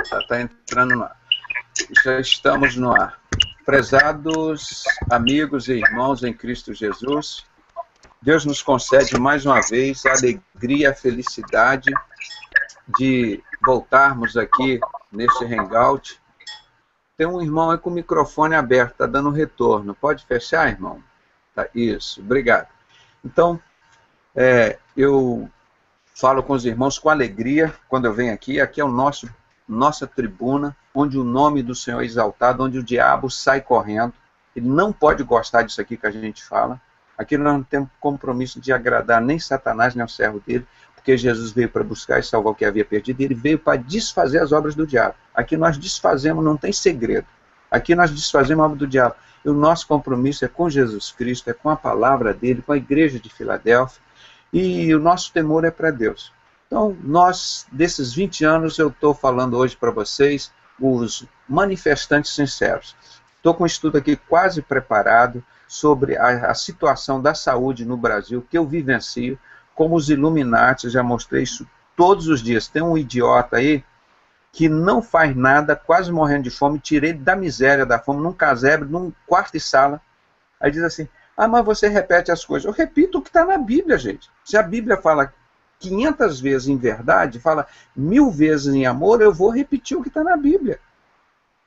Tá entrando no ar. Já estamos no ar. Prezados amigos e irmãos em Cristo Jesus, Deus nos concede mais uma vez a alegria, a felicidade de voltarmos aqui neste hangout. Tem um irmão aí com o microfone aberto, está dando retorno. Pode fechar, irmão? Tá, isso, obrigado. Então, eu falo com os irmãos com alegria quando eu venho aqui. Aqui é nossa tribuna, onde o nome do Senhor é exaltado, onde o diabo sai correndo. Ele não pode gostar disso aqui que a gente fala. Aqui nós não temos compromisso de agradar nem Satanás, nem o servo dele, porque Jesus veio para buscar e salvar o que havia perdido, e ele veio para desfazer as obras do diabo. Aqui nós desfazemos, não tem segredo. Aqui nós desfazemos a obra do diabo. E o nosso compromisso é com Jesus Cristo, é com a palavra dele, com a igreja de Filadélfia, e o nosso temor é para Deus. Então, desses 20 anos, eu estou falando hoje para vocês, os manifestantes sinceros. Estou com um estudo aqui quase preparado sobre a situação da saúde no Brasil, que eu vivencio, como os Illuminati, já mostrei isso todos os dias. Tem um idiota aí que não faz nada, quase morrendo de fome, tirei ele da miséria, da fome, num casebre, num quarto de sala. Aí diz assim, mas você repete as coisas. Eu repito o que está na Bíblia, gente. Se a Bíblia fala 500 vezes em verdade, fala 1000 vezes em amor, eu vou repetir o que está na Bíblia.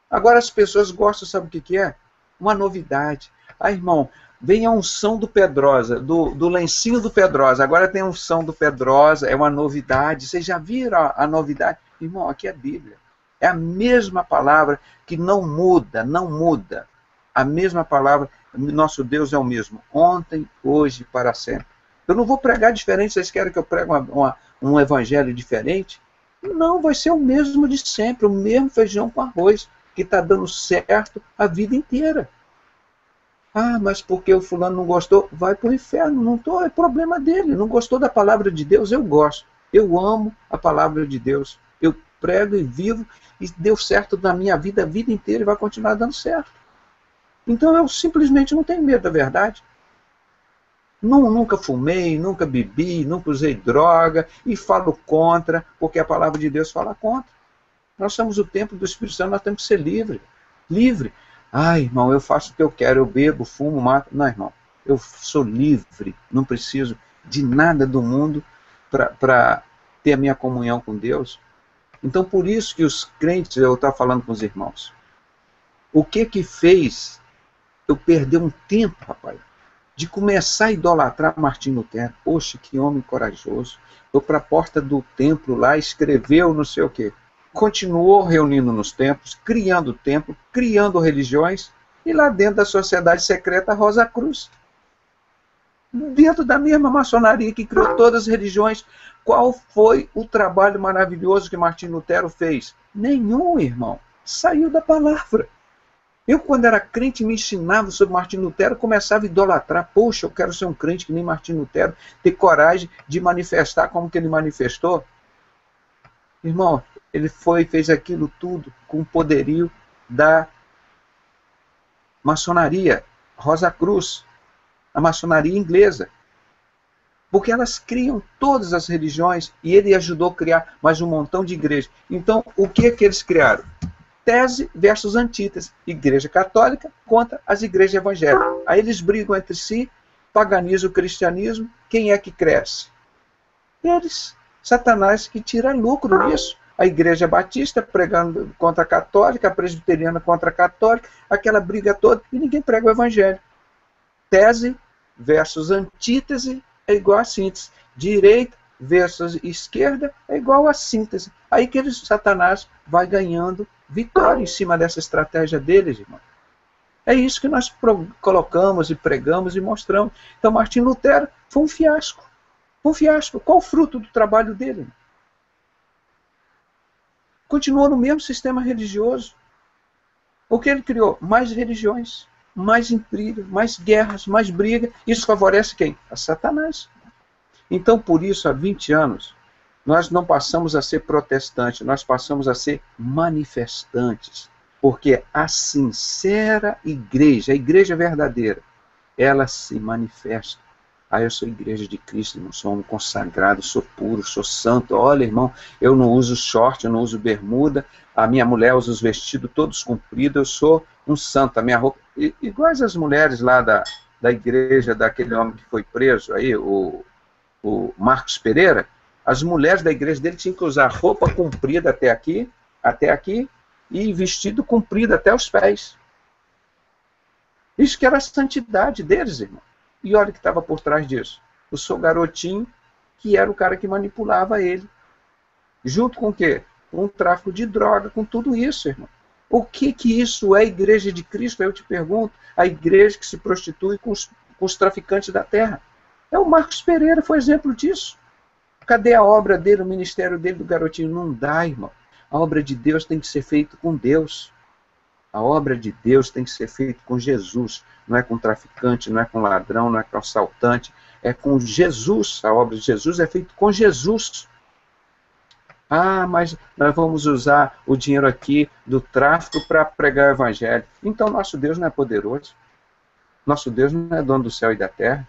Agora as pessoas gostam, sabe o que é? Uma novidade. Irmão, vem a unção do Pedrosa, do lencinho do Pedrosa, agora tem a unção do Pedrosa, é uma novidade. Vocês já viram a novidade? Irmão, aqui é a Bíblia. É a mesma palavra que não muda, não muda. A mesma palavra, nosso Deus é o mesmo, ontem, hoje, para sempre. Eu não vou pregar diferente, vocês querem que eu pregue um evangelho diferente? Não, vai ser o mesmo de sempre, o mesmo feijão com arroz, que está dando certo a vida inteira. Mas porque o fulano não gostou, vai para o inferno, é problema dele, não gostou da palavra de Deus, eu gosto, eu amo a palavra de Deus, eu prego e vivo, e deu certo na minha vida a vida inteira e vai continuar dando certo. Então eu simplesmente não tenho medo da verdade. Nunca fumei, nunca bebi, nunca usei droga, e falo contra, porque a palavra de Deus fala contra. Nós somos o templo do Espírito Santo, nós temos que ser livre. Livre. Irmão, eu faço o que eu quero, eu bebo, fumo, mato. Não, irmão, eu sou livre, não preciso de nada do mundo para ter a minha comunhão com Deus. Então, por isso que os crentes, eu estava falando com os irmãos, o que fez eu perder um tempo, rapaz, de começar a idolatrar Martim Lutero? Poxa, que homem corajoso. Foi para a porta do templo lá, escreveu não sei o quê. Continuou reunindo nos templos, criando templo, criando religiões, e lá dentro da sociedade secreta Rosa Cruz. Dentro da mesma maçonaria que criou todas as religiões, qual foi o trabalho maravilhoso que Martim Lutero fez? Nenhum, irmão. Saiu da palavra. Eu, quando era crente, me ensinava sobre Martim Lutero, começava a idolatrar. Poxa, eu quero ser um crente que nem Martim Lutero, ter coragem de manifestar como que ele manifestou. Irmão, ele fez aquilo tudo com o poderio da maçonaria, Rosa Cruz, a maçonaria inglesa. Porque elas criam todas as religiões e ele ajudou a criar mais um montão de igrejas. Então, o que eles criaram? Tese versus antítese. Igreja católica contra as igrejas evangélicas. Aí eles brigam entre si, paganismo, cristianismo. Quem é que cresce? Eles. Satanás que tira lucro nisso. A igreja batista pregando contra a católica, a presbiteriana contra a católica, aquela briga toda, e ninguém prega o evangelho. Tese versus antítese é igual a síntese. Direita versus esquerda é igual a síntese. Aí que Satanás vai ganhando vitória em cima dessa estratégia deles, irmão. É isso que nós colocamos e pregamos e mostramos. Então, Martim Lutero foi um fiasco. Um fiasco. Qual o fruto do trabalho dele? Continuou no mesmo sistema religioso. O que ele criou? Mais religiões, mais intriga, mais guerras, mais briga. Isso favorece quem? A Satanás. Então, por isso, há 20 anos, nós não passamos a ser protestantes, nós passamos a ser manifestantes. Porque a sincera igreja, a igreja verdadeira, ela se manifesta. Ah, eu sou igreja de Cristo, irmão, sou homem consagrado, sou puro, sou santo. Olha, irmão, eu não uso short, eu não uso bermuda, a minha mulher usa os vestidos todos compridos, eu sou um santo, a minha roupa... Iguais as mulheres lá da igreja, daquele homem que foi preso aí, o Marcos Pereira, as mulheres da igreja dele tinham que usar roupa comprida até aqui, e vestido comprido até os pés. Isso que era a santidade deles, irmão. E olha o que estava por trás disso. O seu garotinho, que era o cara que manipulava ele. Junto com o quê? Com o tráfico de droga, com tudo isso, irmão. O que isso é a igreja de Cristo? Eu te pergunto. A igreja que se prostitui com os traficantes da terra. É o Marcos Pereira, foi exemplo disso. Cadê a obra dele, o ministério dele, do garotinho? Não dá, irmão. A obra de Deus tem que ser feita com Deus. A obra de Deus tem que ser feita com Jesus. Não é com traficante, não é com ladrão, não é com assaltante. É com Jesus. A obra de Jesus é feita com Jesus. Ah, mas nós vamos usar o dinheiro aqui do tráfico para pregar o evangelho. Então nosso Deus não é poderoso. Nosso Deus não é dono do céu e da terra.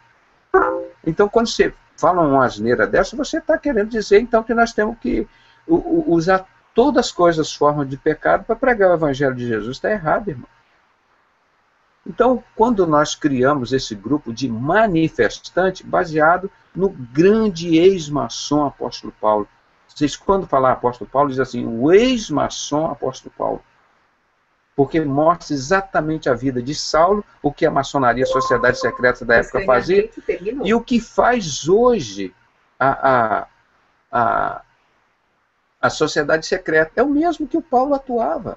Então quando você fala uma asneira dessa, você está querendo dizer então que nós temos que usar todas as coisas, formas de pecado, para pregar o evangelho de Jesus. Está errado, irmão. Então, quando nós criamos esse grupo de manifestante, baseado no grande ex-maçom apóstolo Paulo. Vocês, quando falar apóstolo Paulo, diz assim, o ex-maçom apóstolo Paulo. Porque mostra exatamente a vida de Saulo, o que a maçonaria, a sociedade secreta da época fazia, e o que faz hoje a sociedade secreta. É o mesmo que o Paulo atuava.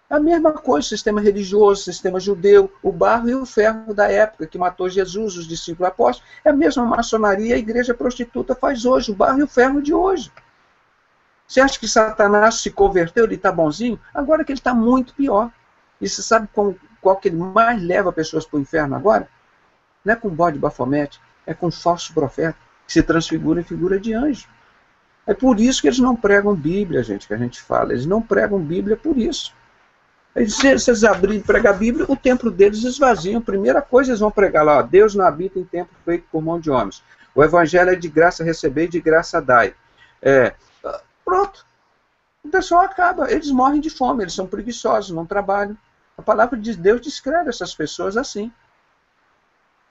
A mesma coisa, o sistema religioso, o sistema judeu, o barro e o ferro da época que matou Jesus, os discípulos apóstolos. É a mesma maçonaria, a igreja prostituta faz hoje, o barro e o ferro de hoje. Você acha que Satanás se converteu, ele está bonzinho? Agora que ele está muito pior. E você sabe qual que ele mais leva pessoas para o inferno agora? Não é com bode bafomete, é com falso profeta, que se transfigura em figura de anjo. É por isso que eles não pregam Bíblia, gente, que a gente fala. Eles não pregam Bíblia por isso. Se eles abrirem pregar a Bíblia, o templo deles esvaziam. Primeira coisa, eles vão pregar lá, ó, Deus não habita em templo feito por mão de homens. O evangelho é de graça receber e de graça dai. Pronto. O pessoal acaba. Eles morrem de fome, eles são preguiçosos, não trabalham. A palavra de Deus descreve essas pessoas assim.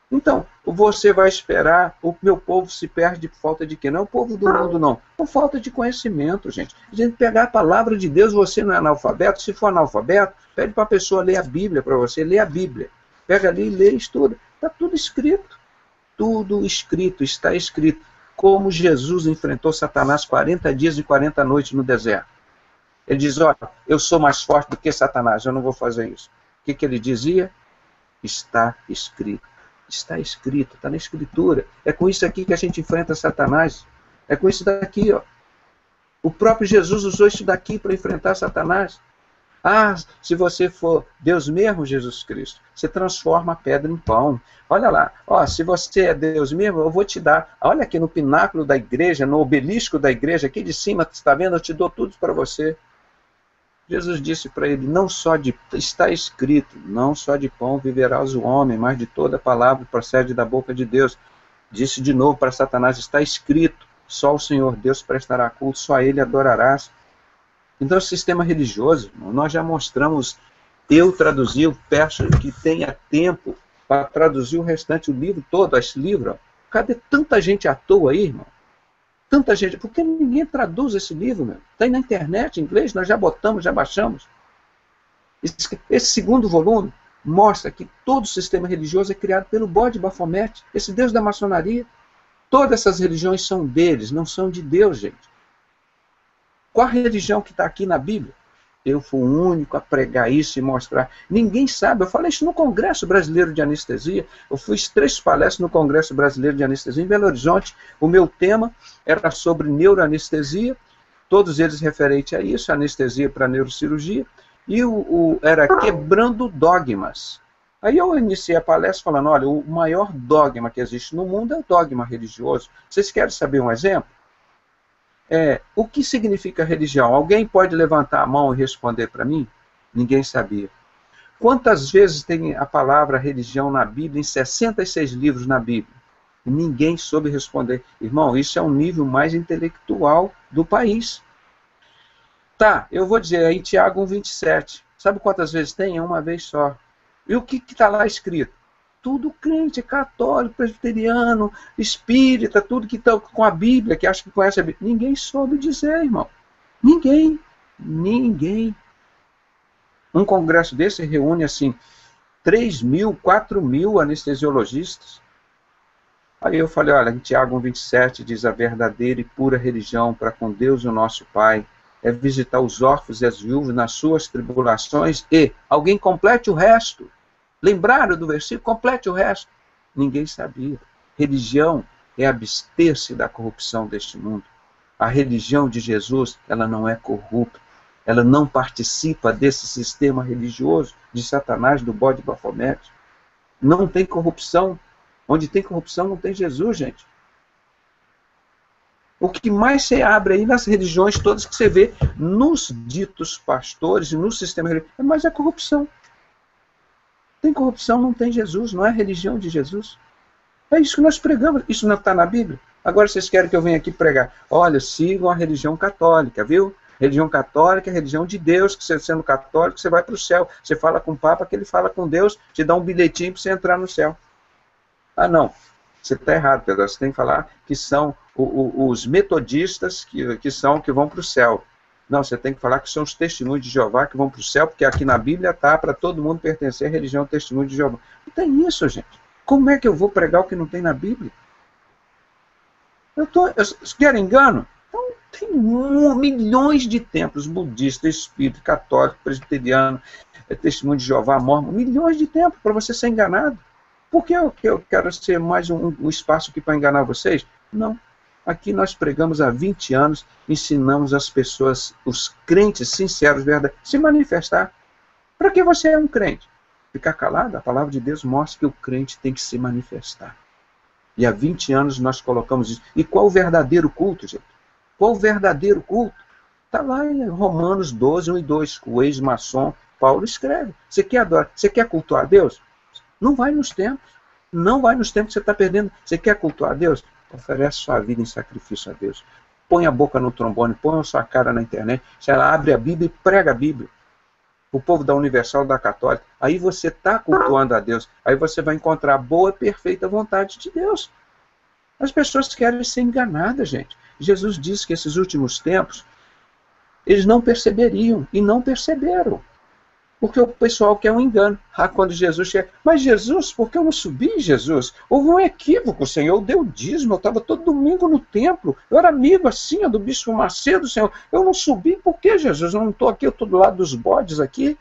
Então, você vai esperar, o meu povo se perde por falta de quê? Não é o povo do mundo, não. Por falta de conhecimento, gente. A gente pegar a palavra de Deus, você não é analfabeto, se for analfabeto, pede para a pessoa ler a Bíblia para você, lê a Bíblia. Pega ali e lê e estuda. Está tudo escrito. Tudo escrito, está escrito. Como Jesus enfrentou Satanás 40 dias e 40 noites no deserto. Ele diz, olha, eu sou mais forte do que Satanás, eu não vou fazer isso. O que ele dizia? Está escrito. Está escrito, está na Escritura. É com isso aqui que a gente enfrenta Satanás. É com isso daqui, ó. O próprio Jesus usou isso daqui para enfrentar Satanás. Ah, se você for Deus mesmo, Jesus Cristo, você transforma a pedra em pão. Olha lá, ó, se você é Deus mesmo, eu vou te dar. Olha aqui no pináculo da igreja, no obelisco da igreja, aqui de cima, que você está vendo, eu te dou tudo para você. Jesus disse para ele, está escrito, não só de pão viverás o homem, mas de toda palavra que procede da boca de Deus. Disse de novo para Satanás, está escrito, só o Senhor Deus prestará culto, só a Ele adorarás. Então, o sistema religioso, nós já mostramos, eu traduzi, eu peço que tenha tempo para traduzir o restante, o livro todo, esse livro. Ó. Cadê tanta gente à toa aí, irmão? Tanta gente, por que ninguém traduz esse livro, meu? Está aí na internet, em inglês, nós já botamos, já baixamos. Esse segundo volume mostra que todo o sistema religioso é criado pelo bode Bafomete, esse Deus da maçonaria. Todas essas religiões são deles, não são de Deus, gente. Qual a religião que está aqui na Bíblia? Eu fui o único a pregar isso e mostrar. Ninguém sabe. Eu falei isso no Congresso Brasileiro de Anestesia. Eu fiz 3 palestras no Congresso Brasileiro de Anestesia em Belo Horizonte. O meu tema era sobre neuroanestesia, todos eles referentes a isso, anestesia para neurocirurgia, e era quebrando dogmas. Aí eu iniciei a palestra falando, olha, o maior dogma que existe no mundo é o dogma religioso. Vocês querem saber um exemplo? O que significa religião? Alguém pode levantar a mão e responder para mim? Ninguém sabia. Quantas vezes tem a palavra religião na Bíblia? Em 66 livros na Bíblia. E ninguém soube responder. Irmão, isso é um nível mais intelectual do país. Tá, eu vou dizer, em Tiago 1,27. Sabe quantas vezes tem? É uma vez só. E o que está lá escrito? Tudo crente, católico, presbiteriano, espírita, tudo que está com a Bíblia, que acha que conhece a Bíblia. Ninguém soube dizer, irmão. Ninguém. Ninguém. Um congresso desse reúne, assim, 3.000, 4.000 anestesiologistas. Aí eu falei, olha, em Tiago 1,27 diz: a verdadeira e pura religião para com Deus o nosso Pai é visitar os órfãos e as viúvas nas suas tribulações e alguém complete o resto. Lembraram do versículo? Complete o resto. Ninguém sabia. Religião é abster-se da corrupção deste mundo. A religião de Jesus, ela não é corrupta. Ela não participa desse sistema religioso de Satanás, do bode Bafomete. Não tem corrupção. Onde tem corrupção não tem Jesus, gente. O que mais você abre aí nas religiões todas que você vê nos ditos pastores e no sistema religioso, é mais a corrupção. Tem corrupção, não tem Jesus, não é a religião de Jesus. É isso que nós pregamos, isso não está na Bíblia. Agora vocês querem que eu venha aqui pregar? Olha, sigam a religião católica, viu? Religião católica é a religião de Deus, que você sendo católico, você vai para o céu. Você fala com o Papa, que ele fala com Deus, te dá um bilhetinho para você entrar no céu. Ah, não. Você está errado, Pedro. Você tem que falar que são os metodistas que vão para o céu. Não, você tem que falar que são os testemunhos de Jeová que vão para o céu, porque aqui na Bíblia está para todo mundo pertencer à religião testemunho de Jeová. Não tem isso, gente. Como é que eu vou pregar o que não tem na Bíblia? Quero engano? Então, tem milhões de templos budistas, espírita, católico, presbiteriano, testemunho de Jeová, mormon, milhões de templos para você ser enganado. Por que eu quero ser mais um espaço aqui para enganar vocês? Não. Aqui nós pregamos há 20 anos, ensinamos as pessoas, os crentes sinceros, verdadeiros, se manifestar. Para que você é um crente? Ficar calado? A palavra de Deus mostra que o crente tem que se manifestar. E há 20 anos nós colocamos isso. E qual o verdadeiro culto, gente? Qual o verdadeiro culto? Está lá em Romanos 12, 1 e 2, o ex-maçom Paulo escreve. Você quer adorar? Você quer cultuar a Deus? Não vai nos templos. Não vai nos templos que você está perdendo. Você quer cultuar a Deus? Oferece sua vida em sacrifício a Deus. Põe a boca no trombone, põe a sua cara na internet. Se ela abre a Bíblia e prega a Bíblia. O povo da Universal, da Católica. Aí você está cultuando a Deus. Aí você vai encontrar a boa e perfeita vontade de Deus. As pessoas querem ser enganadas, gente. Jesus disse que esses últimos tempos, eles não perceberiam. E não perceberam. Porque o pessoal quer um engano. Ah, quando Jesus chega, mas Jesus, por que eu não subi, Jesus? Houve um equívoco, Senhor. Eu dei o dízimo, eu estava todo domingo no templo. Eu era amigo assim, do Bispo Macedo, Senhor. Eu não subi, por que, Jesus? Eu não estou aqui, eu estou do lado dos bodes aqui.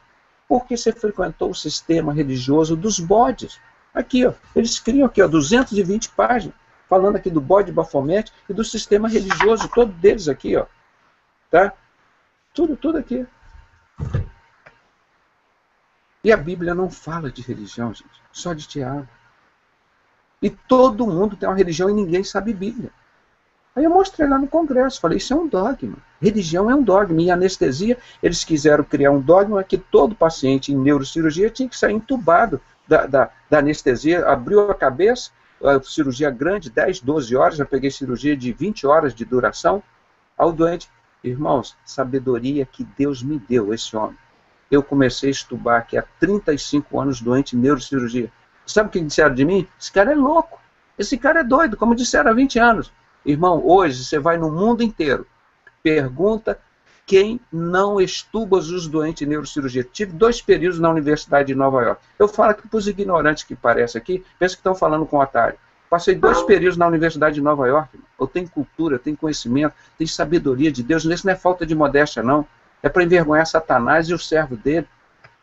Porque você frequentou o sistema religioso dos bodes. Aqui, ó, eles criam aqui, ó, 220 páginas, falando aqui do bode Bafomete e do sistema religioso, todo deles aqui, ó. Tá? Tudo aqui. E a Bíblia não fala de religião, gente, só de Tiago. E todo mundo tem uma religião e ninguém sabe Bíblia. Aí eu mostrei lá no congresso, falei, isso é um dogma. Religião é um dogma. E anestesia, eles quiseram criar um dogma que todo paciente em neurocirurgia tinha que sair entubado da anestesia, abriu a cabeça, a cirurgia grande, 10, 12 horas, já peguei cirurgia de 20 horas de duração, ao doente. Irmãos, sabedoria que Deus me deu, esse homem. Eu comecei a estubar aqui há 35 anos doente em neurocirurgia. Sabe o que disseram de mim? Esse cara é louco. Esse cara é doido, como disseram há 20 anos. Irmão, hoje você vai no mundo inteiro. Pergunta quem não estuba os doentes em neurocirurgia. Tive 2 períodos na Universidade de Nova York. Eu falo aqui para os ignorantes que parecem aqui, pensam que estão falando com o otário. Passei 2 períodos na Universidade de Nova York. Eu tenho cultura, tenho conhecimento, tenho sabedoria de Deus. Isso não é falta de modéstia, não. É para envergonhar Satanás e o servo dele.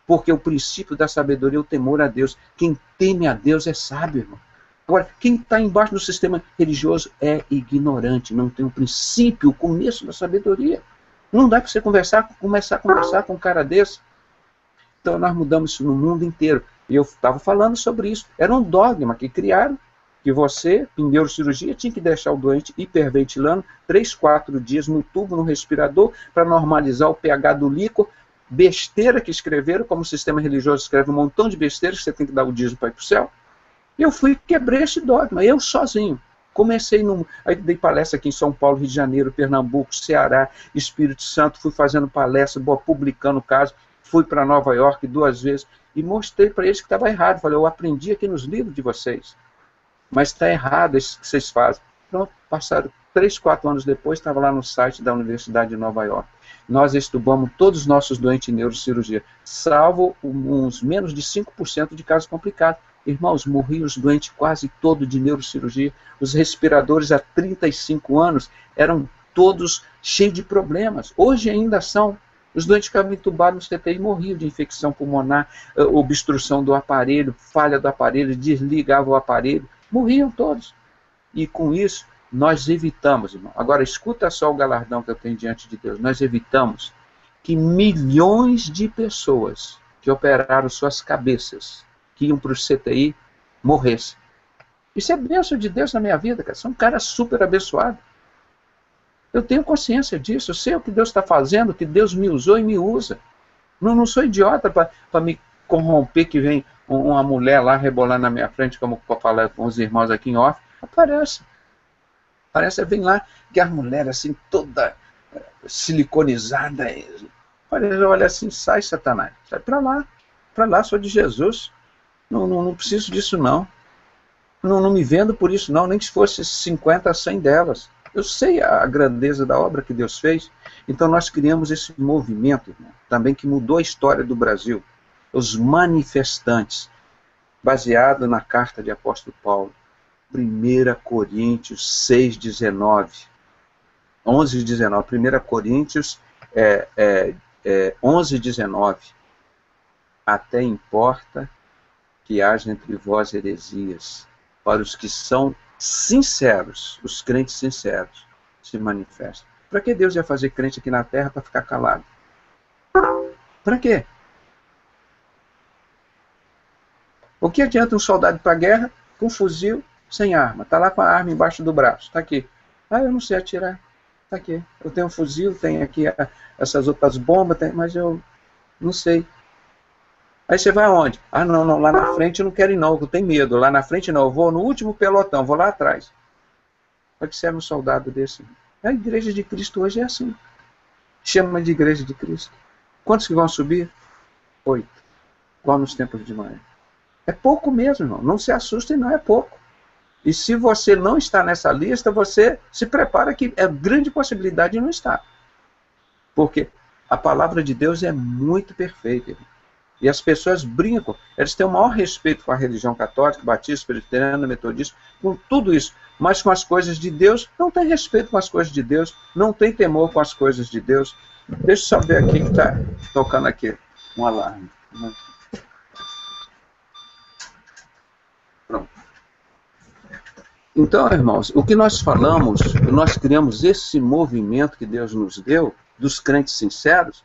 Porque o princípio da sabedoria é o temor a Deus. Quem teme a Deus é sábio, irmão. Agora, quem está embaixo do sistema religioso é ignorante, não tem o princípio, o começo da sabedoria. Não dá para você começar a conversar com um cara desse. Então nós mudamos isso no mundo inteiro. E eu estava falando sobre isso. Era um dogma que criaram, que você, em neurocirurgia, tinha que deixar o doente hiperventilando 3, 4 dias no tubo, no respirador, para normalizar o pH do líquor. Besteira que escreveram, como o sistema religioso escreve um montão de besteiras, que você tem que dar o dízimo para ir para o céu. Eu fui, quebrei esse dogma, eu sozinho. Aí dei palestra aqui em São Paulo, Rio de Janeiro, Pernambuco, Ceará, Espírito Santo, fui fazendo palestra, publicando casos, fui para Nova York 2 vezes e mostrei para eles que estava errado. Falei, eu aprendi aqui nos livros de vocês, mas está errado isso que vocês fazem. Pronto, passaram 3, 4 anos depois, estava lá no site da Universidade de Nova York. Nós estubamos todos os nossos doentes em neurocirurgia, salvo uns menos de 5% de casos complicados. Irmãos, morriam os doentes quase todos de neurocirurgia. Os respiradores há 35 anos eram todos cheios de problemas. Hoje ainda são. Os doentes ficavam entubados no CTI e morriam de infecção pulmonar, obstrução do aparelho, falha do aparelho, desligava o aparelho. Morriam todos. E com isso, nós evitamos, irmão. Agora, escuta só o galardão que eu tenho diante de Deus. Nós evitamos que milhões de pessoas que operaram suas cabeças, que iam para o CTI, morressem. Isso é bênção de Deus na minha vida, cara. Sou um cara super abençoado. Eu tenho consciência disso. Eu sei o que Deus está fazendo, que Deus me usou e me usa. Não sou idiota para me corromper que vem uma mulher lá rebolando na minha frente, como eu falar com os irmãos aqui em off. Aparece, vem lá, que a mulher assim, toda siliconizada. Olha assim, sai, Satanás. Sai para lá, sou de Jesus. Não preciso disso, não. Não me vendo por isso, não. Nem que fosse 50, 100 delas. Eu sei a grandeza da obra que Deus fez. Então nós criamos esse movimento, irmão, também que mudou a história do Brasil. Os manifestantes, baseado na carta de apóstolo Paulo. 1 Coríntios 6:19. 11:19. 1 Coríntios 11:19. Até importa que haja entre vós heresias, para os que são sinceros, os crentes sinceros, se manifestam. Para que Deus ia fazer crente aqui na terra para ficar calado? Para quê? O que adianta um soldado para a guerra com um fuzil sem arma? Está lá com a arma embaixo do braço. Está aqui. Eu não sei atirar. Está aqui. Eu tenho um fuzil, tenho aqui essas outras bombas, mas eu não sei. Aí você vai aonde? Não, lá na frente eu não quero ir não, eu tenho medo. Lá na frente não, eu vou no último pelotão, vou lá atrás. Para que serve um soldado desse? A igreja de Cristo hoje é assim. Chama de igreja de Cristo. Quantos que vão subir? 8. Igual nos tempos de manhã. É pouco mesmo, irmão. Não se assustem, não é pouco. E se você não está nessa lista, você se prepara que é grande possibilidade de não estar. Porque a palavra de Deus é muito perfeita, irmão. E as pessoas brincam, eles têm o maior respeito com a religião católica, batista, presbiteriana, metodista, com tudo isso. Mas com as coisas de Deus, não tem respeito com as coisas de Deus, não tem temor com as coisas de Deus. Deixa eu só ver aqui que está tocando aqui um alarme. Pronto. Então, irmãos, o que nós falamos, nós criamos esse movimento que Deus nos deu, dos crentes sinceros,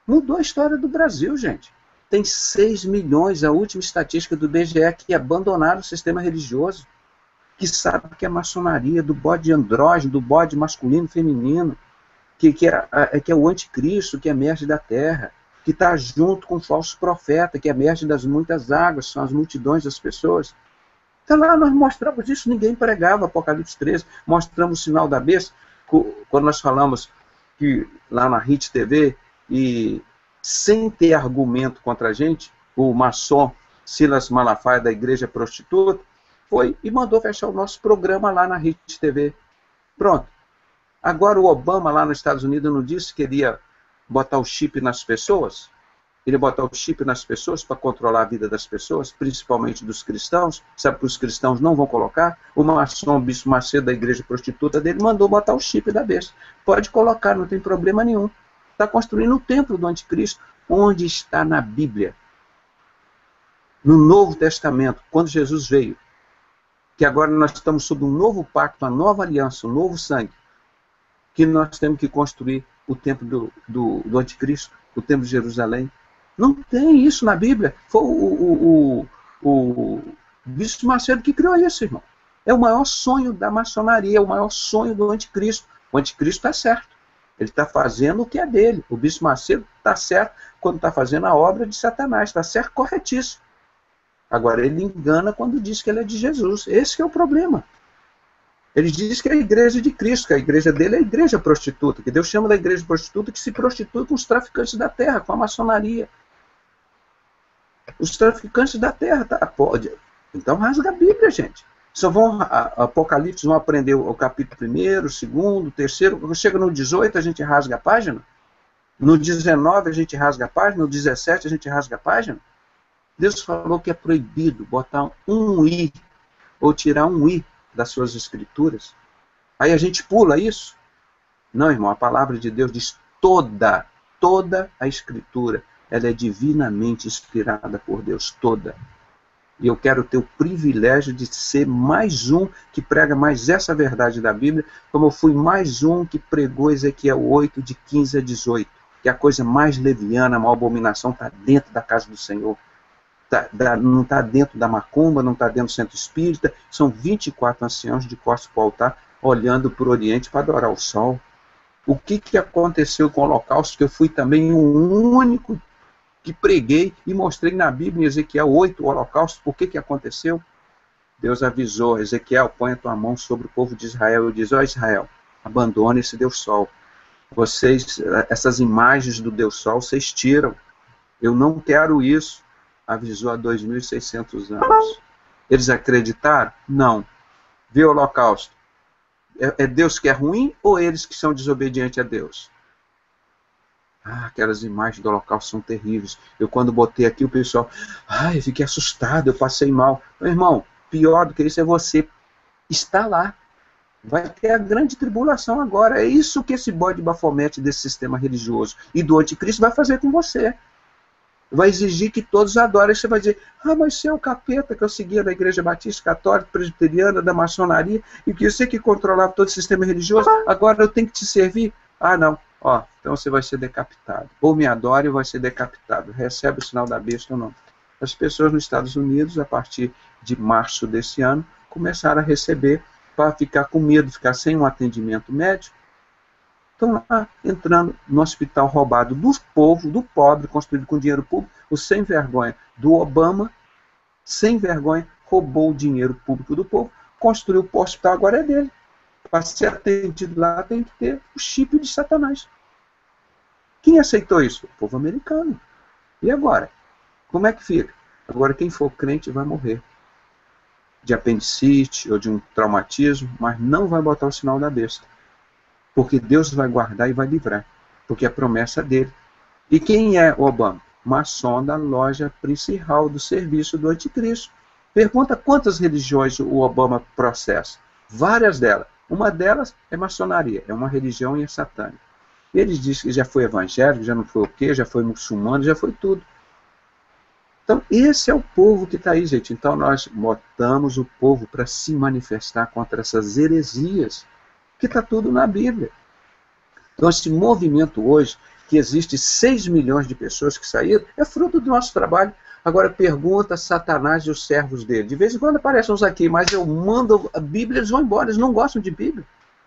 mudou a história do Brasil, gente. Tem 6 milhões, a última estatística do IBGE, que abandonaram o sistema religioso, que sabe que é maçonaria, do bode andrógeno, do bode masculino, feminino, que é o anticristo, que emerge da terra, que está junto com o falso profeta, que emerge das muitas águas, são as multidões das pessoas. Então lá nós mostramos isso, ninguém pregava, Apocalipse 13, mostramos o sinal da besta, quando nós falamos que lá na RIT TV, e sem ter argumento contra a gente, o maçom Silas Malafaia da Igreja Prostituta foi e mandou fechar o nosso programa lá na RIT TV. Pronto. Agora o Obama lá nos Estados Unidos não disse que queria botar o chip nas pessoas? Ele botar o chip nas pessoas para controlar a vida das pessoas, principalmente dos cristãos. Sabe que os cristãos não vão colocar? O maçom, o Bispo Macedo da Igreja Prostituta dele mandou botar o chip da besta. Pode colocar, não tem problema nenhum. Está construindo o templo do anticristo, onde está na Bíblia. No Novo Testamento, quando Jesus veio, que agora nós estamos sob um novo pacto, uma nova aliança, um novo sangue, que nós temos que construir o templo do anticristo, o templo de Jerusalém. Não tem isso na Bíblia. Foi o Bispo Macedo que criou isso, irmão. É o maior sonho da maçonaria, é o maior sonho do anticristo. O anticristo está certo. Ele está fazendo o que é dele. O Bispo Macedo está certo quando está fazendo a obra de Satanás. Está certo, corretíssimo. Agora, ele engana quando diz que ele é de Jesus. Esse que é o problema. Ele diz que é a igreja de Cristo, que a igreja dele é a igreja prostituta, que Deus chama da igreja prostituta que se prostitui com os traficantes da terra, com a maçonaria. Os traficantes da terra, tá? Pode. Então rasga a Bíblia, gente. Só vão, Apocalipse, vão aprender o capítulo 1º, 2º, 3º. Quando chega no 18, a gente rasga a página. No 19, a gente rasga a página. No 17, a gente rasga a página. Deus falou que é proibido botar um i, ou tirar um i das suas escrituras. Aí a gente pula isso? Não, irmão, a palavra de Deus diz toda a escritura, ela é divinamente inspirada por Deus, toda. E eu quero ter o privilégio de ser mais um que prega mais essa verdade da Bíblia, como eu fui mais um que pregou Ezequiel 8, de 15 a 18, que é a coisa mais leviana, a maior abominação está dentro da casa do Senhor. Não está dentro da macumba, não está dentro do centro espírita, são 24 anciãos de costas para o altar, olhando para o Oriente para adorar o sol. O que aconteceu com o Holocausto, que eu fui também o único que preguei e mostrei na Bíblia, em Ezequiel 8, o Holocausto, por que aconteceu? Deus avisou, Ezequiel, põe a tua mão sobre o povo de Israel, e diz, ó Israel, abandone esse Deus Sol. Vocês, essas imagens do Deus Sol, vocês tiram. Eu não quero isso. Avisou há 2.600 anos. Eles acreditaram? Não. Vê o Holocausto. É Deus que é ruim ou eles que são desobedientes a Deus? Aquelas imagens do Holocausto são terríveis. Eu quando botei aqui o pessoal, eu fiquei assustado, eu passei mal. Meu irmão, pior do que isso é você estar lá. Vai ter a grande tribulação agora. É isso que esse bode bafomete desse sistema religioso e do anticristo vai fazer com você. Vai exigir que todos adorem. Você vai dizer, mas você é o capeta que eu seguia da igreja batista, católica, presbiteriana, da maçonaria, e que eu sei que controlava todo o sistema religioso, agora eu tenho que te servir? Não. Então você vai ser decapitado. Ou me adore ou vai ser decapitado. Recebe o sinal da besta ou não. As pessoas nos Estados Unidos, a partir de março desse ano, começaram a receber para ficar com medo, ficar sem um atendimento médico. Estão lá entrando no hospital roubado do povo, do pobre, construído com dinheiro público. O sem vergonha do Obama, sem vergonha, roubou o dinheiro público do povo, construiu o hospital, agora é dele. Para ser atendido lá tem que ter o chip de Satanás. Quem aceitou isso? O povo americano. E agora? Como é que fica? Agora quem for crente vai morrer. De apendicite ou de um traumatismo, mas não vai botar o sinal da besta. Porque Deus vai guardar e vai livrar. Porque é a promessa dele. E quem é Obama? Maçom da loja principal do serviço do anticristo. Pergunta quantas religiões o Obama processa. Várias delas. Uma delas é maçonaria. É uma religião e é satânica. Ele diz que já foi evangélico, já não foi o quê, já foi muçulmano, já foi tudo. Então, esse é o povo que está aí, gente. Então, nós botamos o povo para se manifestar contra essas heresias, que está tudo na Bíblia. Então, esse movimento hoje, que existe 6 milhões de pessoas que saíram, é fruto do nosso trabalho. Agora, pergunta Satanás e os servos dele. De vez em quando aparecem uns aqui, mas eu mando a Bíblia, eles vão embora, eles não gostam de Bíblia.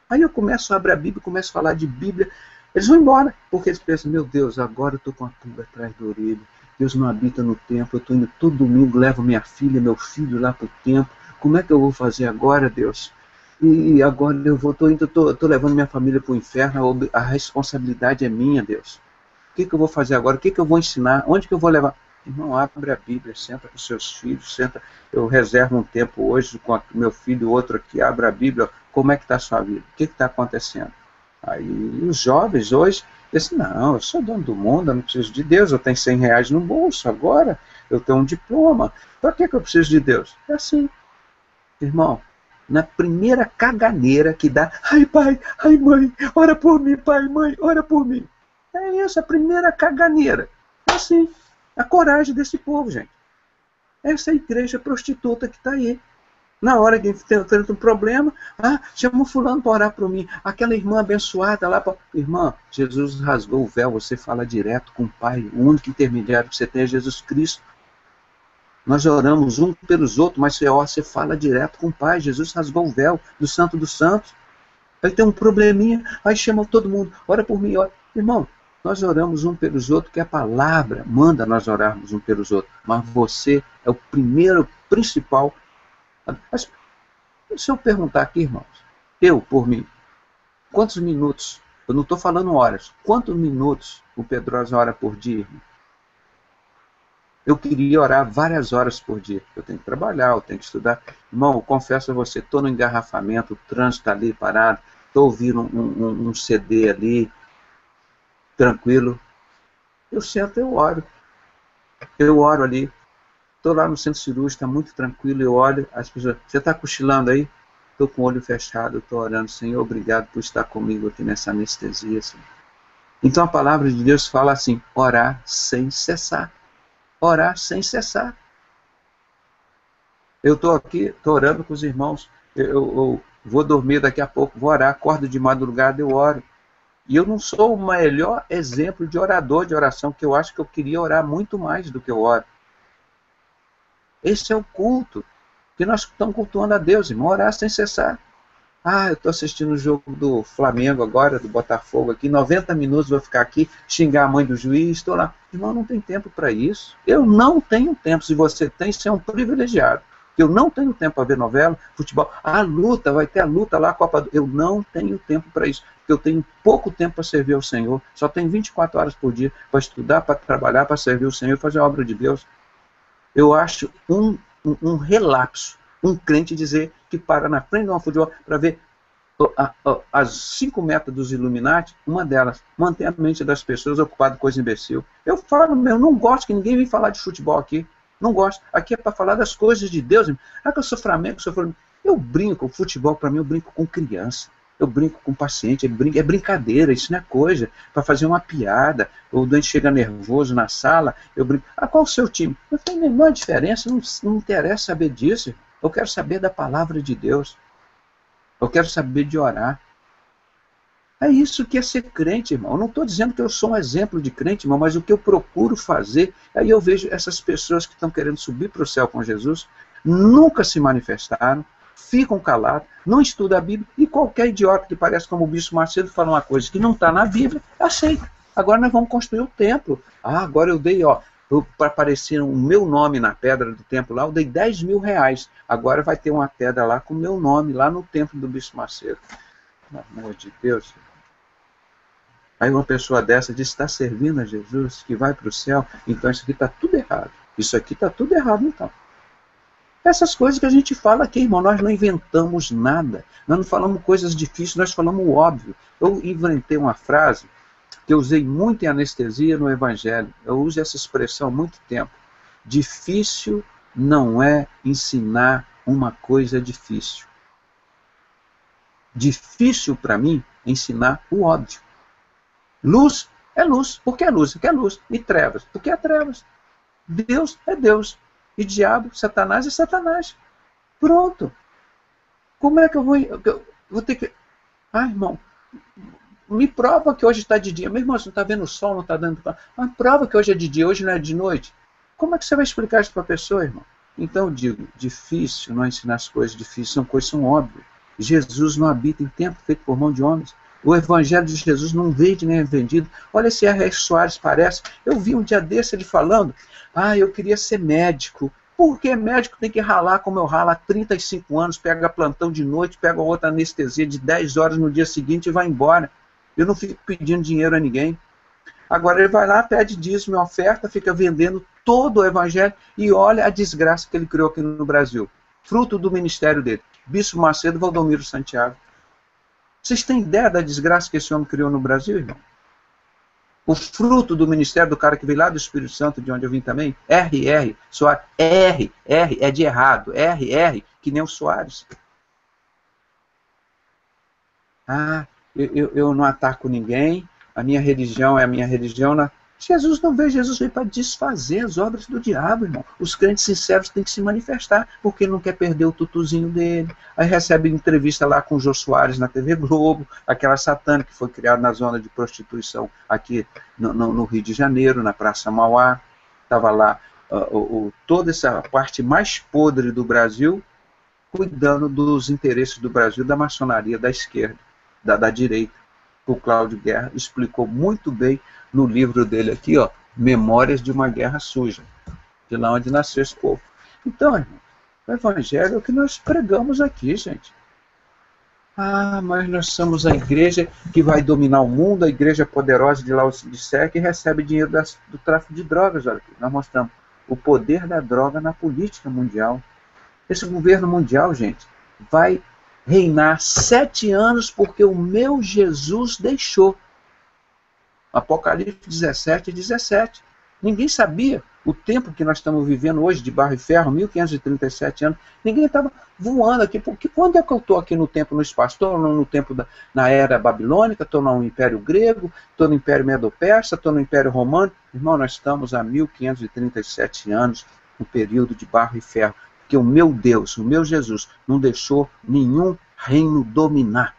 Aí eu começo a abrir a Bíblia, começo a falar de Bíblia, eles vão embora, porque eles pensam, meu Deus, agora eu estou com a pulga atrás da orelha, Deus não habita no templo, eu estou indo todo domingo, levo minha filha, meu filho lá para o templo, como é que eu vou fazer agora, Deus? E agora eu estou levando minha família para o inferno, a responsabilidade é minha, Deus. O que eu vou fazer agora? O que eu vou ensinar? Onde que eu vou levar? Irmão, abre a Bíblia, senta com seus filhos, senta. Eu reservo um tempo hoje com meu filho, outro aqui, abre a Bíblia, como é que está a sua vida? O que está acontecendo? Aí os jovens hoje dizem, não, eu sou dono do mundo, eu não preciso de Deus, eu tenho 100 reais no bolso agora, eu tenho um diploma, para que eu preciso de Deus? É assim, irmão. Na primeira caganeira que dá, ai pai, ai mãe, ora por mim, pai, mãe, ora por mim. É isso, a primeira caganeira. É assim, a coragem desse povo, gente. Essa é a igreja prostituta que está aí. Na hora que tem um problema, chama o fulano para orar por mim. Aquela irmã abençoada lá, irmã, Jesus rasgou o véu, você fala direto com o Pai, o único intermediário que você tem é Jesus Cristo. Nós oramos um pelos outros, mas você fala direto com o Pai. Jesus rasgou o véu do Santo dos Santos. Aí tem um probleminha, aí chama todo mundo, ora por mim, ora. Irmão, Nós oramos um pelos outros, que a palavra manda nós orarmos um pelos outros. Mas você é o primeiro, principal. Mas, se eu perguntar aqui, irmãos, eu, por mim, quantos minutos, eu não estou falando horas, quantos minutos o Pedrosa ora por dia, irmão? Eu queria orar várias horas por dia. Eu tenho que trabalhar, eu tenho que estudar. Irmão, eu confesso a você, estou no engarrafamento, o trânsito está ali parado, estou ouvindo um CD ali, tranquilo. Eu sento, eu oro. Eu oro ali. Estou lá no centro cirúrgico, está muito tranquilo, eu olho, as pessoas, você está cochilando aí? Estou com o olho fechado, estou orando, Senhor, obrigado por estar comigo aqui nessa anestesia, Senhor. Então a palavra de Deus fala assim, orar sem cessar. Orar sem cessar. Eu estou aqui, estou orando com os irmãos, eu vou dormir daqui a pouco, vou orar, acordo de madrugada, eu oro. E eu não sou o melhor exemplo de orador de oração, que eu acho que eu queria orar muito mais do que eu oro. Esse é o culto, que nós estamos cultuando a Deus, irmão, orar sem cessar. Ah, eu estou assistindo o jogo do Flamengo agora, do Botafogo aqui, 90 minutos vou ficar aqui, xingar a mãe do juiz, estou lá. Irmão, não tem tempo para isso. Eu não tenho tempo. Se você tem, você é um privilegiado. Eu não tenho tempo para ver novela, futebol. A luta, vai ter a luta lá, a Copa do... Eu não tenho tempo para isso. Porque eu tenho pouco tempo para servir ao Senhor. Só tenho 24 horas por dia para estudar, para trabalhar, para servir o Senhor, fazer a obra de Deus. Eu acho um relapso um crente dizer que para na frente de uma futebol para ver as 5 metas dos Illuminati, uma delas, manter a mente das pessoas ocupada com coisa imbecil. Eu falo, eu não gosto que ninguém venha falar de futebol aqui. Não gosto. Aqui é para falar das coisas de Deus. Ah, que eu sou Flamengo, sou Flamengo. Eu brinco, o futebol para mim eu brinco com criança. Eu brinco com paciente, é brincadeira, isso não é coisa. Para fazer uma piada, o doente chega nervoso na sala, eu brinco. Ah, qual o seu time? Não tem a menor diferença, não interessa saber disso. Eu quero saber da palavra de Deus. Eu quero saber de orar. É isso que é ser crente, irmão. Eu não estou dizendo que eu sou um exemplo de crente, irmão, mas o que eu procuro fazer, aí eu vejo essas pessoas que estão querendo subir para o céu com Jesus, nunca se manifestaram, ficam calados, não estudam a Bíblia, e qualquer idiota que parece como o Bispo Macedo fala uma coisa que não está na Bíblia, aceita. Agora nós vamos construir o templo. Ah, agora eu dei, para aparecer o meu nome na pedra do templo lá, eu dei 10 mil reais. Agora vai ter uma pedra lá com o meu nome, lá no templo do Bispo Macedo. Pelo amor de Deus. Aí uma pessoa dessa diz, está servindo a Jesus, que vai para o céu, então isso aqui está tudo errado. Isso aqui está tudo errado, então. Essas coisas que a gente fala aqui, irmão, nós não inventamos nada. Nós não falamos coisas difíceis, nós falamos o óbvio. Eu inventei uma frase que eu usei muito em anestesia no Evangelho. Eu uso essa expressão há muito tempo. Difícil não é ensinar uma coisa difícil. Difícil para mim é ensinar o óbvio. Luz é luz. Por que é luz? Porque é luz. E trevas? Porque é trevas. Deus é Deus. E diabo, Satanás é Satanás. Pronto. Como é que eu vou ter que... Ah, irmão, me prova que hoje está de dia. Meu irmão, você não está vendo o sol, não está dando... Mas prova que hoje é de dia, hoje não é de noite. Como é que você vai explicar isso para a pessoa, irmão? Então eu digo, difícil não ensinar as coisas difíceis, são coisas são óbvias. Jesus não habita em templo feito por mão de homens. O Evangelho de Jesus não vende nem é vendido. Olha esse R.R. Soares parece. Eu vi um dia desse ele falando, eu queria ser médico. Por que médico tem que ralar como eu ralo há 35 anos, pega plantão de noite, pega outra anestesia de 10 horas no dia seguinte e vai embora. Eu não fico pedindo dinheiro a ninguém. Agora ele vai lá, pede dízimo e oferta, fica vendendo todo o Evangelho e olha a desgraça que ele criou aqui no Brasil. Fruto do ministério dele. Bispo Macedo, Valdomiro Santiago. Vocês têm ideia da desgraça que esse homem criou no Brasil, irmão? O fruto do ministério do cara que veio lá do Espírito Santo, de onde eu vim também, R.R. Soares. R é de errado. R, que nem o Soares. Eu não ataco ninguém, a minha religião é a minha religião. Jesus não veio, Jesus veio para desfazer as obras do diabo, irmão. Os crentes sinceros têm que se manifestar, porque ele não quer perder o tutuzinho dele. Aí recebe entrevista lá com o Jô Soares na TV Globo, aquela satânica que foi criada na zona de prostituição aqui no Rio de Janeiro, na Praça Mauá. Estava lá toda essa parte mais podre do Brasil, cuidando dos interesses do Brasil, da maçonaria, da esquerda, da direita. O Cláudio Guerra explicou muito bem no livro dele aqui, ó, Memórias de uma Guerra Suja, de lá onde nasceu esse povo. Então, irmão, o evangelho é o que nós pregamos aqui, gente. Ah, mas nós somos a igreja que vai dominar o mundo, a igreja poderosa de Laodiceia que recebe dinheiro do tráfico de drogas. Olha aqui, nós mostramos o poder da droga na política mundial. Esse governo mundial, gente, vai reinar 7 anos porque o meu Jesus deixou. Apocalipse 17, 17. Ninguém sabia o tempo que nós estamos vivendo hoje de barro e ferro, 1537 anos. Ninguém estava voando aqui. Porque quando é que eu estou aqui no tempo, no espaço? Estou no tempo na era babilônica, estou no Império Grego, estou no Império Medo-Persa, estou no Império Romano. Irmão, nós estamos há 1537 anos no período de barro e ferro. Porque o meu Deus, o meu Jesus, não deixou nenhum reino dominar.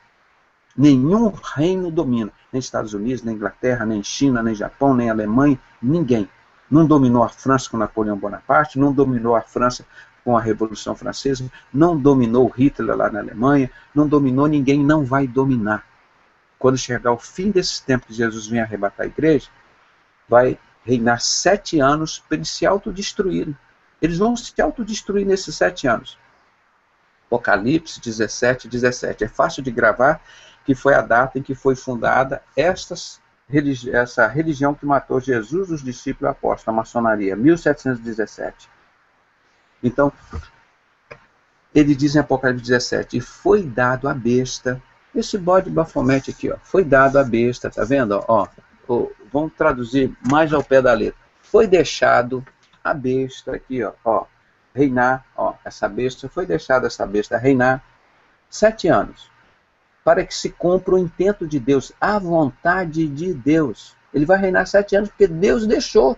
Nenhum reino domina. Nem Estados Unidos, nem Inglaterra, nem China, nem Japão, nem Alemanha, ninguém. Não dominou a França com Napoleão Bonaparte, não dominou a França com a Revolução Francesa, não dominou Hitler lá na Alemanha, não dominou ninguém, não vai dominar. Quando chegar o fim desses tempos que Jesus vem arrebatar a igreja, vai reinar 7 anos para eles se autodestruírem. Eles vão se autodestruir nesses 7 anos. Apocalipse 17, 17. É fácil de gravar, que foi a data em que foi fundada essa religião que matou Jesus, os discípulos e apóstolos, a maçonaria, 1717. Então, ele diz em Apocalipse 17, e foi dado à besta, esse bode bafomete aqui, ó, foi dado à besta, tá vendo? Ó, vamos traduzir mais ao pé da letra. Foi deixado a besta aqui, ó, reinar, ó, foi deixada essa besta reinar 7 anos, para que se cumpra o intento de Deus, a vontade de Deus. Ele vai reinar 7 anos porque Deus deixou.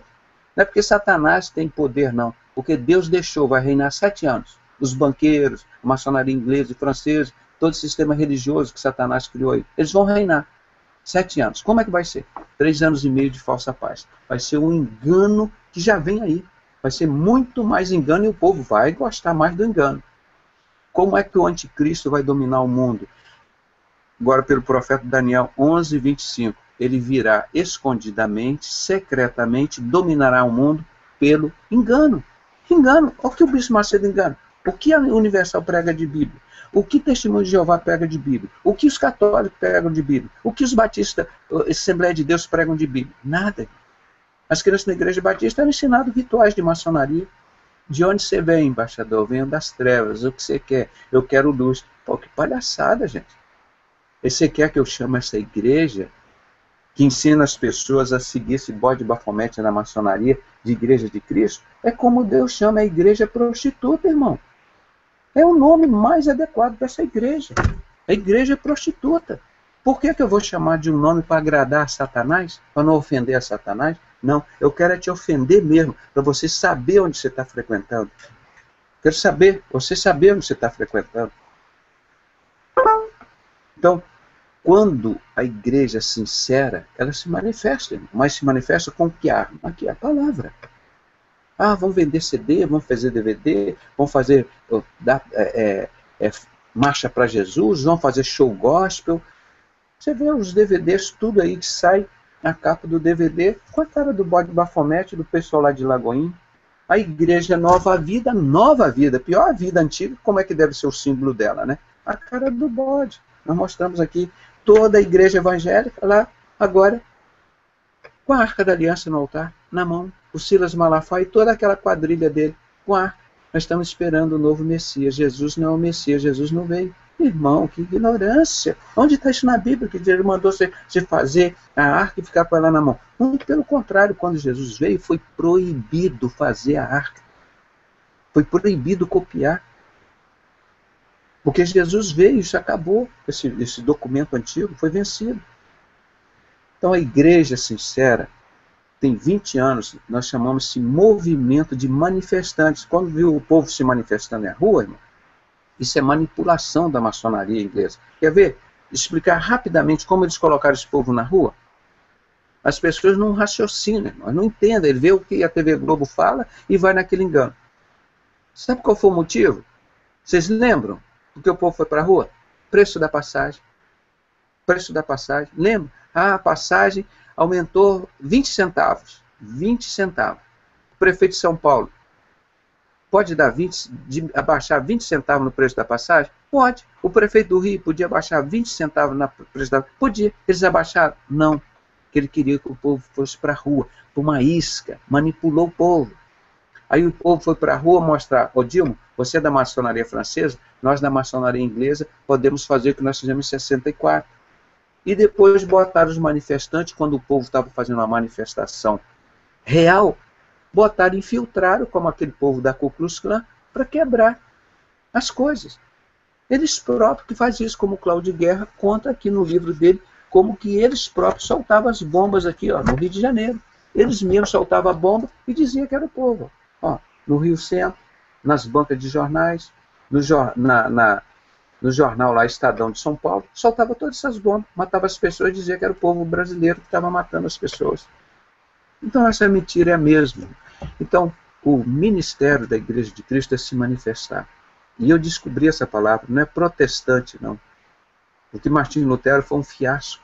Não é porque Satanás tem poder, não. Porque Deus deixou, vai reinar 7 anos. Os banqueiros, a maçonaria inglesa e francesa, todo o sistema religioso que Satanás criou aí, eles vão reinar 7 anos. Como é que vai ser? 3 anos e meio de falsa paz. Vai ser um engano que já vem aí. Vai ser muito mais engano e o povo vai gostar mais do engano. Como é que o anticristo vai dominar o mundo? Agora, pelo profeta Daniel 11, 25, ele virá escondidamente, secretamente, dominará o mundo pelo engano. Engano. O que o Bispo Macedo engana? O que a Universal prega de Bíblia? O que Testemunho de Jeová prega de Bíblia? O que os católicos pregam de Bíblia? O que os batistas, Assembleia de Deus pregam de Bíblia? Nada. As crianças da Igreja Batista eram ensinadas rituais de maçonaria. De onde você vem, embaixador? Eu venho das trevas. O que você quer? Eu quero luz. Pô, que palhaçada, gente. E você quer que eu chame essa igreja que ensina as pessoas a seguir esse bode bafomete na maçonaria de Igreja de Cristo? É como Deus chama a igreja prostituta, irmão. É o nome mais adequado para essa igreja. A igreja é prostituta. Por que eu vou chamar de um nome para agradar a Satanás? Para não ofender a Satanás? Não, eu quero te ofender mesmo, para você saber onde você está frequentando. Quero saber, você saber onde você está frequentando. Então, quando a igreja é sincera, ela se manifesta, mas se manifesta com que arma? Aqui, a palavra. Ah, vamos vender CD, vamos fazer DVD, vamos fazer marcha para Jesus, vamos fazer show gospel. Você vê os DVDs, tudo aí que sai na capa do DVD, com a cara do bode bafomete, do pessoal lá de Lagoinha. A igreja nova vida, pior a vida antiga, como é que deve ser o símbolo dela, né? A cara do bode. Nós mostramos aqui toda a igreja evangélica lá, agora, com a Arca da Aliança no altar, na mão, o Silas Malafaia e toda aquela quadrilha dele, com a arca. Nós estamos esperando o novo Messias. Jesus não é o Messias, Jesus não veio. Irmão, que ignorância. Onde está isso na Bíblia? Que ele mandou você fazer a arca e ficar com ela na mão. Muito pelo contrário, quando Jesus veio, foi proibido fazer a arca. Foi proibido copiar. Porque Jesus veio, isso acabou. Esse documento antigo foi vencido. Então a igreja sincera tem 20 anos, nós chamamos esse movimento de manifestantes. Quando viu o povo se manifestando na rua, irmão, isso é manipulação da maçonaria inglesa. Quer ver? Explicar rapidamente como eles colocaram esse povo na rua? As pessoas não raciocinam, não entendem. Ele vê o que a TV Globo fala e vai naquele engano. Sabe qual foi o motivo? Vocês lembram? Porque o povo foi para a rua? Preço da passagem. preço da passagem. Lembra? A passagem aumentou 20 centavos. 20 centavos. O prefeito de São Paulo pode dar abaixar 20 centavos no preço da passagem? Pode. O prefeito do Rio podia abaixar 20 centavos no preço da passagem? Podia. Eles abaixaram? Não. Porque ele queria que o povo fosse para a rua, para uma isca. Manipulou o povo. Aí o povo foi para a rua mostrar: ô Dilma, você é da maçonaria francesa, nós da maçonaria inglesa podemos fazer o que nós fizemos em 64. E depois botaram os manifestantes, quando o povo estava fazendo uma manifestação real, botaram, infiltraram, como aquele povo da Ku Klux Klan, para quebrar as coisas. Eles próprios que fazem isso, como o Cláudio Guerra conta aqui no livro dele, como que eles próprios soltavam as bombas aqui, ó, no Rio de Janeiro. Eles mesmos soltavam a bomba e diziam que era o povo. Ó, no Rio Centro, nas bancas de jornais, no jornal lá, Estadão de São Paulo, soltava todas essas bombas, matava as pessoas e dizia que era o povo brasileiro que estava matando as pessoas. Então essa mentira é a mesma. Então o ministério da Igreja de Cristo é se manifestar. E eu descobri essa palavra, não é protestante não. O que Martinho Lutero foi um fiasco,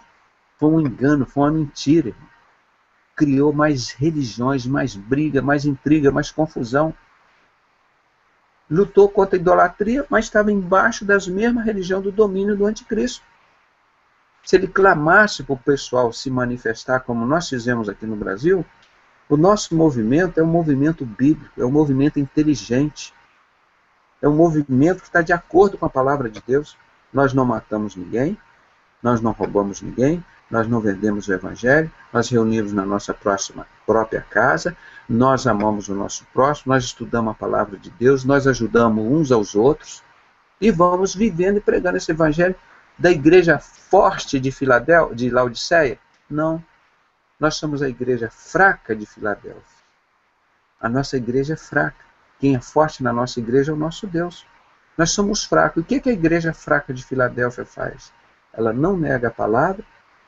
foi um engano, foi uma mentira. Criou mais religiões, mais briga, mais intriga, mais confusão. Lutou contra a idolatria, mas estava embaixo das mesmas religiões do domínio do anticristo. Se ele clamasse para o pessoal se manifestar como nós fizemos aqui no Brasil, o nosso movimento é um movimento bíblico, é um movimento inteligente, é um movimento que está de acordo com a palavra de Deus. Nós não matamos ninguém, nós não roubamos ninguém, nós não vendemos o Evangelho, nós reunimos na nossa própria casa, nós amamos o nosso próximo, nós estudamos a palavra de Deus, nós ajudamos uns aos outros e vamos vivendo e pregando esse Evangelho da igreja forte de Laodiceia? Não. Nós somos a igreja fraca de Filadélfia. A nossa igreja é fraca. Quem é forte na nossa igreja é o nosso Deus. Nós somos fracos. O que a igreja fraca de Filadélfia faz? Ela não nega a palavra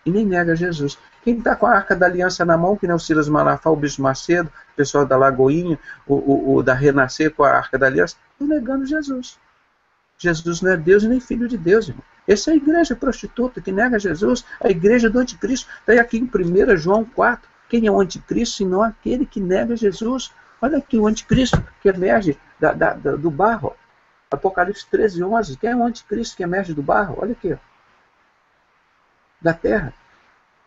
e nem nega Jesus. Quem está com a Arca da Aliança na mão, que nem o Silas Malafaia, o Bispo Macedo, o pessoal da Lagoinha, o da Renascer com a Arca da Aliança, estão negando Jesus. Jesus não é Deus e nem Filho de Deus, irmão. Essa é a igreja prostituta que nega Jesus, a igreja do anticristo. Está aqui em 1 João 4. Quem é o anticristo, senão aquele que nega Jesus? Olha aqui o anticristo que emerge do barro. Apocalipse 13, 11. Quem é o anticristo que emerge do barro? Olha aqui. Da terra.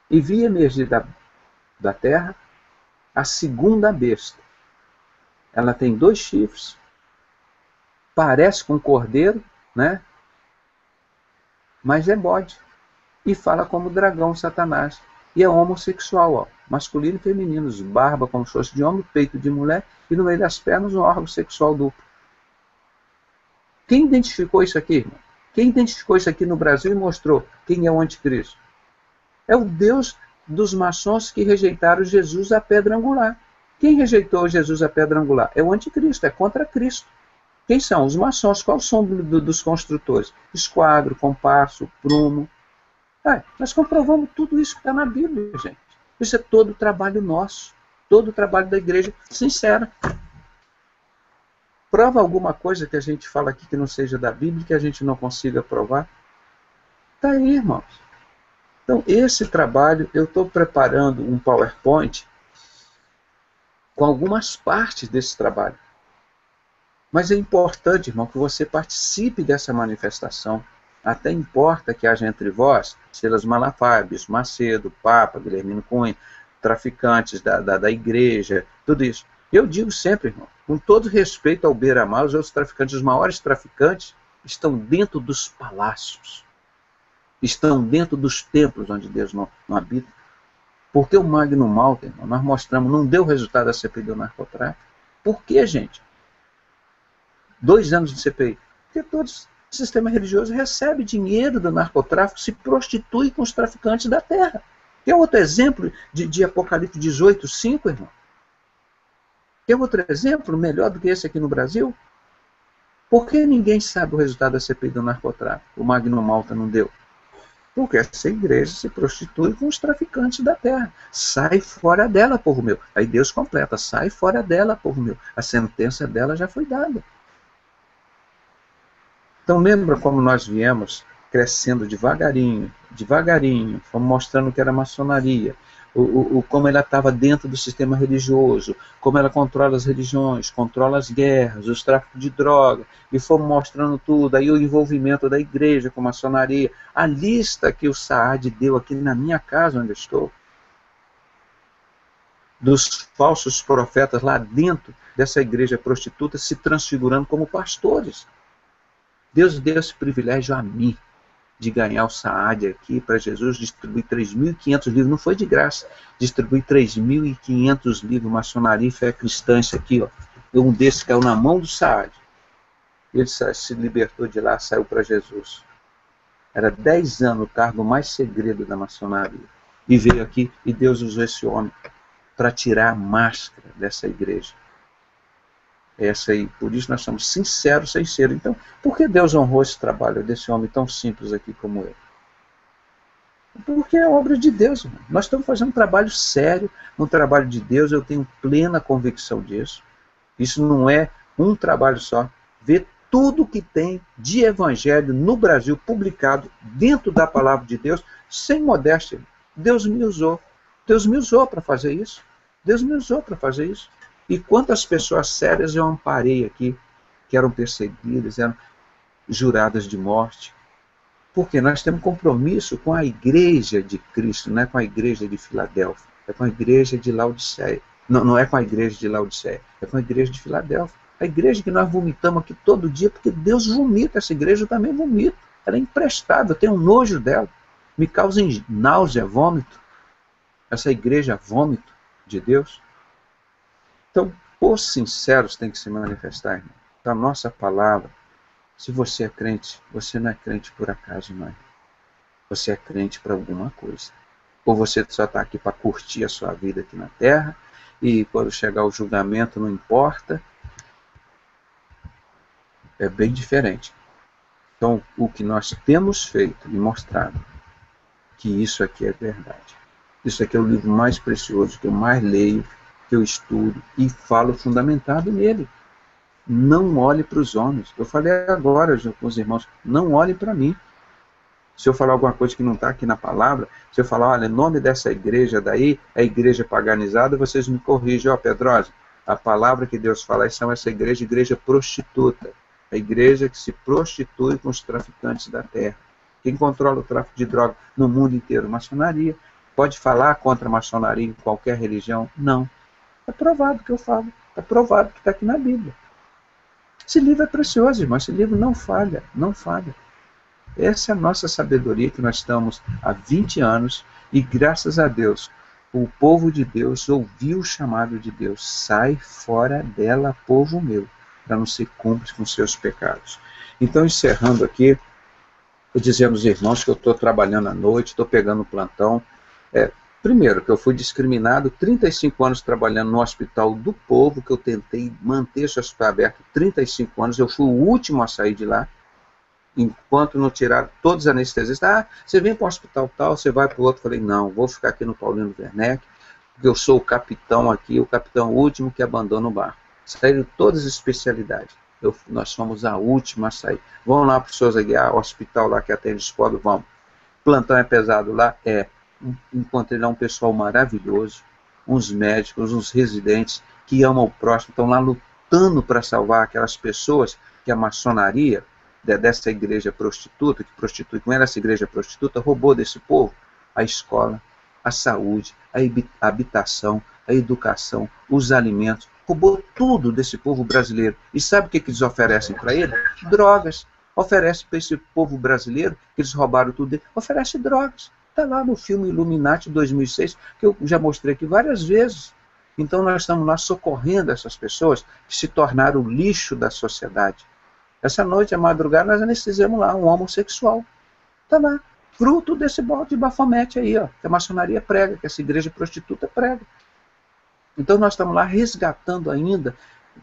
E vi emergir da terra a segunda besta. Ela tem 2 chifres, parece com um cordeiro, né? Mas é bode. E fala como dragão, Satanás. E é homossexual, ó, masculino e feminino, barba como se fosse de homem, peito de mulher, e no meio das pernas um órgão sexual duplo. Quem identificou isso aqui, irmão? Quem identificou isso aqui no Brasil e mostrou quem é o anticristo? É o Deus dos maçons que rejeitaram Jesus a pedra angular. Quem rejeitou Jesus a pedra angular? É o anticristo, é contra Cristo. Quem são? Os maçons. Quais são dos construtores? Esquadro, Compasso, Prumo. Nós comprovamos tudo isso que está na Bíblia, gente. Isso é todo o trabalho nosso. Todo o trabalho da igreja sincera. Prova alguma coisa que a gente fala aqui que não seja da Bíblia, que a gente não consiga provar? Está aí, irmãos. Então, esse trabalho, eu estou preparando um PowerPoint com algumas partes desse trabalho. Mas é importante, irmão, que você participe dessa manifestação. Até importa que haja entre vós, Silas Malafaia, Bispo Macedo, Papa, Guilhermino Cunha, traficantes da igreja, tudo isso. Eu digo sempre, irmão, com todo respeito ao Beira-Mar, os outros traficantes, os maiores traficantes, estão dentro dos palácios. Estão dentro dos templos onde Deus não habita. Porque o Magno Malta, irmão, nós mostramos, não deu resultado da CPI do narcotráfico. Por quê, gente? 2 anos de CPI. Porque todo o sistema religioso recebe dinheiro do narcotráfico, se prostitui com os traficantes da terra. Quer outro exemplo de Apocalipse 18, 5, irmão? Quer outro exemplo melhor do que esse aqui no Brasil? Por que ninguém sabe o resultado da CPI do narcotráfico? O Magno Malta não deu. Porque essa igreja se prostitui com os traficantes da terra. Sai fora dela, povo meu. Aí Deus completa. Sai fora dela, povo meu. A sentença dela já foi dada. Então lembra como nós viemos crescendo devagarinho, devagarinho, fomos mostrando que era maçonaria, como ela estava dentro do sistema religioso, como ela controla as religiões, controla as guerras, os tráficos de droga, e fomos mostrando tudo, aí o envolvimento da igreja com a maçonaria, a lista que o Saad deu aqui na minha casa onde eu estou, dos falsos profetas lá dentro dessa igreja prostituta se transfigurando como pastores. Deus deu esse privilégio a mim, de ganhar o Saad aqui para Jesus, distribuir 3.500 livros, não foi de graça, distribuir 3.500 livros, maçonaria e fé cristã, isso aqui, ó. Um desses caiu na mão do Saad, ele se libertou de lá, saiu para Jesus. Era 10 anos o cargo mais segredo da maçonaria, e veio aqui, e Deus usou esse homem para tirar a máscara dessa igreja. Essa aí, por isso nós somos sinceros, sinceros. Então, por que Deus honrou esse trabalho desse homem tão simples aqui como ele? Porque é obra de Deus, irmão. Nós estamos fazendo um trabalho sério, um trabalho de Deus, eu tenho plena convicção disso. Isso não é um trabalho só. Ver tudo que tem de evangelho no Brasil publicado dentro da palavra de Deus, sem modéstia. Deus me usou. Deus me usou para fazer isso. Deus me usou para fazer isso. E quantas pessoas sérias eu amparei aqui, que eram perseguidas, eram juradas de morte. Porque nós temos compromisso com a igreja de Cristo, não é com a igreja de Filadélfia, é com a igreja de Laodiceia. Não, não é com a igreja de Laodiceia, é com a igreja de Filadélfia. A igreja que nós vomitamos aqui todo dia, porque Deus vomita, essa igreja eu também vomito. Ela é imprestável, eu tenho nojo dela. Me causa náusea, vômito. Essa igreja vômito de Deus. Então, os sinceros têm que se manifestar, irmão. Da nossa palavra, se você é crente, você não é crente por acaso, não é. Você é crente para alguma coisa. Ou você só está aqui para curtir a sua vida aqui na terra, e quando chegar o julgamento não importa. É bem diferente. Então, o que nós temos feito e mostrado, que isso aqui é verdade. Isso aqui é o livro mais precioso, que eu mais leio, que eu estudo e falo fundamentado nele. Não olhe para os homens. Eu falei agora com os irmãos, não olhe para mim. Se eu falar alguma coisa que não está aqui na palavra, se eu falar, olha, o nome dessa igreja daí é igreja paganizada, vocês me corrigem, ó Pedrosa, a palavra que Deus fala são essa igreja, igreja prostituta. A igreja que se prostitui com os traficantes da terra. Quem controla o tráfico de droga no mundo inteiro? Maçonaria. Pode falar contra a maçonaria em qualquer religião? Não. É provado que eu falo. É provado que está aqui na Bíblia. Esse livro é precioso, irmão. Esse livro não falha. Não falha. Essa é a nossa sabedoria que nós estamos há 20 anos e graças a Deus, o povo de Deus ouviu o chamado de Deus. Sai fora dela, povo meu, para não ser cúmplice com seus pecados. Então, encerrando aqui, eu dizendo aos irmãos que eu estou trabalhando à noite, estou pegando plantão. Primeiro, que eu fui discriminado, 35 anos trabalhando no Hospital do Povo, que eu tentei manter esse hospital aberto 35 anos, eu fui o último a sair de lá, enquanto não tiraram todos os anestesistas. Ah, você vem para o hospital tal, você vai para o outro. Falei, não, vou ficar aqui no Paulino Werneck, porque eu sou o capitão aqui, o capitão último que abandona o barco. Saíram todas as especialidades. Nós fomos a última a sair. Vamos lá para o Souza Guiar, o hospital lá que atende os pobres, vamos. Plantão é pesado lá? É. Encontrei lá um pessoal maravilhoso, uns médicos, uns residentes que amam o próximo, estão lá lutando para salvar aquelas pessoas que a maçonaria dessa igreja prostituta, que prostitui com ela, essa igreja prostituta, roubou desse povo a escola, a saúde, a habitação, a educação, os alimentos, roubou tudo desse povo brasileiro. E sabe o que eles oferecem para ele? Drogas. Oferece para esse povo brasileiro, que eles roubaram tudo dele, oferece drogas. Está lá no filme Illuminati 2006, que eu já mostrei aqui várias vezes. Então nós estamos lá socorrendo essas pessoas que se tornaram o lixo da sociedade. Essa noite, à madrugada, nós anestesiamos lá um homossexual. Está lá, fruto desse balde de bafomete aí, ó, que a maçonaria prega, que essa igreja prostituta prega. Então nós estamos lá resgatando ainda,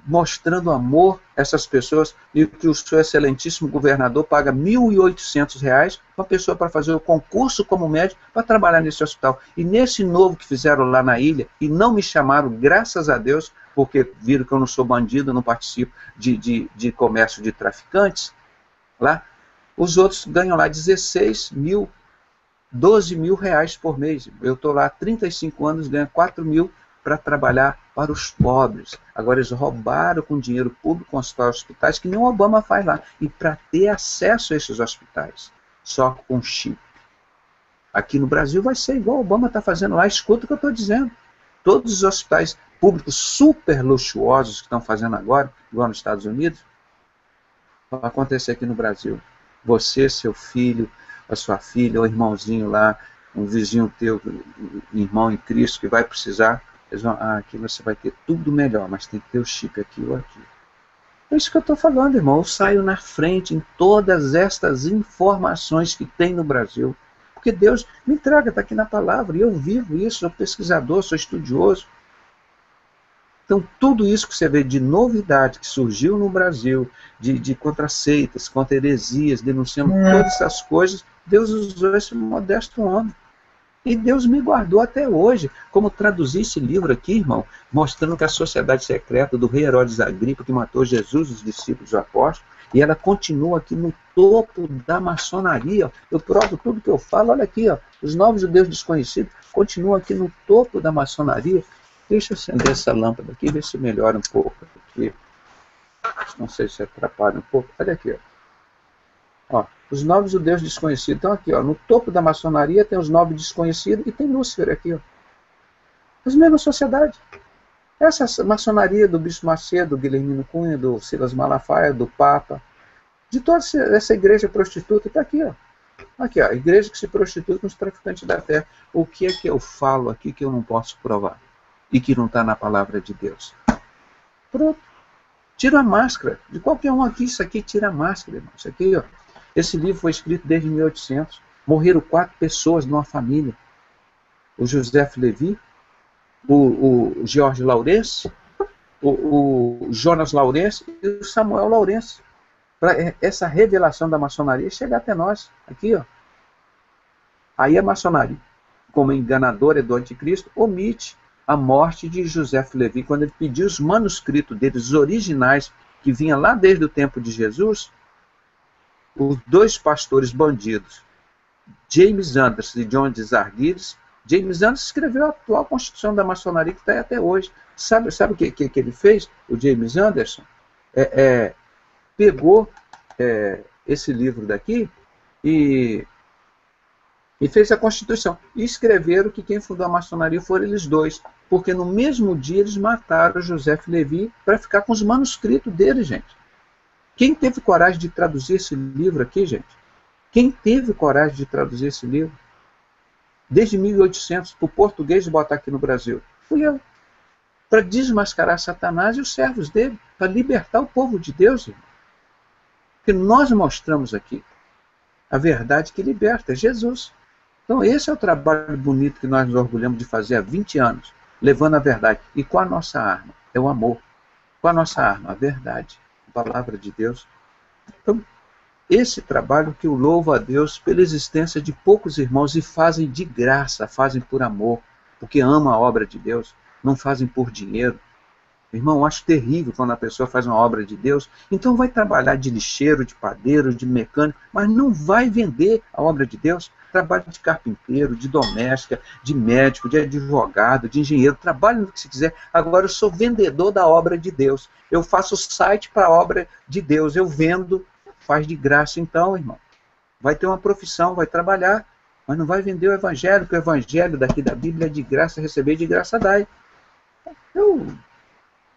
mostrando amor a essas pessoas, e que o seu excelentíssimo governador paga R$ 1.800 uma pessoa para fazer o concurso como médico para trabalhar nesse hospital. E nesse novo que fizeram lá na ilha, e não me chamaram, graças a Deus, porque viram que eu não sou bandido, não participo de comércio de traficantes, lá, Os outros ganham lá 16 mil, 12 mil reais por mês. Eu estou lá há 35 anos, ganho 4 mil para trabalhar para os pobres. Agora eles roubaram com dinheiro público constrói hospitais que nem o Obama faz lá. E para ter acesso a esses hospitais, só com chip. Aqui no Brasil vai ser igual o Obama está fazendo lá. Escuta o que eu estou dizendo. Todos os hospitais públicos super luxuosos que estão fazendo agora, igual nos Estados Unidos, vai acontecer aqui no Brasil. Você, seu filho, a sua filha, o irmãozinho lá, um vizinho teu, irmão em Cristo, que vai precisar, eles vão, aqui você vai ter tudo melhor, mas tem que ter o chip aqui ou aqui. É isso que eu estou falando, irmão. Eu saio na frente em todas estas informações que tem no Brasil. Porque Deus me entrega, está aqui na palavra, e eu vivo isso, sou pesquisador, sou estudioso. Então, tudo isso que você vê de novidade que surgiu no Brasil, de contra seitas, contra heresias, denunciando todas essas coisas, Deus usou esse modesto homem. E Deus me guardou até hoje. Como traduzir esse livro aqui, irmão, mostrando que a sociedade secreta do rei Herodes Agripa, que matou Jesus, os discípulos, os apóstolos, e ela continua aqui no topo da maçonaria. Ó. Eu provo tudo que eu falo, olha aqui, ó, os novos judeus desconhecidos continuam aqui no topo da maçonaria. Deixa eu acender essa lâmpada aqui, ver se melhora um pouco aqui. Não sei se atrapalha um pouco. Olha aqui, ó. Os novos judeus desconhecidos estão aqui, ó. No topo da maçonaria tem os novos desconhecidos e tem Lúcifer aqui, ó. As mesmas sociedades. Essa maçonaria do Bispo Macedo, do Guilhermino Cunha, do Silas Malafaia, do Papa, de toda essa igreja prostituta, está aqui, ó. Aqui, ó, a igreja que se prostitui com os traficantes da terra. O que é que eu falo aqui que eu não posso provar? E que não está na palavra de Deus? Pronto. Tira a máscara. De qualquer um aqui, isso aqui tira a máscara, irmão. Isso aqui, ó. Esse livro foi escrito desde 1800. Morreram 4 pessoas numa família. O Joseph Levi, o George Laurence, o Jonas Laurence e o Samuel Laurence. Para essa revelação da maçonaria chegar até nós. Aqui, ó. Aí a maçonaria, como enganadora do anticristo, omite a morte de Joseph Levi, quando ele pediu os manuscritos deles, os originais, que vinha lá desde o tempo de Jesus. Os 2 pastores bandidos, James Anderson e John Desarguires. James Anderson escreveu a atual Constituição da Maçonaria, que está aí até hoje. Sabe o que ele fez? O James Anderson pegou esse livro daqui e fez a Constituição. E escreveram que quem fundou a maçonaria foram eles 2, porque no mesmo dia eles mataram Joseph Levi para ficar com os manuscritos dele, gente. Quem teve coragem de traduzir esse livro aqui, gente? Quem teve coragem de traduzir esse livro? Desde 1800, para o português e botar aqui no Brasil. Fui eu. Para desmascarar Satanás e os servos dele, para libertar o povo de Deus, irmão. Porque nós mostramos aqui a verdade que liberta, é Jesus. Então esse é o trabalho bonito que nós nos orgulhamos de fazer há 20 anos, levando a verdade. E qual a nossa arma? É o amor. Qual a nossa arma? A verdade. A palavra de Deus. Então, esse trabalho que eu louvo a Deus pela existência de poucos irmãos e fazem de graça, fazem por amor, porque amam a obra de Deus, não fazem por dinheiro. Irmão, eu acho terrível quando a pessoa faz uma obra de Deus, então vai trabalhar de lixeiro, de padeiro, de mecânico, mas não vai vender a obra de Deus. Trabalha de carpinteiro, de doméstica, de médico, de advogado, de engenheiro, trabalha no que se quiser. Agora eu sou vendedor da obra de Deus. Eu faço site para a obra de Deus, eu vendo, faz de graça então, irmão. Vai ter uma profissão, vai trabalhar, mas não vai vender o evangelho, porque o evangelho daqui da Bíblia é de graça, receber de graça dai. Eu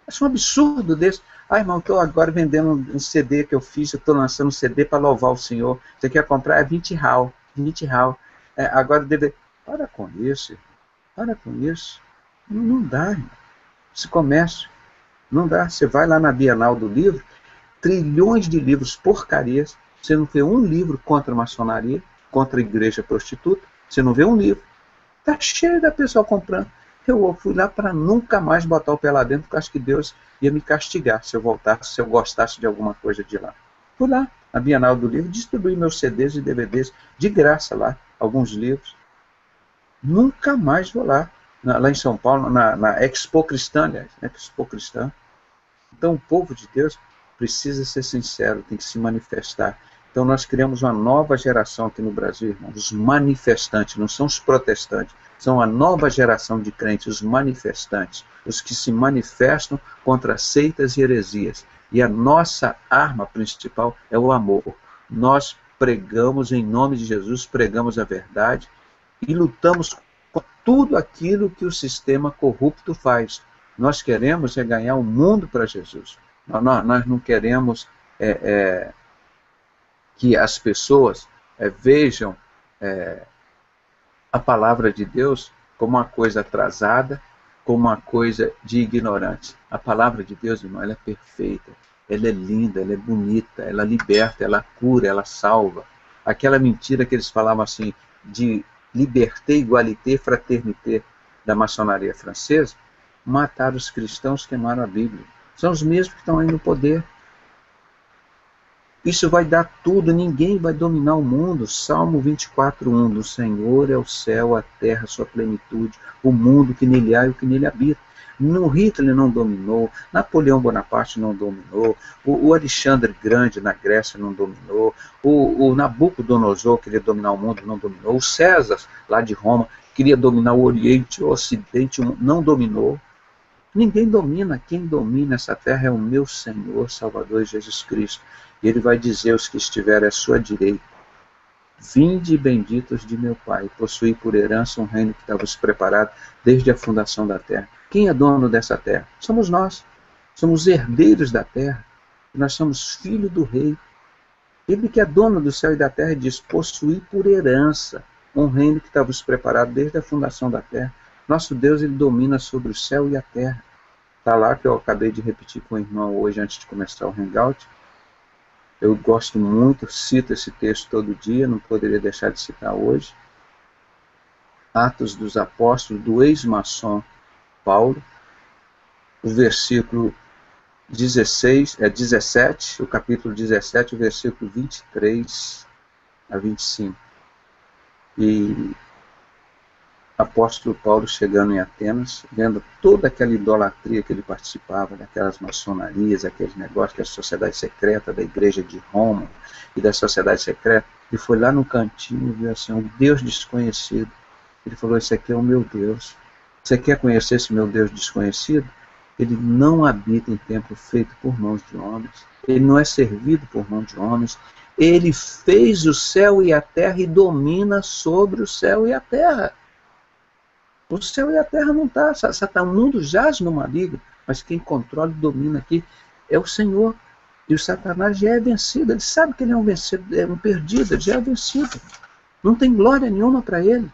acho um absurdo desse. Irmão, estou agora vendendo um CD que eu fiz, eu estou lançando um CD para louvar o Senhor. Você quer comprar? É 20 real. 20 real. Agora deve. Para com isso. Para com isso. Não dá, irmão. Esse comércio. Não dá. Você vai lá na Bienal do Livro, trilhões de livros porcarias. Você não vê um livro contra a maçonaria, contra a igreja prostituta. Você não vê um livro. Está cheio da pessoa comprando. Eu fui lá para nunca mais botar o pé lá dentro, porque acho que Deus ia me castigar se eu voltasse, se eu gostasse de alguma coisa de lá. Fui lá, na Bienal do Livro, distribuí meus CDs e DVDs de graça lá, alguns livros. Nunca mais vou lá, lá em São Paulo, na Expo Cristã, aliás, Expo Cristã. Então o povo de Deus precisa ser sincero, tem que se manifestar. Então nós criamos uma nova geração aqui no Brasil, irmãos, os manifestantes, não são os protestantes, são a nova geração de crentes, os manifestantes, os que se manifestam contra seitas e heresias. E a nossa arma principal é o amor. Nós pregamos em nome de Jesus, pregamos a verdade e lutamos com tudo aquilo que o sistema corrupto faz. Nós queremos ganhar o mundo para Jesus. Nós não queremos que as pessoas vejam a palavra de Deus como uma coisa atrasada, como uma coisa de ignorante. A palavra de Deus, irmão, ela é perfeita, ela é linda, ela é bonita, ela liberta, ela cura, ela salva. Aquela mentira que eles falavam assim, de liberté, igualité, fraternité, da maçonaria francesa, mataram os cristãos, queimaram a Bíblia. São os mesmos que estão aí no poder. Isso vai dar tudo, ninguém vai dominar o mundo. Salmo 24:1, do Senhor é o céu, a terra, a sua plenitude, o mundo que nele há e o que nele habita. No Hitler não dominou, Napoleão Bonaparte não dominou, o Alexandre Grande na Grécia não dominou, o Nabucodonosor queria dominar o mundo, não dominou, o César lá de Roma queria dominar o Oriente, o Ocidente, não dominou. Ninguém domina, quem domina essa terra é o meu Senhor, Salvador Jesus Cristo. E Ele vai dizer aos que estiverem à sua direita: vinde benditos de meu Pai, possuí por herança um reino que estava preparado desde a fundação da terra. Quem é dono dessa terra? Somos nós. Somos herdeiros da terra. Nós somos filhos do rei. Ele que é dono do céu e da terra diz: possuí por herança um reino que estava preparado desde a fundação da terra. Nosso Deus, Ele domina sobre o céu e a terra. Está lá que eu acabei de repetir com o irmão hoje antes de começar o Hangout. Eu gosto muito, cito esse texto todo dia, não poderia deixar de citar hoje. Atos dos Apóstolos, do ex-maçom Paulo, o versículo 17, o capítulo 17, o versículo 23 a 25. E apóstolo Paulo chegando em Atenas, vendo toda aquela idolatria que ele participava, daquelas maçonarias, aqueles negócios, da sociedade secreta da igreja de Roma e da sociedade secreta, ele foi lá no cantinho e viu assim, um Deus desconhecido. Ele falou: esse aqui é o meu Deus. Você quer conhecer esse meu Deus desconhecido? Ele não habita em templo feito por mãos de homens, ele não é servido por mãos de homens, ele fez o céu e a terra e domina sobre o céu e a terra. O céu e a terra não está, o mundo jaz no maligno, mas quem controla e domina aqui é o Senhor. E o Satanás já é vencido, ele sabe que ele é um vencido, é um perdido, ele já é vencido. Não tem glória nenhuma para ele.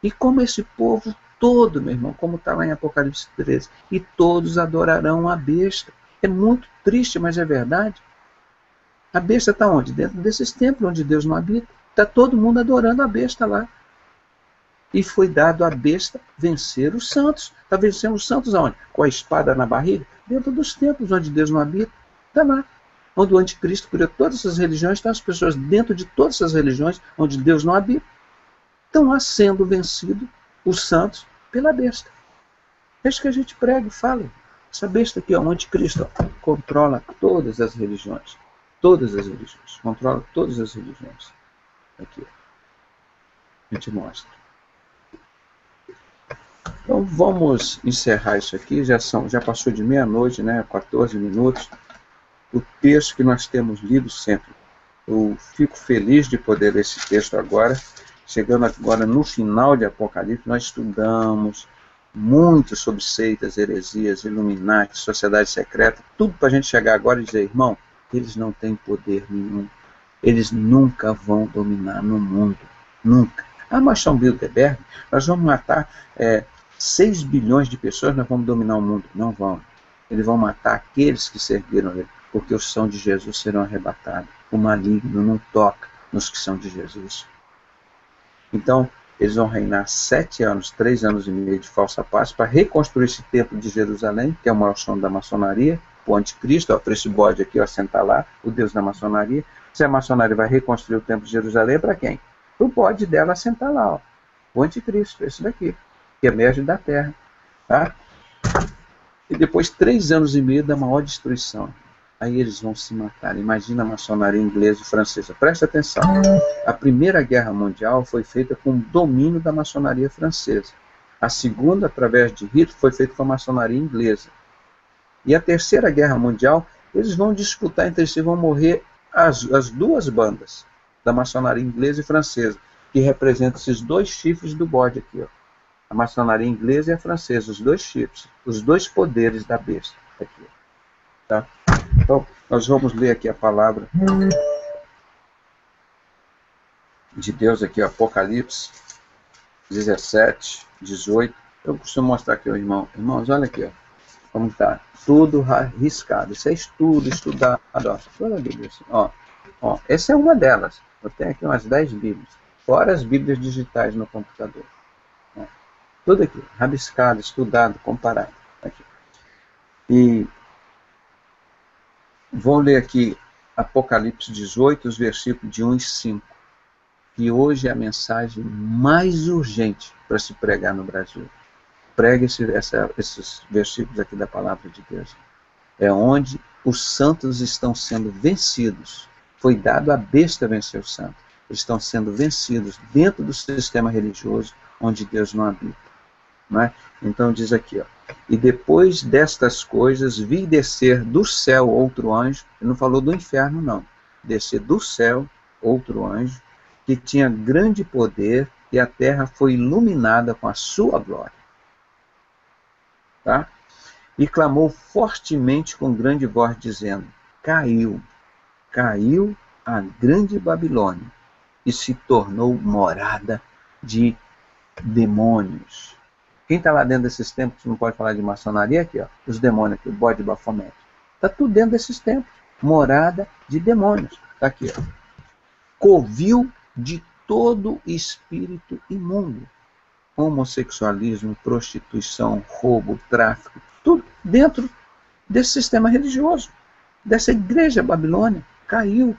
E como esse povo todo, meu irmão, como está lá em Apocalipse 13, e todos adorarão a besta. É muito triste, mas é verdade. A besta está onde? Dentro desses templos onde Deus não habita. Está todo mundo adorando a besta lá. E foi dado à besta vencer os santos. Está vencendo os santos aonde? Com a espada na barriga? Dentro dos templos onde Deus não habita. Está lá. Onde o anticristo criou todas essas religiões, estão as pessoas dentro de todas essas religiões onde Deus não habita. Estão lá sendo vencidos os santos pela besta. É isso que a gente prega e fala. Essa besta aqui, ó, o anticristo, ó, controla todas as religiões. Todas as religiões. Controla todas as religiões. Aqui. A gente mostra. Então vamos encerrar isso aqui, já passou de meia-noite, né, 14 minutos. O texto que nós temos lido sempre. Eu fico feliz de poder ler esse texto agora. Chegando agora no final de Apocalipse, nós estudamos muito sobre seitas, heresias, Illuminati, sociedade secreta, tudo para a gente chegar agora e dizer: irmão, eles não têm poder nenhum. Eles nunca vão dominar no mundo. Nunca. Ah, mas São Bilderberg, nós vamos matar 6 bilhões de pessoas, nós vamos dominar o mundo. Não vão. Eles vão matar aqueles que serviram a ele, porque os que são de Jesus serão arrebatados. O maligno não toca nos que são de Jesus. Então, eles vão reinar 7 anos, 3 anos e meio de falsa paz, para reconstruir esse templo de Jerusalém, que é o maior som da maçonaria, o anticristo, para esse bode aqui, ó, sentar lá, o Deus da maçonaria. Se a maçonaria vai reconstruir o templo de Jerusalém, é para quem? O bode dela sentar lá, ó, o anticristo, esse daqui, que emerge da terra. Tá? E depois 3 anos e meio da maior destruição. aí eles vão se matar. Imagina a maçonaria inglesa e francesa. Presta atenção. A Primeira Guerra Mundial foi feita com o domínio da maçonaria francesa. A segunda, através de Hitler, foi feita com a maçonaria inglesa. E a Terceira Guerra Mundial, eles vão disputar entre si, vão morrer as duas bandas, da maçonaria inglesa e francesa, que representam esses dois chifres do bode aqui, ó. A maçonaria inglesa e a francesa, os dois chifres, os dois poderes da besta aqui, tá? Então, nós vamos ler aqui a palavra de Deus aqui, Apocalipse 17, 18. Eu costumo mostrar aqui, irmãos, olha aqui, ó, como está tudo riscado. Isso é estudo, estudado, ó, toda a Bíblia assim, ó, essa é uma delas. Eu tenho aqui umas 10 Bíblias, fora as Bíblias digitais no computador. Ó, tudo aqui, rabiscado, estudado, comparado. Aqui. E vou ler aqui Apocalipse 18, os versículos de 1 e 5. Que hoje é a mensagem mais urgente para se pregar no Brasil. Pregue esses versículos aqui da palavra de Deus. É onde os santos estão sendo vencidos. Foi dado a besta vencer os santos. Eles estão sendo vencidos dentro do sistema religioso onde Deus não habita. Não é? Então diz aqui, ó, e depois destas coisas vi descer do céu outro anjo. Ele não falou do inferno, não. Descer do céu outro anjo, que tinha grande poder, e a terra foi iluminada com a sua glória. Tá? E clamou fortemente com grande voz, dizendo, caiu a grande Babilônia, e se tornou morada de demônios. Quem está lá dentro desses templos, não pode falar de maçonaria aqui, ó, os demônios aqui, o bode de Bafomete. Está tudo dentro desses templos, morada de demônios. Está aqui, ó. Covil de todo espírito imundo. Homossexualismo, prostituição, roubo, tráfico, tudo dentro desse sistema religioso, dessa igreja babilônia. Caiu,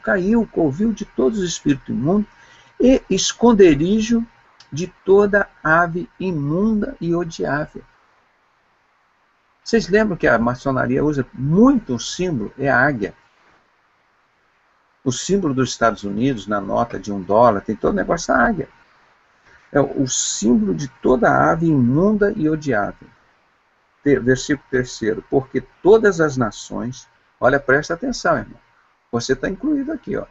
covil de todos os espíritos imundos e esconderijo de toda ave imunda e odiável. Vocês lembram que a maçonaria usa muito um símbolo, é a águia. O símbolo dos Estados Unidos, na nota de $1, tem todo o negócio da águia. É o símbolo de toda ave imunda e odiável. Versículo 3. Porque todas as nações, olha, presta atenção, irmão. Você está incluído aqui, ó.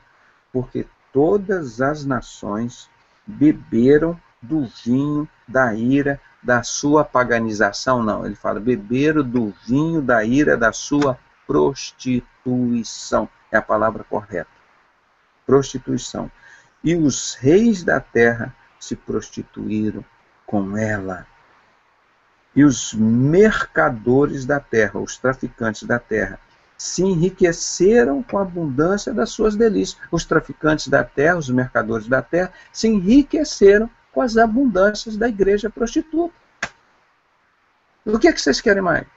Porque todas as nações beberam do vinho da ira da sua paganização. Não, ele fala, beberam do vinho da ira da sua prostituição. É a palavra correta. Prostituição. E os reis da terra se prostituíram com ela. E os mercadores da terra, os traficantes da terra, se enriqueceram com a abundância das suas delícias. Os traficantes da terra, os mercadores da terra, se enriqueceram com as abundâncias da igreja prostituta. O que é que vocês querem mais?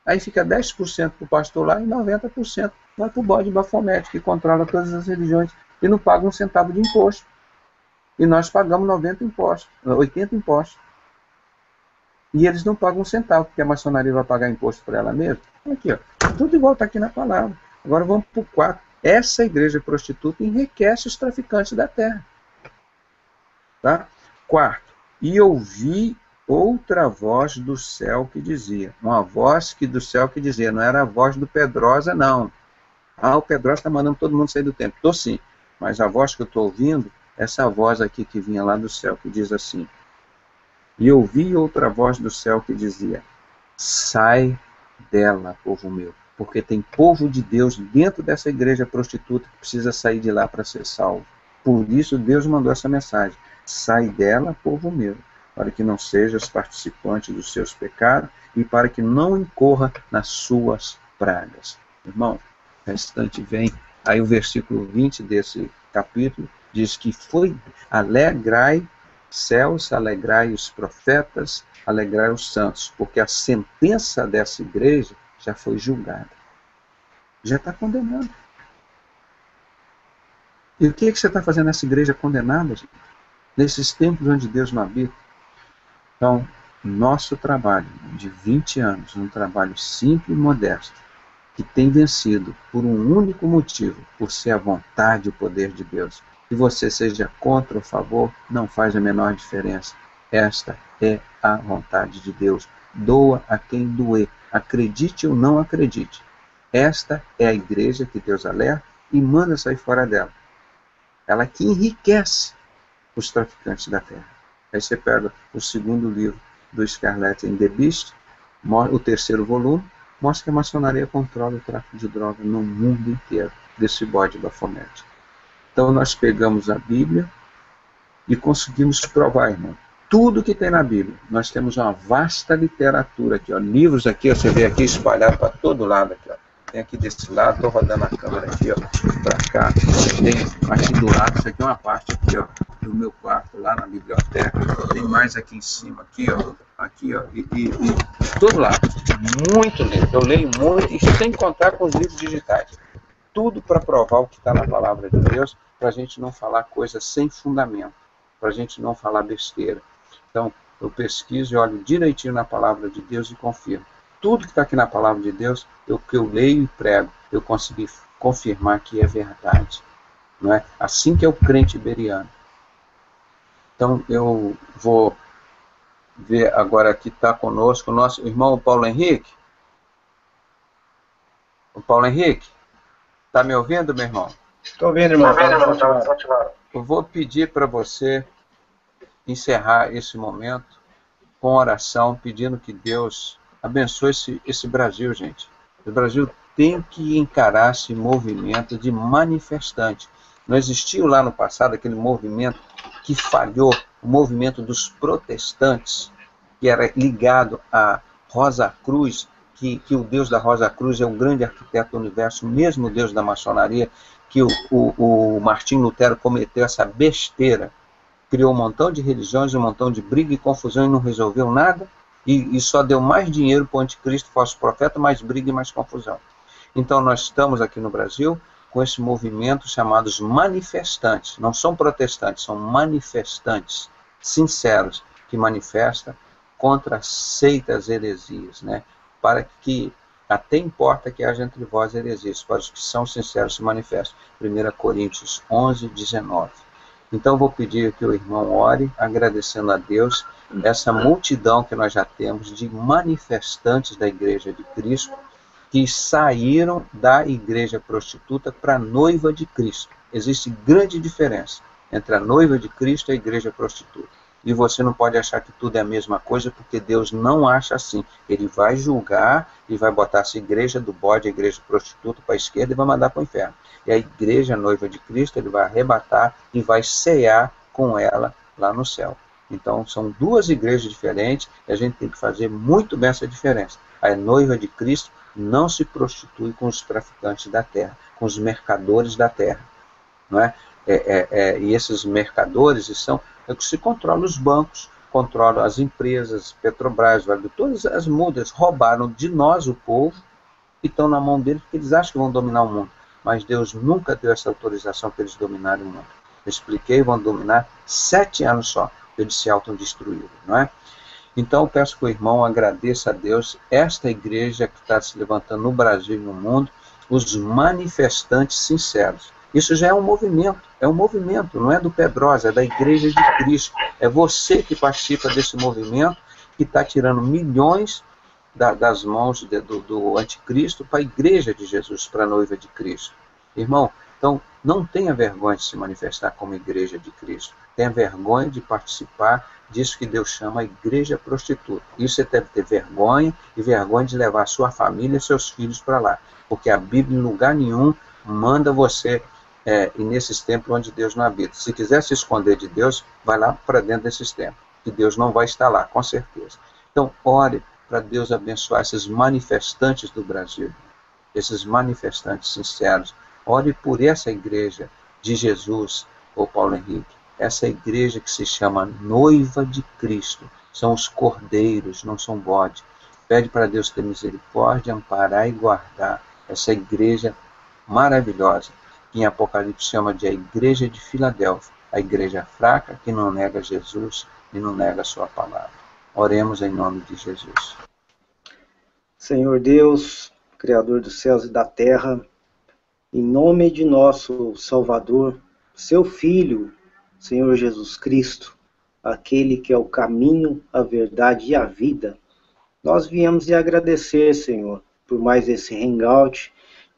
Aí fica 10% para o pastor lá e 90% vai para o bode Bafomete, que controla todas as religiões e não paga um centavo de imposto. E nós pagamos 80 impostos. E eles não pagam um centavo, porque a maçonaria vai pagar imposto para ela mesma. Aqui, ó, tudo igual está aqui na palavra. Agora vamos para o 4. Essa igreja prostituta enriquece os traficantes da terra. Tá? 4. E ouvi outra voz do céu que dizia. Uma voz do céu que dizia. Não era a voz do Pedrosa, não. Ah, o Pedrosa está mandando todo mundo sair do templo. Estou sim. Mas a voz que eu estou ouvindo, essa voz aqui que vinha lá do céu, que diz assim. E ouvi outra voz do céu que dizia, sai dela, povo meu, porque tem povo de Deus dentro dessa igreja prostituta que precisa sair de lá para ser salvo. Por isso Deus mandou essa mensagem, sai dela, povo meu, para que não sejas participante dos seus pecados e para que não incorra nas suas pragas. Irmão, o restante vem, aí o versículo 20 desse capítulo diz que foi, alegrai céus, alegrai os profetas, alegrai os santos, porque a sentença dessa igreja já foi julgada. Já está condenada. E o que você está fazendo nessa igreja condenada, gente? Nesses tempos onde Deus não habita? Então, nosso trabalho de 20 anos, um trabalho simples e modesto, que tem vencido por um único motivo, por ser a vontade e o poder de Deus. Que você seja contra ou a favor, não faz a menor diferença. Esta é a vontade de Deus. Doa a quem doer, acredite ou não acredite. Esta é a igreja que Deus alerta e manda sair fora dela. Ela que enriquece os traficantes da terra. Aí você pega o segundo livro do Scarlett and the Beast, o terceiro volume, mostra que a maçonaria controla o tráfico de droga no mundo inteiro, desse bode Baphomet. Então nós pegamos a Bíblia e conseguimos provar, irmão, tudo que tem na Bíblia. Nós temos uma vasta literatura aqui, ó, livros aqui, ó, você vê aqui espalhado para todo lado aqui, ó. Tem aqui desse lado, estou rodando a câmera aqui, ó, para cá. Tem aqui do lado, isso aqui é uma parte aqui, ó, do meu quarto, lá na biblioteca. Tem mais aqui em cima, aqui, ó, e todo lado. Muito livro. Eu leio muito, e sem contar com os livros digitais. Tudo para provar o que está na palavra de Deus, para a gente não falar coisas sem fundamento, para a gente não falar besteira. Então, eu pesquiso e olho direitinho na palavra de Deus e confirmo. Tudo que está aqui na palavra de Deus, que eu leio e prego, eu consegui confirmar que é verdade. Não é? Assim que é o crente iberiano. Então, eu vou ver agora que está conosco o nosso irmão Paulo Henrique. O Paulo Henrique, está me ouvindo, meu irmão? Estou ouvindo, irmão. Eu vou pedir para você encerrar esse momento com oração, pedindo que Deus abençoe esse Brasil, gente. O Brasil tem que encarar esse movimento de manifestante. Não existiu lá no passado aquele movimento que falhou, o movimento dos protestantes, que era ligado a Rosa Cruz, que o Deus da Rosa Cruz é o grande arquiteto do universo, mesmo o Deus da maçonaria, que o Martim Lutero cometeu essa besteira, criou um montão de religiões, um montão de briga e confusão e não resolveu nada, e só deu mais dinheiro para o anticristo, falso profeta, mais briga e mais confusão. Então nós estamos aqui no Brasil com esse movimento chamados manifestantes, não são protestantes, são manifestantes, sinceros, que manifestam contra seitas heresias, né? Para que até importa que haja entre vós heresias, para os que são sinceros se manifestam. 1 Coríntios 11, 19. Então vou pedir que o irmão ore, agradecendo a Deus, essa multidão que nós já temos de manifestantes da Igreja de Cristo, que saíram da igreja prostituta para a noiva de Cristo. Existe grande diferença entre a noiva de Cristo e a igreja prostituta. E você não pode achar que tudo é a mesma coisa, porque Deus não acha assim. Ele vai julgar e vai botar essa igreja do bode, a igreja prostituta, para a esquerda e vai mandar para o inferno. E a igreja a noiva de Cristo, ele vai arrebatar e vai cear com ela lá no céu. Então são duas igrejas diferentes e a gente tem que fazer muito bem essa diferença. A noiva de Cristo não se prostitui com os traficantes da terra, com os mercadores da terra. Não é? E esses mercadores são que se controlam os bancos, controlam as empresas, Petrobras, todas as mudas roubaram de nós, o povo, e estão na mão deles porque eles acham que vão dominar o mundo. Mas Deus nunca deu essa autorização para eles dominarem o mundo. Eu expliquei, vão dominar 7 anos só, eles se autodestruíram, não é? Então eu peço que o irmão agradeça a Deus, esta igreja que está se levantando no Brasil e no mundo, os manifestantes sinceros. Isso já é um movimento, não é do Pedrosa, é da Igreja de Cristo. É você que participa desse movimento, que está tirando milhões das mãos do anticristo para a Igreja de Jesus, para a noiva de Cristo. Irmão, então não tenha vergonha de se manifestar como Igreja de Cristo. Tenha vergonha de participar disso que Deus chama a igreja prostituta. Isso você deve ter vergonha, e vergonha de levar a sua família e seus filhos para lá. Porque a Bíblia, em lugar nenhum, manda você ir nesses templos onde Deus não habita. Se quiser se esconder de Deus, vai lá para dentro desses templos, que Deus não vai estar lá, com certeza. Então, ore para Deus abençoar esses manifestantes do Brasil, esses manifestantes sinceros. Ore por essa igreja de Jesus, ô Paulo Henrique, essa igreja que se chama noiva de Cristo. São os cordeiros, não são bode. Pede para Deus ter misericórdia, amparar e guardar essa igreja maravilhosa, que em Apocalipse chama de a igreja de Filadélfia, a igreja fraca que não nega Jesus e não nega a sua palavra. Oremos em nome de Jesus. Senhor Deus, Criador dos céus e da terra, em nome de nosso Salvador, seu Filho, Senhor Jesus Cristo, aquele que é o caminho, a verdade e a vida, nós viemos lhe agradecer, Senhor, por mais esse hangout,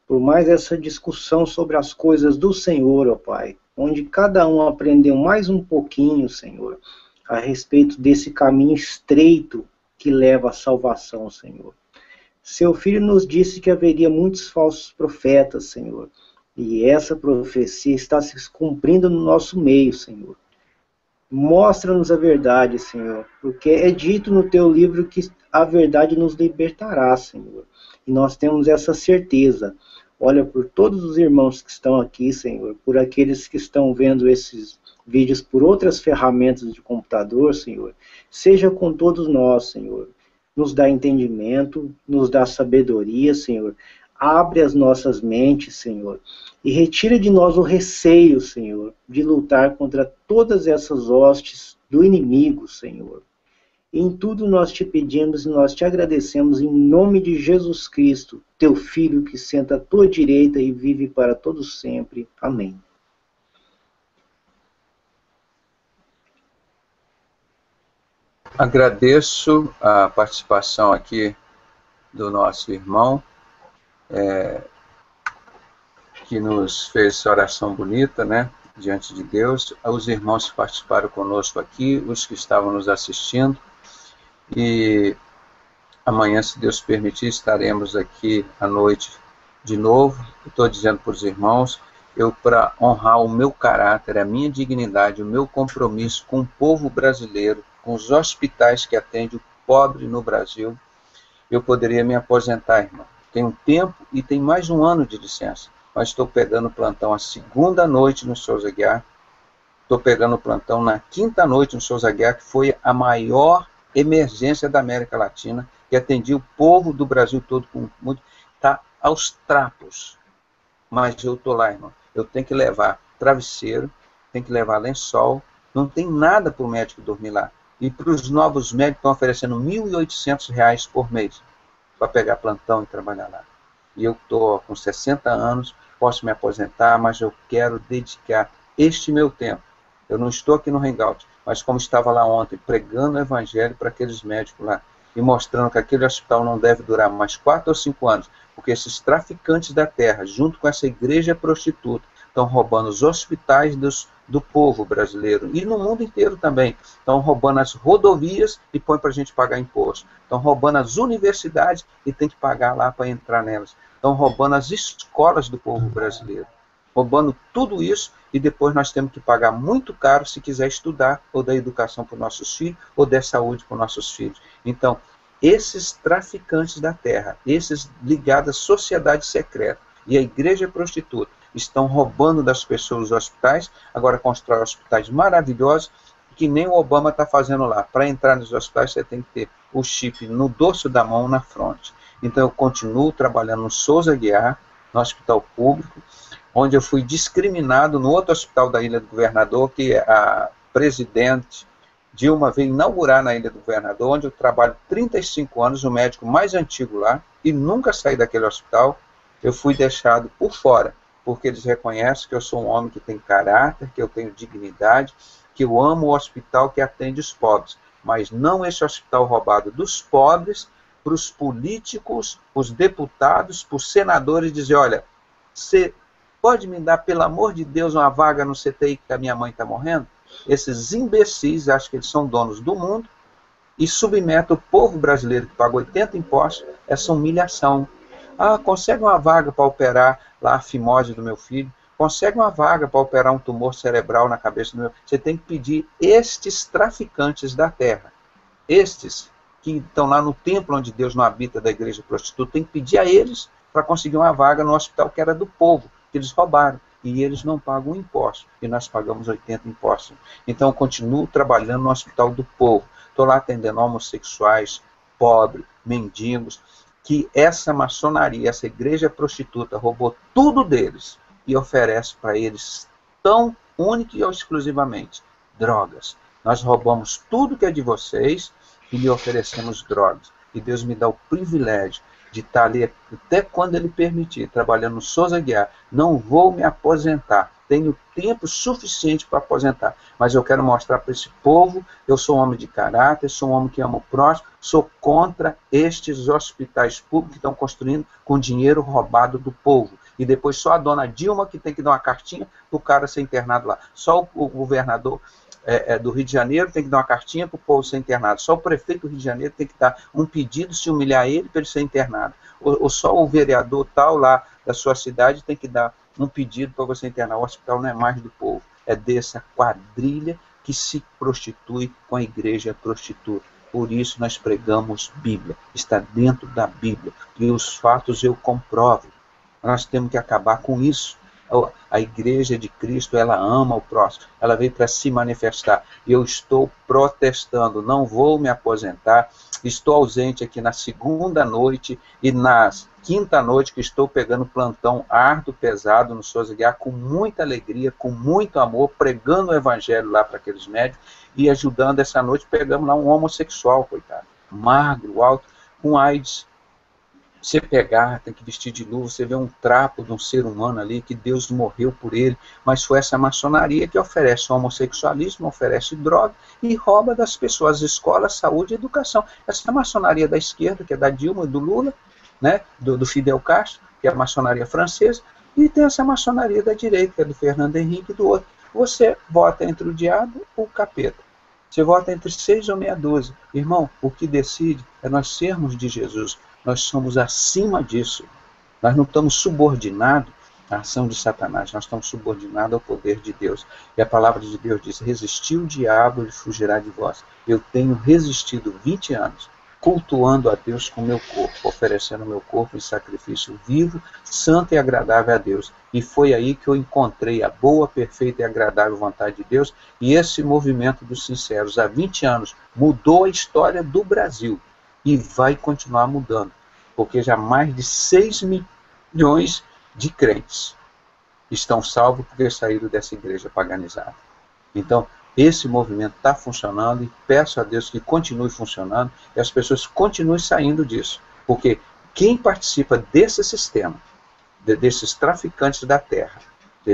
por mais essa discussão sobre as coisas do Senhor, ó Pai, onde cada um aprendeu mais um pouquinho, Senhor, a respeito desse caminho estreito que leva à salvação, Senhor. Seu Filho nos disse que haveria muitos falsos profetas, Senhor, e essa profecia está se cumprindo no nosso meio, Senhor. Mostra-nos a verdade, Senhor, porque é dito no teu livro que a verdade nos libertará, Senhor. E nós temos essa certeza. Olha por todos os irmãos que estão aqui, Senhor, por aqueles que estão vendo esses vídeos por outras ferramentas de computador, Senhor. Seja com todos nós, Senhor. Nos dá entendimento, nos dá sabedoria, Senhor. Abre as nossas mentes, Senhor, e retira de nós o receio, Senhor, de lutar contra todas essas hostes do inimigo, Senhor. Em tudo nós te pedimos e nós te agradecemos em nome de Jesus Cristo, teu Filho que senta à tua direita e vive para todos sempre. Amém. Agradeço a participação aqui do nosso irmão, que nos fez essa oração bonita, né, diante de Deus, aos irmãos que participaram conosco aqui, os que estavam nos assistindo, e amanhã, se Deus permitir, estaremos aqui à noite de novo. Estou dizendo para os irmãos, para honrar o meu caráter, a minha dignidade, o meu compromisso com o povo brasileiro, com os hospitais que atendem o pobre no Brasil, eu poderia me aposentar, irmão. Tenho tempo e tem mais de um ano de licença, mas estou pegando plantão a segunda noite no Souza Aguiar, estou pegando plantão na quinta noite no Souza Aguiar, que foi a maior emergência da América Latina, que atendia o povo do Brasil todo com muito... Está aos trapos, mas eu estou lá, irmão. Eu tenho que levar travesseiro, tenho que levar lençol, não tem nada para o médico dormir lá. E para os novos médicos estão oferecendo R$ 1.800 por mês para pegar plantão e trabalhar lá. E eu estou com 60 anos, posso me aposentar, mas eu quero dedicar este meu tempo. Eu não estou aqui no Hangout, mas como estava lá ontem, pregando o evangelho para aqueles médicos lá, e mostrando que aquele hospital não deve durar mais 4 ou 5 anos, porque esses traficantes da terra, junto com essa igreja prostituta, estão roubando os hospitais do povo brasileiro, e no mundo inteiro também. Estão roubando as rodovias e põem para a gente pagar imposto. Estão roubando as universidades e tem que pagar lá para entrar nelas. Estão roubando as escolas do povo brasileiro. Roubando tudo isso, e depois nós temos que pagar muito caro se quiser estudar, ou dar educação para os nossos filhos, ou dar saúde para os nossos filhos. Então, esses traficantes da terra, esses ligados à sociedade secreta e à igreja prostituta, estão roubando das pessoas os hospitais, agora constroem hospitais maravilhosos, que nem o Obama está fazendo lá. Para entrar nos hospitais, você tem que ter o chip no dorso da mão, na fronte. Então, eu continuo trabalhando no Souza Aguiar, no hospital público, onde eu fui discriminado no outro hospital da Ilha do Governador, que a presidente Dilma veio inaugurar na Ilha do Governador, onde eu trabalho 35 anos, o médico mais antigo lá, e nunca saí daquele hospital. Eu fui deixado por fora, porque eles reconhecem que eu sou um homem que tem caráter, que eu tenho dignidade, que eu amo o hospital que atende os pobres, mas não esse hospital roubado dos pobres, para os políticos, os deputados, para os senadores dizer, olha, você pode me dar, pelo amor de Deus, uma vaga no CTI que a minha mãe está morrendo? Esses imbecis acham que eles são donos do mundo e submetem o povo brasileiro que paga 80 impostos a essa humilhação. Ah, consegue uma vaga para operar lá a fimose do meu filho? Consegue uma vaga para operar um tumor cerebral na cabeça do meu filho? Você tem que pedir estes traficantes da terra, estes que estão lá no templo onde Deus não habita da igreja prostituta, tem que pedir a eles para conseguir uma vaga no hospital que era do povo, que eles roubaram. E eles não pagam imposto, e nós pagamos 80 impostos. Então eu continuo trabalhando no hospital do povo. Estou lá atendendo homossexuais, pobres, mendigos, que essa maçonaria, essa igreja prostituta roubou tudo deles e oferece para eles tão única e exclusivamente drogas. Nós roubamos tudo que é de vocês e lhe oferecemos drogas. E Deus me dá o privilégio de estar ali até quando ele permitir, trabalhando no Souza Aguiar. Não vou me aposentar, tenho tempo suficiente para aposentar, mas eu quero mostrar para esse povo, eu sou um homem de caráter, sou um homem que ama o próximo, sou contra estes hospitais públicos que estão construindo com dinheiro roubado do povo. E depois só a dona Dilma que tem que dar uma cartinha para o cara ser internado lá. Só o governador do Rio de Janeiro tem que dar uma cartinha para o povo ser internado. Só o prefeito do Rio de Janeiro tem que dar um pedido, se humilhar ele, para ele ser internado. Ou só o vereador tal lá da sua cidade tem que dar um pedido para você internar. O hospital não é mais do povo, é dessa quadrilha que se prostitui com a igreja prostituta. Por isso nós pregamos Bíblia, está dentro da Bíblia, e os fatos eu comprovo. Nós temos que acabar com isso. A igreja de Cristo, ela ama o próximo, ela veio para se manifestar. Eu estou protestando, não vou me aposentar, estou ausente aqui na segunda noite e na quinta noite que estou pegando plantão árduo, pesado no Souza Aguiar, com muita alegria, com muito amor, pregando o evangelho lá para aqueles médicos e ajudando. Essa noite pegamos lá um homossexual, coitado, magro, alto, com AIDS. Você pegar, tem que vestir de luva, você vê um trapo de um ser humano ali, que Deus morreu por ele, mas foi essa maçonaria que oferece homossexualismo, oferece droga e rouba das pessoas, escola, saúde e educação. Essa maçonaria da esquerda, que é da Dilma e do Lula, né, do Fidel Castro, que é a maçonaria francesa, e tem essa maçonaria da direita, que é do Fernando Henrique e do outro. Você vota entre o diabo ou o capeta. Você vota entre 6 ou meia dúzia. Irmão, o que decide é nós sermos de Jesus. Nós somos acima disso. Nós não estamos subordinados à ação de Satanás. Nós estamos subordinados ao poder de Deus. E a palavra de Deus diz: resistir o diabo, ele fugirá de vós. Eu tenho resistido 20 anos, cultuando a Deus com o meu corpo, oferecendo o meu corpo em sacrifício vivo, santo e agradável a Deus. E foi aí que eu encontrei a boa, perfeita e agradável vontade de Deus. E esse movimento dos sinceros, há 20 anos, mudou a história do Brasil. E vai continuar mudando, porque já mais de 6 milhões de crentes estão salvos porque saíram dessa igreja paganizada. Então, esse movimento está funcionando e peço a Deus que continue funcionando e as pessoas continuem saindo disso. Porque quem participa desse sistema, desses traficantes da terra,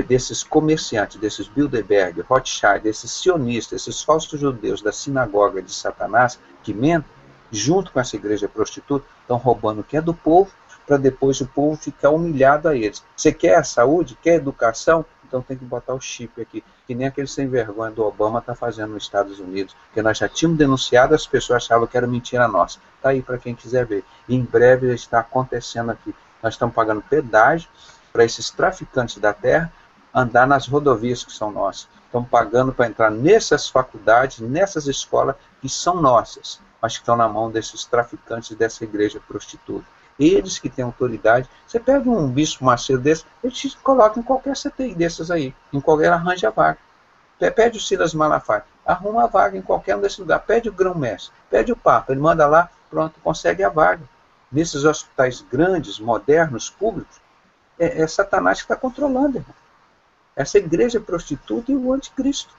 desses comerciantes, desses Bilderberg, Rothschild, desses sionistas, esses falsos judeus da sinagoga de Satanás, que mentem, junto com essa igreja prostituta, estão roubando o que é do povo, para depois o povo ficar humilhado a eles. Você quer a saúde? Quer a educação? Então tem que botar o chip aqui, que nem aquele sem vergonha do Obama está fazendo nos Estados Unidos, que nós já tínhamos denunciado, as pessoas achavam que era mentira nossa. Está aí para quem quiser ver. E em breve está acontecendo aqui. Nós estamos pagando pedágio para esses traficantes da terra andar nas rodovias que são nossas. Estamos pagando para entrar nessas faculdades, nessas escolas que são nossas, mas que estão na mão desses traficantes dessa igreja prostituta. Eles que têm autoridade. Você pega um bispo Macedo desse, ele te coloca em qualquer CTI desses aí, em qualquer arranja vaga. Pede o Silas Malafaia, arruma a vaga em qualquer um desses lugares. Pede o grão-mestre, pede o Papa, ele manda lá, pronto, consegue a vaga. Nesses hospitais grandes, modernos, públicos, é Satanás que está controlando, irmão. Essa igreja prostituta e o anticristo.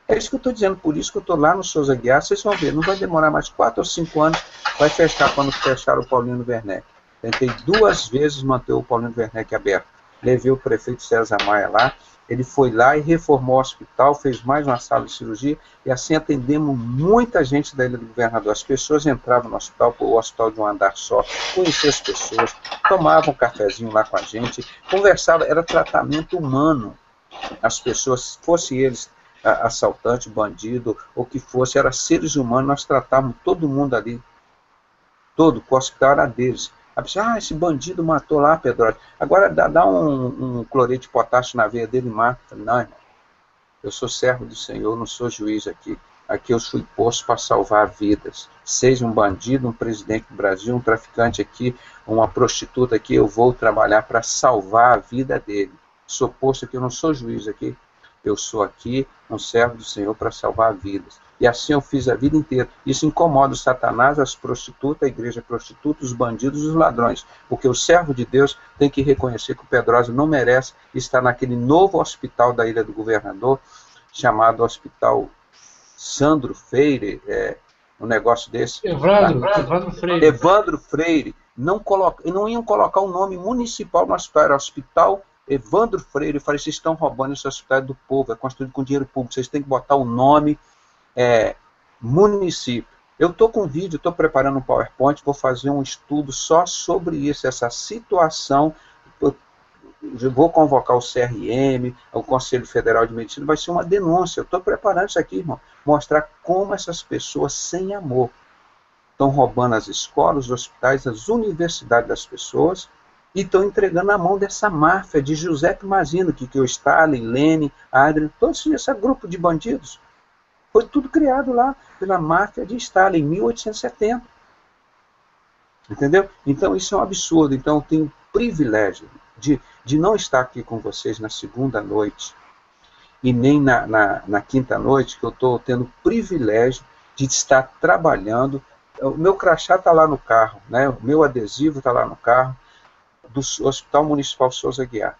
É isso que eu estou dizendo, por isso que eu estou lá no Souza Aguiar. Vocês vão ver, não vai demorar mais 4 ou 5 anos, vai fechar quando fechar o Paulino Werneck. Tentei 2 vezes manter o Paulino Werneck aberto. Levei o prefeito César Maia lá, ele foi lá e reformou o hospital, fez mais uma sala de cirurgia, e assim atendemos muita gente da Ilha do Governador. As pessoas entravam no hospital, o hospital de um andar só, conheciam as pessoas, tomavam um cafezinho lá com a gente, conversavam, era tratamento humano. As pessoas, fosse eles assaltante, bandido, ou que fosse, eram seres humanos, nós tratávamos todo mundo ali, todo, o hospital era deles. A pessoa, esse bandido matou lá, Pedro, agora dá um cloreto de potássio na veia dele e mata. Não, irmão, eu sou servo do Senhor, não sou juiz aqui. Aqui eu fui posto para salvar vidas. Seja um bandido, um presidente do Brasil, um traficante aqui, uma prostituta aqui, eu vou trabalhar para salvar a vida dele. Sou posto aqui, eu não sou juiz aqui. Eu sou aqui um servo do Senhor para salvar vidas. E assim eu fiz a vida inteira. Isso incomoda o Satanás, as prostitutas, a igreja prostituta, os bandidos e os ladrões. Porque o servo de Deus tem que reconhecer que o Pedrosa não merece estar naquele novo hospital da Ilha do Governador, chamado Hospital Sandro Freire, um negócio desse. Evandro Freire. Evandro Freire. não iam colocar o nome municipal no hospital, era Hospital Evandro Freire. Eu falei, vocês estão roubando esse hospital do povo, é construído com dinheiro público, vocês têm que botar o nome município. Eu estou com um vídeo, estou preparando um PowerPoint, vou fazer um estudo só sobre isso, essa situação. Eu vou convocar o CRM, o Conselho Federal de Medicina, vai ser uma denúncia. Eu estou preparando isso aqui, irmão, mostrar como essas pessoas sem amor estão roubando as escolas, os hospitais, as universidades das pessoas e estão entregando na mão dessa máfia de Giuseppe Mazzino, que o Stalin, Lenin, Adrian, todo esse grupo de bandidos. Foi tudo criado lá pela máfia de Stalin, em 1870. Entendeu? Então, isso é um absurdo. Então, eu tenho o privilégio de não estar aqui com vocês na segunda noite e nem na quinta noite, que eu estou tendo o privilégio de estar trabalhando. O meu crachá está lá no carro, né? O meu adesivo está lá no carro, do Hospital Municipal Souza Aguiar.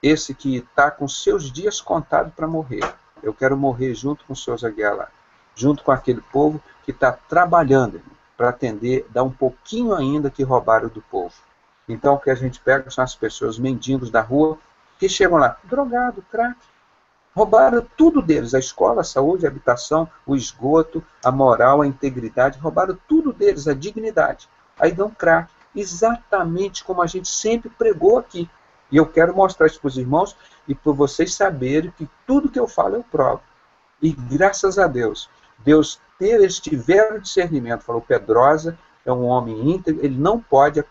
Esse que está com seus dias contados para morrer. Eu quero morrer junto com o Souza Aguiar lá, junto com aquele povo que está trabalhando para atender, dar um pouquinho ainda que roubaram do povo. Então, o que a gente pega são as pessoas, mendigos da rua, que chegam lá, drogado, crack. Roubaram tudo deles, a escola, a saúde, a habitação, o esgoto, a moral, a integridade, roubaram tudo deles, a dignidade. Aí dão crack, exatamente como a gente sempre pregou aqui. E eu quero mostrar isso para os irmãos e para vocês saberem que tudo que eu falo eu provo. E graças a Deus, eles tiveram discernimento. Falou, Pedrosa é um homem íntegro, ele não pode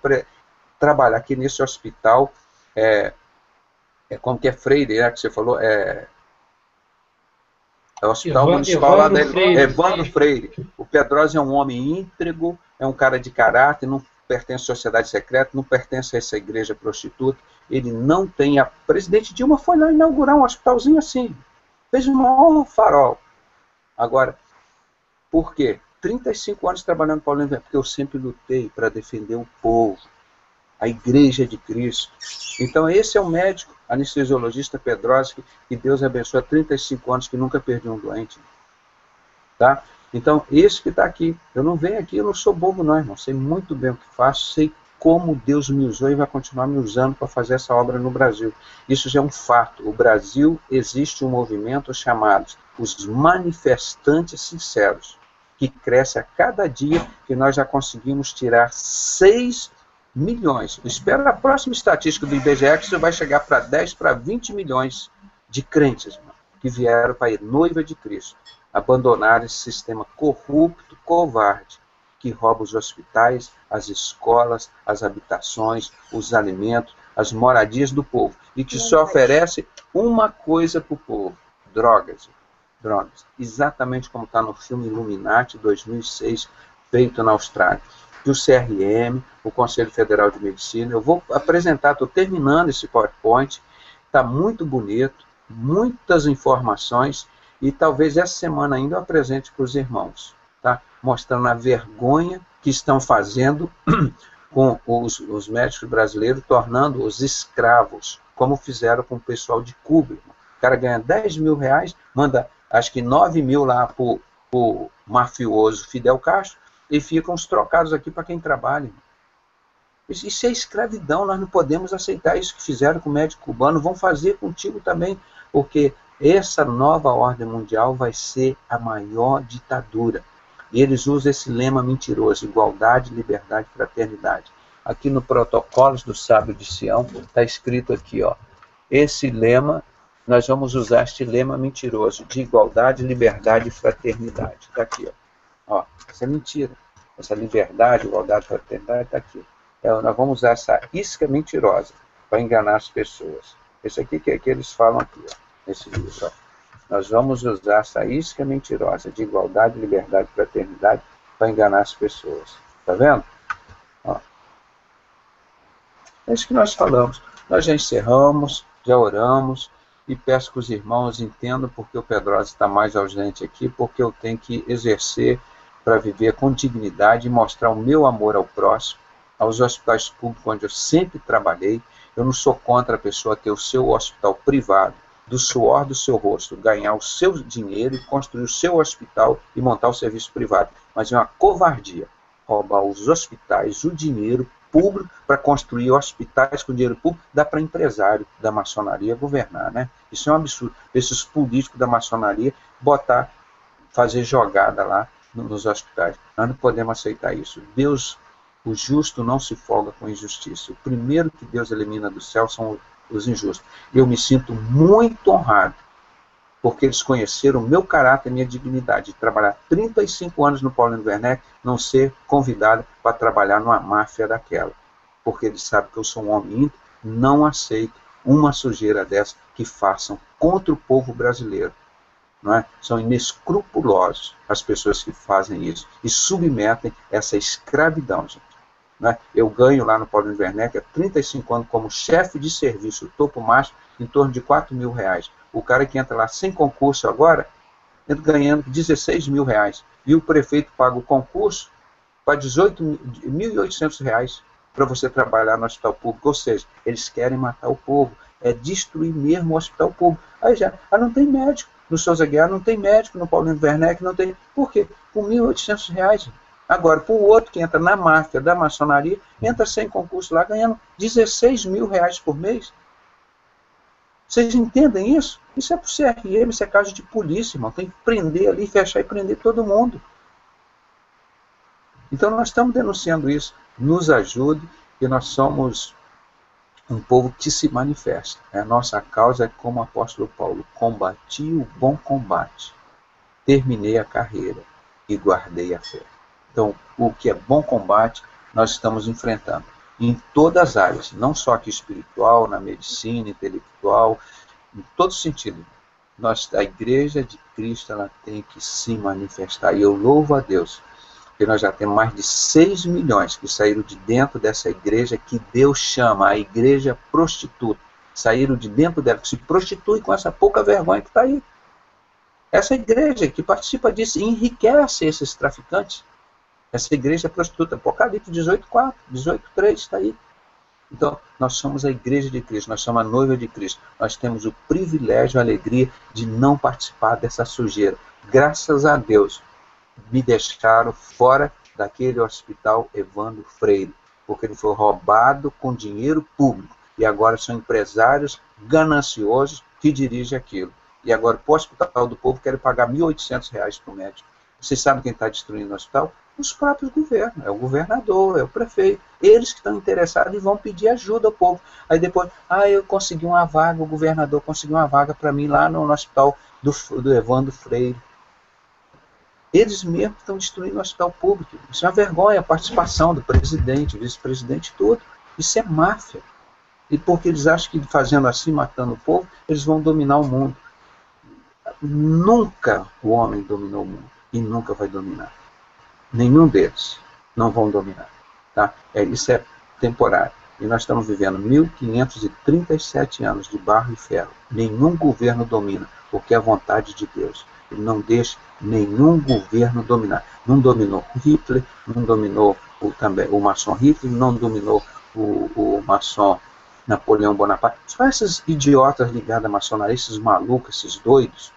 trabalhar aqui nesse hospital, como que é Freire, que você falou, é o Hospital Municipal lá da Evandro Freire. O Pedrosa é um homem íntegro, é um cara de caráter, não pertence à sociedade secreta, não pertence a essa igreja prostituta. Ele não tem... A presidente Dilma foi lá inaugurar um hospitalzinho assim. Fez um maior farol. Agora, por quê? 35 anos trabalhando para o Paulo, porque eu sempre lutei para defender o povo, a igreja de Cristo. Então esse é o médico, anestesiologista Pedrosa, que Deus abençoe há 35 anos, que nunca perdeu um doente. Tá? Então esse que está aqui, eu não venho aqui, eu não sou bobo não, irmão, sei muito bem o que faço, sei como Deus me usou e vai continuar me usando para fazer essa obra no Brasil. Isso já é um fato. O Brasil existe um movimento chamado os manifestantes sinceros, que cresce a cada dia, que nós já conseguimos tirar 6 milhões. Eu espero a próxima estatística do IBGE que isso vai chegar para 10, para 20 milhões de crentes, irmão, que vieram para a noiva de Cristo, abandonar esse sistema corrupto, covarde, que rouba os hospitais, as escolas, as habitações, os alimentos, as moradias do povo, e que só oferece uma coisa para o povo, drogas. Drogas. Exatamente como está no filme Illuminati 2006, feito na Austrália. Do CRM, o Conselho Federal de Medicina. Eu vou apresentar, estou terminando esse PowerPoint, está muito bonito, muitas informações, e talvez essa semana ainda eu apresente para os irmãos, tá? Mostrando a vergonha que estão fazendo com os médicos brasileiros, tornando-os escravos, como fizeram com o pessoal de Cuba. O cara ganha 10 mil reais, manda acho que 9 mil lá para o mafioso Fidel Castro, e ficam os trocados aqui para quem trabalha. Isso é escravidão, nós não podemos aceitar isso que fizeram com o médico cubano, vão fazer contigo também, porque essa nova ordem mundial vai ser a maior ditadura. E eles usam esse lema mentiroso, igualdade, liberdade, fraternidade. Aqui no Protocolos do Sábio de Sião, está escrito aqui, ó, esse lema, nós vamos usar este lema mentiroso, de igualdade, liberdade e fraternidade. Está aqui, ó. Essa é mentira. Essa liberdade, igualdade, fraternidade está aqui. Nós vamos usar essa isca mentirosa para enganar as pessoas. Isso aqui que eles falam aqui, ó, nesse livro. Ó. Nós vamos usar essa isca mentirosa de igualdade, liberdade e fraternidade para enganar as pessoas. Está vendo? Ó. É isso que nós falamos. Nós já encerramos, já oramos, e peço que os irmãos entendam porque o Pedrosa está mais ausente aqui, porque eu tenho que exercer para viver com dignidade e mostrar o meu amor ao próximo, aos hospitais públicos onde eu sempre trabalhei. Eu não sou contra a pessoa ter o seu hospital privado, do suor do seu rosto, ganhar o seu dinheiro e construir o seu hospital e montar o serviço privado. Mas é uma covardia roubar os hospitais, o dinheiro público para construir hospitais com dinheiro público, dá para empresário da maçonaria governar, né? Isso é um absurdo. Esses políticos da maçonaria fazer jogada lá nos hospitais. Nós não podemos aceitar isso. Deus, o justo não se folga com injustiça. O primeiro que Deus elimina do céu são os injustos. Eu me sinto muito honrado, porque eles conheceram o meu caráter e minha dignidade, de trabalhar 35 anos no Paulo Werneck, não ser convidado para trabalhar numa máfia daquela. Porque eles sabem que eu sou um homem íntegro, não aceito uma sujeira dessa que façam contra o povo brasileiro. Não é? São inescrupulosos as pessoas que fazem isso e submetem essa escravidão, gente. Não é? Eu ganho lá no Paulo Werneck há 35 anos como chefe de serviço, topo máximo, em torno de R$4.000. O cara que entra lá sem concurso agora, entra ganhando R$16.000. E o prefeito paga o concurso para R$1.800 para você trabalhar no hospital público. Ou seja, eles querem matar o povo. É destruir mesmo o hospital público. Aí já, não tem médico. No Souza Guiar não tem médico, no Paulo Werneck não tem. Por quê? Por R$1.800. Agora, para o outro que entra na máfia da maçonaria, entra sem concurso lá, ganhando R$16.000 por mês. Vocês entendem isso? Isso é para o CRM, isso é caso de polícia, irmão. Tem que prender ali, fechar e prender todo mundo. Então nós estamos denunciando isso. Nos ajude, que nós somos um povo que se manifesta. A nossa causa é como o apóstolo Paulo: combati o bom combate, terminei a carreira e guardei a fé. Então, o que é bom combate, nós estamos enfrentando em todas as áreas, não só aqui espiritual, na medicina, intelectual, em todo sentido. A Igreja de Cristo, ela tem que se manifestar. E eu louvo a Deus, que nós já temos mais de 6 milhões que saíram de dentro dessa igreja que Deus chama a igreja prostituta. Saíram de dentro dela, que se prostitui com essa pouca vergonha que está aí. Essa igreja que participa disso enriquece esses traficantes. Essa igreja é prostituta. Apocalipse 18:4, 18:3 está aí. Então, nós somos a igreja de Cristo, nós somos a noiva de Cristo. Nós temos o privilégio, a alegria de não participar dessa sujeira. Graças a Deus, me deixaram fora daquele hospital Evandro Freire, porque ele foi roubado com dinheiro público. E agora são empresários gananciosos que dirigem aquilo. E agora, para o Hospital do Povo, querem pagar R$1.800 por médico. Vocês sabem quem está destruindo o hospital? Os próprios governos. É o governador, é o prefeito. Eles que estão interessados e vão pedir ajuda ao povo. Aí depois, eu consegui uma vaga, o governador conseguiu uma vaga para mim lá no hospital do Evandro Freire. Eles mesmos estão destruindo o hospital público. Isso é uma vergonha, a participação do presidente, vice-presidente, tudo. Isso é máfia. E porque eles acham que fazendo assim, matando o povo, eles vão dominar o mundo. Nunca o homem dominou o mundo. E nunca vai dominar. Nenhum deles não vão dominar. Tá? Isso é temporário. E nós estamos vivendo 1537 anos de barro e ferro. Nenhum governo domina, porque é a vontade de Deus. Ele não deixa nenhum governo dominar. Não dominou Hitler, não dominou o maçom Hitler, não dominou o maçom Napoleão Bonaparte. Só esses idiotas ligados à maçonaria, esses malucos, esses doidos,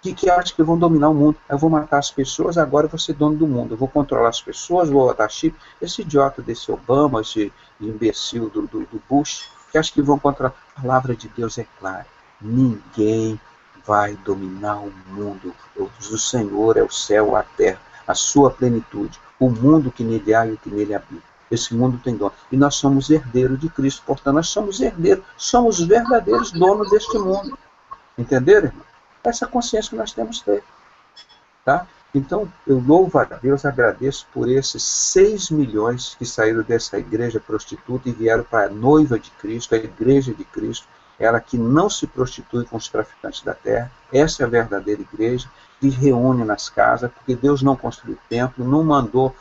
que acham que vão dominar o mundo. Eu vou matar as pessoas, agora eu vou ser dono do mundo. Eu vou controlar as pessoas, vou botar chip. Esse idiota desse Obama, esse imbecil do Bush, que acha que vão controlar. A palavra de Deus é clara. Ninguém vai dominar o mundo. O Senhor é o céu, a terra, a sua plenitude, o mundo que nele há e o que nele habita. Esse mundo tem dono. E nós somos herdeiros de Cristo. Portanto, nós somos herdeiros, somos os verdadeiros donos deste mundo. Entenderam, irmão? Essa consciência que nós temos que ter. Tá? Então, eu louvo a Deus, agradeço por esses 6 milhões que saíram dessa igreja prostituta e vieram para a noiva de Cristo, a igreja de Cristo, ela que não se prostitui com os traficantes da terra. Essa é a verdadeira igreja, que reúne nas casas, porque Deus não construiu o templo, não mandou,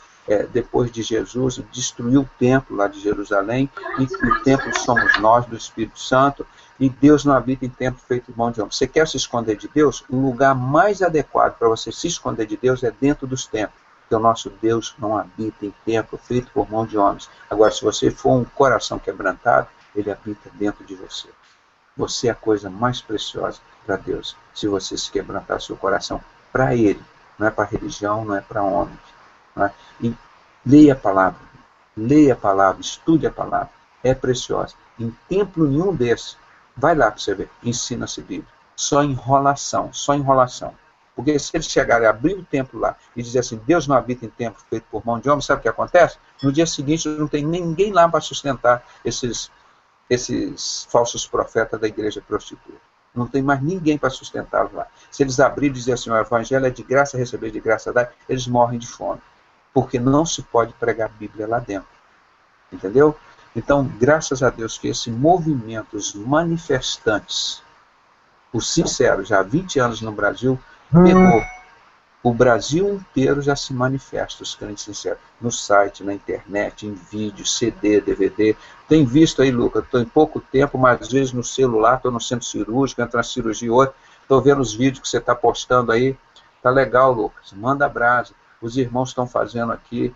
depois de Jesus, destruiu o templo lá de Jerusalém, e o templo somos nós, do Espírito Santo, e Deus não habita em templo feito de mão de homem. Você quer se esconder de Deus? O lugar mais adequado para você se esconder de Deus é dentro dos templos, porque o nosso Deus não habita em templo feito por mão de homens. Agora, se você for um coração quebrantado, ele habita dentro de você. Você é a coisa mais preciosa para Deus, se você se quebrantar seu coração para Ele. Não é para religião, não é para homens. Não é? E leia a palavra. Leia a palavra, estude a palavra. É preciosa. Em templo nenhum desse, vai lá para você ver, ensina-se Bíblia. Só enrolação, só enrolação. Porque se eles chegarem a abrir o templo lá e dizer assim, Deus não habita em templo feito por mão de homem, sabe o que acontece? No dia seguinte não tem ninguém lá para sustentar esses falsos profetas da igreja prostituta. Não tem mais ninguém para sustentá-los lá. Se eles abrirem e dizer assim, o evangelho é de graça, receber de graça, dar, eles morrem de fome. Porque não se pode pregar a Bíblia lá dentro. Entendeu? Então, graças a Deus que esse movimento, os manifestantes, os sinceros, já há 20 anos no Brasil, pegou. O Brasil inteiro já se manifesta, os crentes sinceros, no site, na internet, em vídeo, CD, DVD. Tem visto aí, Lucas, estou em pouco tempo, mas às vezes no celular, estou no centro cirúrgico, entro na cirurgia hoje, estou vendo os vídeos que você está postando aí. Tá legal, Lucas, manda brasa. Os irmãos estão fazendo aqui,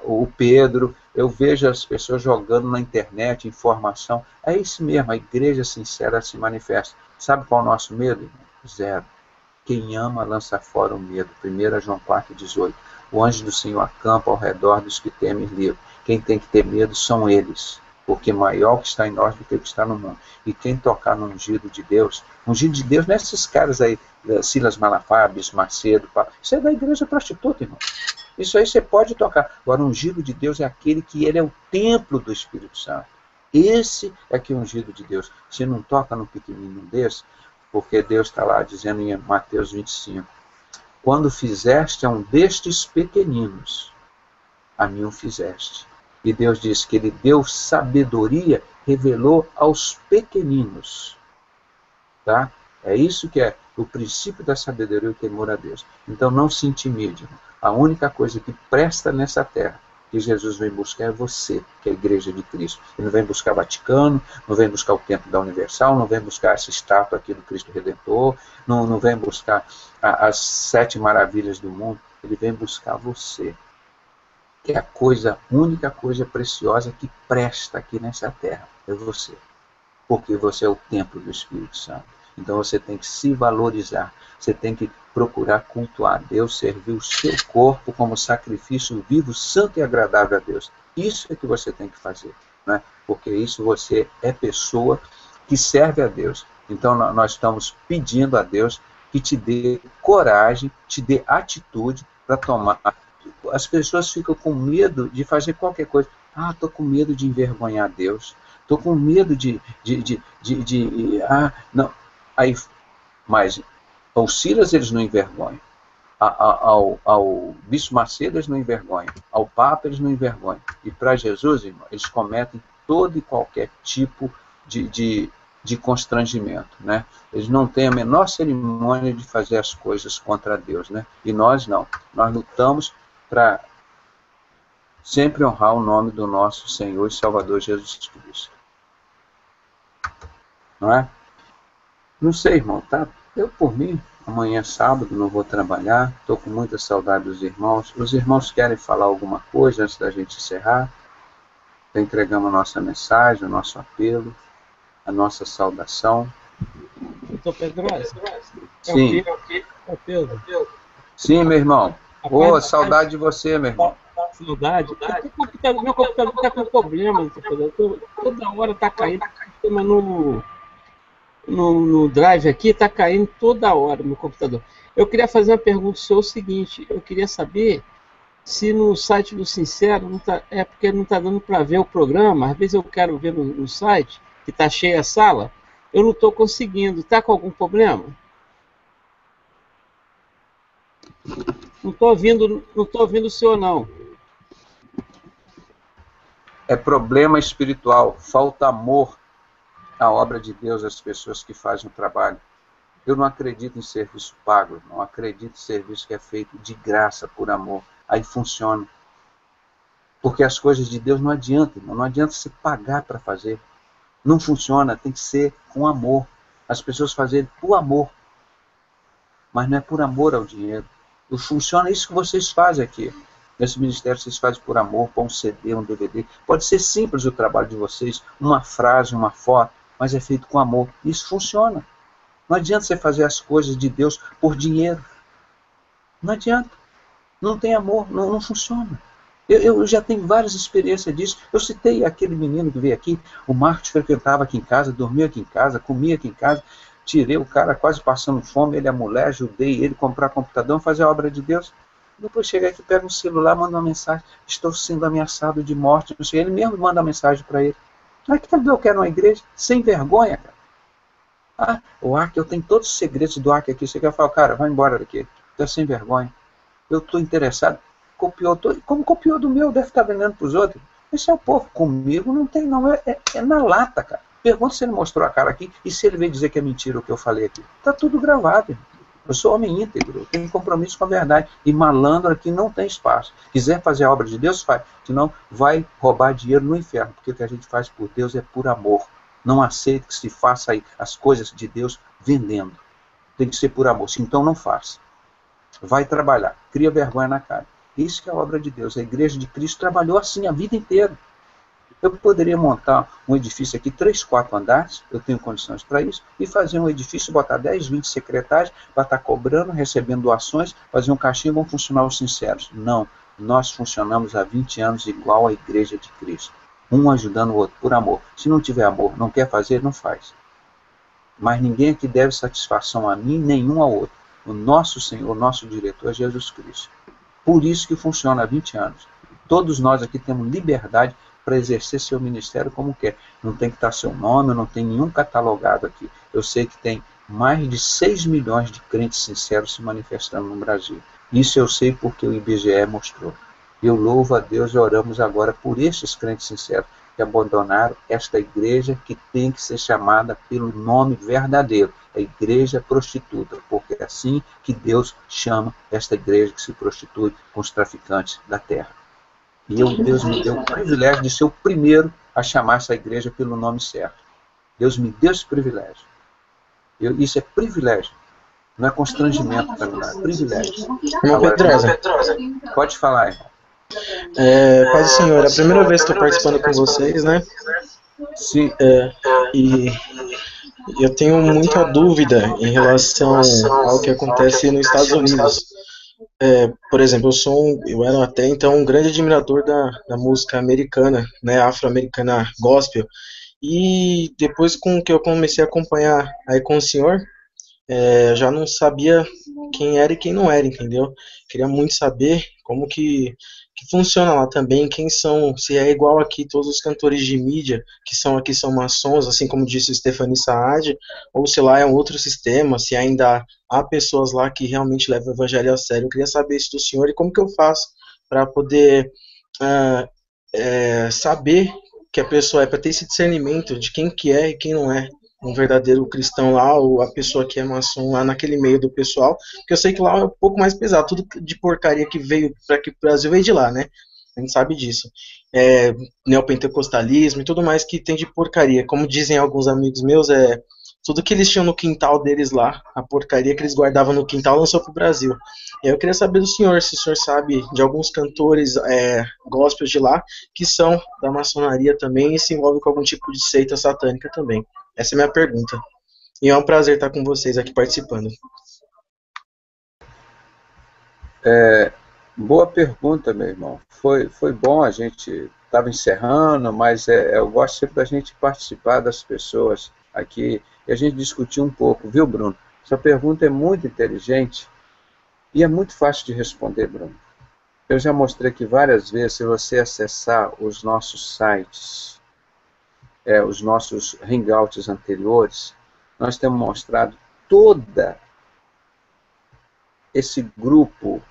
o Pedro, eu vejo as pessoas jogando na internet informação. É isso mesmo, a igreja sincera se manifesta. Sabe qual é o nosso medo, irmão? Zero. Quem ama lança fora o medo. 1 João 4,18. O anjo do Senhor acampa ao redor dos que temem livre. Quem tem que ter medo são eles, porque maior que está em nós do que o que está no mundo. E quem tocar no ungido de Deus não é esses caras aí, Silas Malafaia, Bispo Macedo, isso é da igreja prostituta, irmão. Isso aí você pode tocar. Agora, o ungido de Deus é aquele que ele é o templo do Espírito Santo. Esse é que é o ungido de Deus. Se não toca no pequenino desse, porque Deus está lá dizendo em Mateus 25, quando fizeste a um destes pequeninos, a mim o fizeste. E Deus diz que ele deu sabedoria, revelou aos pequeninos. Tá? É isso que é o princípio da sabedoria e o temor a Deus. Então não se intimide. A única coisa que presta nessa terra que Jesus vem buscar é você, que é a igreja de Cristo. Ele não vem buscar Vaticano, não vem buscar o templo da Universal, não vem buscar essa estátua aqui do Cristo Redentor, não vem buscar as 7 maravilhas do mundo. Ele vem buscar você, que é a única coisa preciosa que presta aqui nessa terra, é você. Porque você é o templo do Espírito Santo. Então você tem que se valorizar, você tem que procurar cultuar a Deus, servir o seu corpo como sacrifício vivo, santo e agradável a Deus. Isso é que você tem que fazer, né? Porque isso você é pessoa que serve a Deus. Então nós estamos pedindo a Deus que te dê coragem, te dê atitude para tomar. As pessoas ficam com medo de fazer qualquer coisa. Ah, estou com medo de envergonhar Deus. Estou com medo não. Aí, mas ao Silas eles não envergonham. Ao Bispo Macedo eles não envergonham. Ao Papa eles não envergonham. E para Jesus, irmão, eles cometem todo e qualquer tipo de constrangimento, né? Eles não têm a menor cerimônia de fazer as coisas contra Deus, né? E nós não. Nós lutamos para sempre honrar o nome do nosso Senhor e Salvador Jesus Cristo. Não é? Não sei, irmão, tá? Eu, por mim, amanhã é sábado, não vou trabalhar, estou com muita saudade dos irmãos. Os irmãos querem falar alguma coisa antes da gente encerrar? Já entregamos a nossa mensagem, o nosso apelo, a nossa saudação. Doutor Pedrosa? Sim. É o Pedro. Sim, meu irmão. Ô, saudade de você, meu irmão. Saudade. Meu computador está com problema, doutor Pedro. Toda hora está caindo. Mas no drive aqui está caindo toda hora no computador. Eu queria fazer uma pergunta sobre o seguinte. Eu queria saber se no site do Sincero, é porque não está dando para ver o programa. Às vezes eu quero ver no site, que está cheia a sala. Eu não estou conseguindo. Está com algum problema? Não estou ouvindo o senhor, não. É problema espiritual, falta amor à obra de Deus, às pessoas que fazem o trabalho. Eu não acredito em serviço pago, não acredito em serviço que é feito de graça, por amor. Aí funciona. Porque as coisas de Deus não adiantam, irmão. Não adianta se pagar para fazer. Não funciona, tem que ser com amor. As pessoas fazem por amor. Mas não é por amor ao dinheiro. Funciona isso que vocês fazem aqui. Nesse ministério vocês fazem por amor, por um CD, um DVD. Pode ser simples o trabalho de vocês, uma frase, uma foto, mas é feito com amor. Isso funciona. Não adianta você fazer as coisas de Deus por dinheiro. Não adianta. Não tem amor, não funciona. Eu já tenho várias experiências disso. Eu citei aquele menino que veio aqui, o Marcos frequentava aqui em casa, dormia aqui em casa, comia aqui em casa, tirei o cara quase passando fome, ele é mulher, ajudei ele a comprar computador, fazer a obra de Deus. Depois chega aqui, pega um celular, manda uma mensagem, estou sendo ameaçado de morte, não sei, ele mesmo manda uma mensagem para ele. Mas que eu quero uma igreja sem vergonha, cara. Ah, o Ark, eu tenho todos os segredos do Ark aqui, você quer falar, cara, vai embora daqui, tá sem vergonha. Eu estou interessado. Copiou todo, como copiou do meu, deve estar vendendo para os outros. Esse é o povo. Comigo não tem, não. É na lata, cara. Pergunta se ele mostrou a cara aqui e se ele veio dizer que é mentira o que eu falei aqui. Está tudo gravado. Eu sou homem íntegro, eu tenho compromisso com a verdade. E malandro aqui não tem espaço. Quiser fazer a obra de Deus, faz. Senão vai roubar dinheiro no inferno. Porque o que a gente faz por Deus é por amor. Não aceito que se faça aí as coisas de Deus vendendo. Tem que ser por amor. Então não faça. Vai trabalhar. Cria vergonha na cara. Isso que é a obra de Deus. A Igreja de Cristo trabalhou assim a vida inteira. Eu poderia montar um edifício aqui, 3, 4 andares, eu tenho condições para isso, e fazer um edifício, botar 10, 20 secretários, para estar cobrando, recebendo doações, fazer um caixinho e vão funcionar os sinceros. Não, nós funcionamos há 20 anos igual a Igreja de Cristo. Um ajudando o outro, por amor. Se não tiver amor, não quer fazer, não faz. Mas ninguém aqui deve satisfação a mim, nenhum ao outro. O nosso Senhor, o nosso diretor é Jesus Cristo. Por isso que funciona há 20 anos. Todos nós aqui temos liberdade para exercer seu ministério como quer. Não tem que estar seu nome, não tem nenhum catalogado aqui. Eu sei que tem mais de 6 milhões de crentes sinceros se manifestando no Brasil. Isso eu sei porque o IBGE mostrou. Eu louvo a Deus e oramos agora por estes crentes sinceros que abandonaram esta igreja que tem que ser chamada pelo nome verdadeiro, a igreja prostituta, porque é assim que Deus chama esta igreja que se prostitui com os traficantes da terra. E Deus me deu o privilégio de ser o primeiro a chamar essa igreja pelo nome certo. Deus me deu esse privilégio. Isso é privilégio, não é constrangimento para mim, é privilégio. Agora, Pedrosa, pode falar, irmão. Paz do Senhor, é a primeira vez que estou participando com vocês, né? Sim. E eu tenho muita dúvida em relação ao que acontece nos Estados Unidos. Por exemplo, eu era até então um grande admirador da música americana, né, afro-americana gospel. E depois com que eu comecei a acompanhar aí com o senhor, já não sabia quem era e quem não era, entendeu? Queria muito saber como que funciona lá também, quem são, se é igual aqui todos os cantores de mídia que são aqui são maçons, assim como disse o Stephanie Saad, ou se lá é um outro sistema, se ainda há pessoas lá que realmente levam o evangelho a sério. Eu queria saber isso do senhor e como que eu faço para poder saber que a pessoa para ter esse discernimento de quem que é e quem não é um verdadeiro cristão lá, ou a pessoa que é maçom lá naquele meio do pessoal, porque eu sei que lá é um pouco mais pesado, tudo de porcaria que veio para aqui pro Brasil veio de lá, né? A gente sabe disso. Neopentecostalismo e tudo mais que tem de porcaria. Como dizem alguns amigos meus, tudo que eles tinham no quintal deles lá, a porcaria que eles guardavam no quintal, lançou pro Brasil. E eu queria saber do senhor, se o senhor sabe de alguns cantores gospel de lá, que são da maçonaria também e se envolvem com algum tipo de seita satânica também. Essa é a minha pergunta. E é um prazer estar com vocês aqui participando. Boa pergunta, meu irmão. Foi bom, a gente estava encerrando, mas eu gosto sempre da gente participar das pessoas aqui e a gente discutir um pouco, viu, Bruno? Essa pergunta é muito inteligente e é muito fácil de responder, Bruno. Eu já mostrei aqui várias vezes, se você acessar os nossos sites, os nossos hangouts anteriores, nós temos mostrado toda esse grupo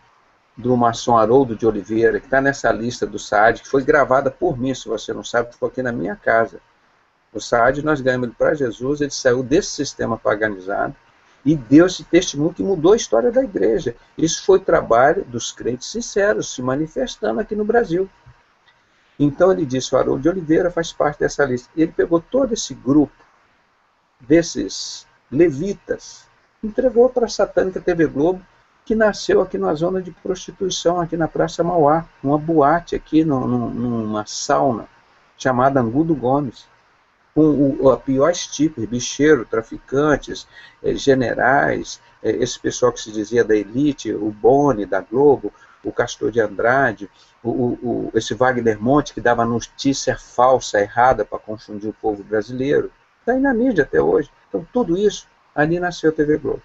do maçom Haroldo de Oliveira, que está nessa lista do Saad, que foi gravada por mim, se você não sabe, ficou aqui na minha casa. O Saad, nós ganhamos ele para Jesus, ele saiu desse sistema paganizado e deu esse testemunho que mudou a história da igreja. Isso foi trabalho dos crentes sinceros se manifestando aqui no Brasil. Então ele disse, o Haroldo de Oliveira faz parte dessa lista. Ele pegou todo esse grupo desses levitas, entregou para a Satânica TV Globo, que nasceu aqui na zona de prostituição, aqui na Praça Mauá, numa boate aqui, numa sauna, chamada Angudo Gomes, com a piores tipos, bicheiro, traficantes, generais, esse pessoal que se dizia da elite, o Boni, da Globo, o Castor de Andrade, esse Wagner Monte, que dava notícia falsa, errada, para confundir o povo brasileiro. Está aí na mídia até hoje. Então, tudo isso, ali nasceu a TV Globo,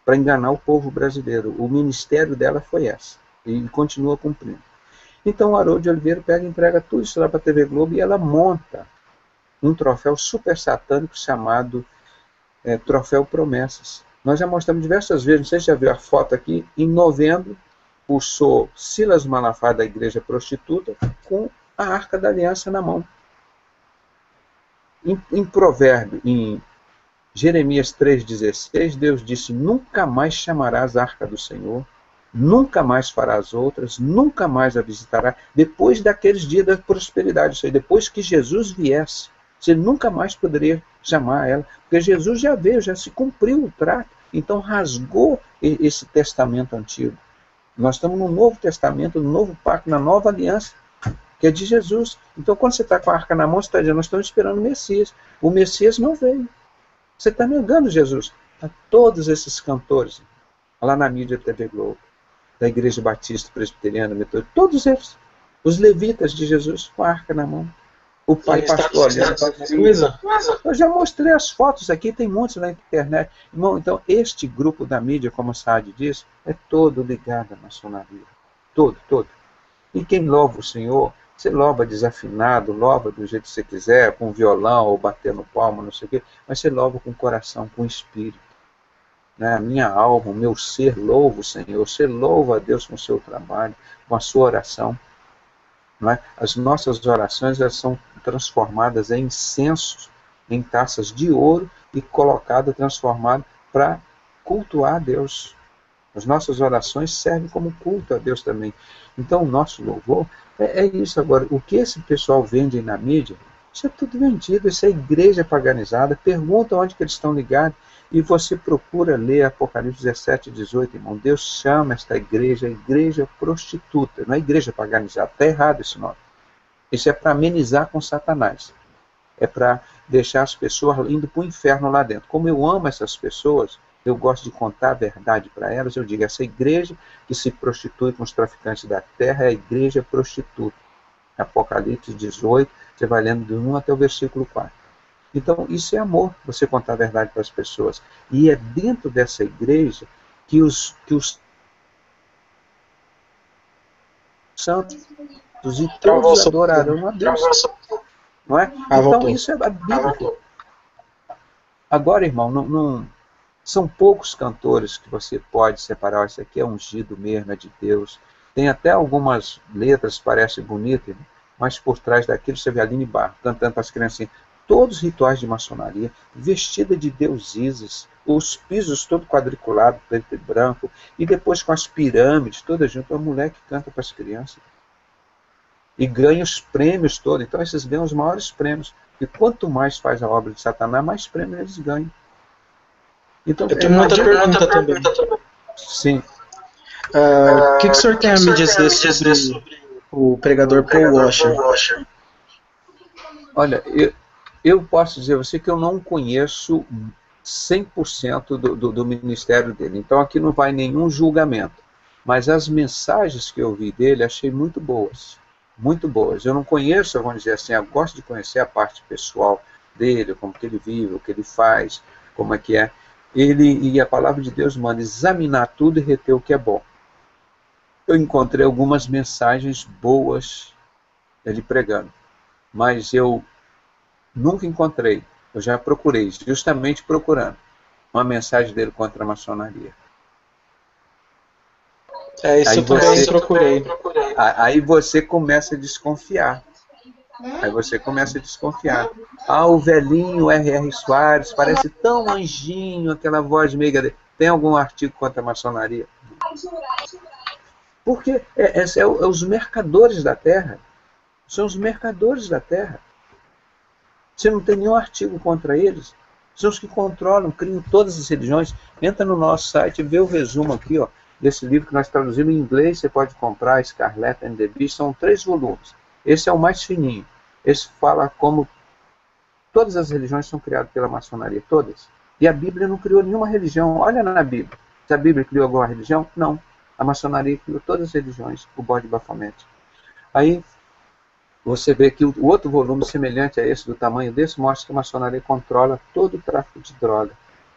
para enganar o povo brasileiro. O ministério dela foi essa, e continua cumprindo. Então, o Haroldo de Oliveira pega e entrega tudo isso lá para a TV Globo, e ela monta um troféu super satânico chamado Troféu Promessas. Nós já mostramos diversas vezes, não sei se já viu a foto aqui, em novembro, pulsou Silas Malafaia da igreja prostituta com a Arca da Aliança na mão. Em provérbio, em Jeremias 3,16, Deus disse: nunca mais chamarás a Arca do Senhor, nunca mais farás outras, nunca mais a visitará, depois daqueles dias da prosperidade, ou seja, depois que Jesus viesse, você nunca mais poderia chamar ela, porque Jesus já veio, já se cumpriu o trato, então rasgou esse testamento antigo. Nós estamos no Novo Testamento, no Novo Pacto, na Nova Aliança, que é de Jesus. Então, quando você está com a arca na mão, você está dizendo: nós estamos esperando o Messias. O Messias não veio. Você está negando Jesus. A todos esses cantores, lá na mídia TV Globo, da Igreja Batista Presbiteriana, Metodista, todos eles, os levitas de Jesus com a arca na mão. O pai pastor olhando para coisa. Eu já mostrei as fotos aqui, tem muitos na internet. Irmão, então, este grupo da mídia, como a Saad diz, é todo ligado à maçonaria. Todo, todo. E quem louva o Senhor, você louva desafinado, louva do jeito que você quiser, com violão ou batendo palma, não sei o quê, mas você louva com o coração, com o espírito. Né? A minha alma, o meu ser louva o Senhor. Você louva a Deus com o seu trabalho, com a sua oração. Não é? As nossas orações, elas são transformadas em incensos, em taças de ouro e transformadas para cultuar a Deus. As nossas orações servem como culto a Deus também. Então, o nosso louvor é isso. Agora, o que esse pessoal vende aí na mídia, isso é tudo vendido, isso é igreja paganizada. Pergunta onde que eles estão ligados e você procura ler Apocalipse 17, 18, irmão. Deus chama esta igreja prostituta, não é igreja paganizada. Está errado esse nome. Isso é para amenizar com Satanás. É para deixar as pessoas indo para o inferno lá dentro. Como eu amo essas pessoas, eu gosto de contar a verdade para elas. Eu digo: essa igreja que se prostitui com os traficantes da terra é a igreja prostituta. Apocalipse 18, você vai lendo do 1 até o versículo 4. Então, isso é amor, você contar a verdade para as pessoas. E é dentro dessa igreja que os santos e todos adorarão a Deus. Não é? Então, isso é a Bíblia. Agora, irmão, não são poucos cantores que você pode separar. Isso aqui é ungido mesmo, é de Deus. Tem até algumas letras que parecem bonitas, mas por trás daquilo você vê a Aline Barro cantando para as criancinhas. Todos os rituais de maçonaria, vestida de Deus Isis, os pisos todo quadriculado, preto e branco, e depois com as pirâmides todas juntas, a mulher que canta para as crianças. E ganha os prêmios todos. Então, esses ganham os maiores prêmios. E quanto mais faz a obra de Satanás, mais prêmios eles ganham. Então, eu tenho muita pergunta também. Sim. O que o senhor tem a me dizer sobre o pregador Paul Washer? Olha, eu posso dizer a você que eu não conheço 100% do ministério dele. Então, aqui não vai nenhum julgamento. Mas as mensagens que eu vi dele, achei muito boas. Muito boas. Eu não conheço, vamos dizer assim, eu gosto de conhecer a parte pessoal dele, como que ele vive, o que ele faz, como é que é. E a palavra de Deus manda examinar tudo e reter o que é bom. Eu encontrei algumas mensagens boas ele pregando, mas eu nunca encontrei, eu já procurei, justamente procurando, uma mensagem dele contra a maçonaria. Isso aí eu também procurei. Aí você começa a desconfiar. O velhinho R.R. Soares, parece tão anjinho, aquela voz meiga. Tem algum artigo contra a maçonaria? Porque os mercadores da terra. São os mercadores da terra. Você não tem nenhum artigo contra eles. São os que controlam, criam todas as religiões. Entra no nosso site e vê o resumo aqui, ó, desse livro que nós traduzimos em inglês. Você pode comprar, Scarlet and the Beast. São 3 volumes. Esse é o mais fininho. Esse fala como todas as religiões são criadas pela maçonaria, todas. E a Bíblia não criou nenhuma religião. Olha na Bíblia. Se a Bíblia criou alguma religião? Não. A maçonaria criou todas as religiões, o bode Baphomet. Aí você vê que o outro volume semelhante a esse, do tamanho desse, mostra que a maçonaria controla todo o tráfico de droga.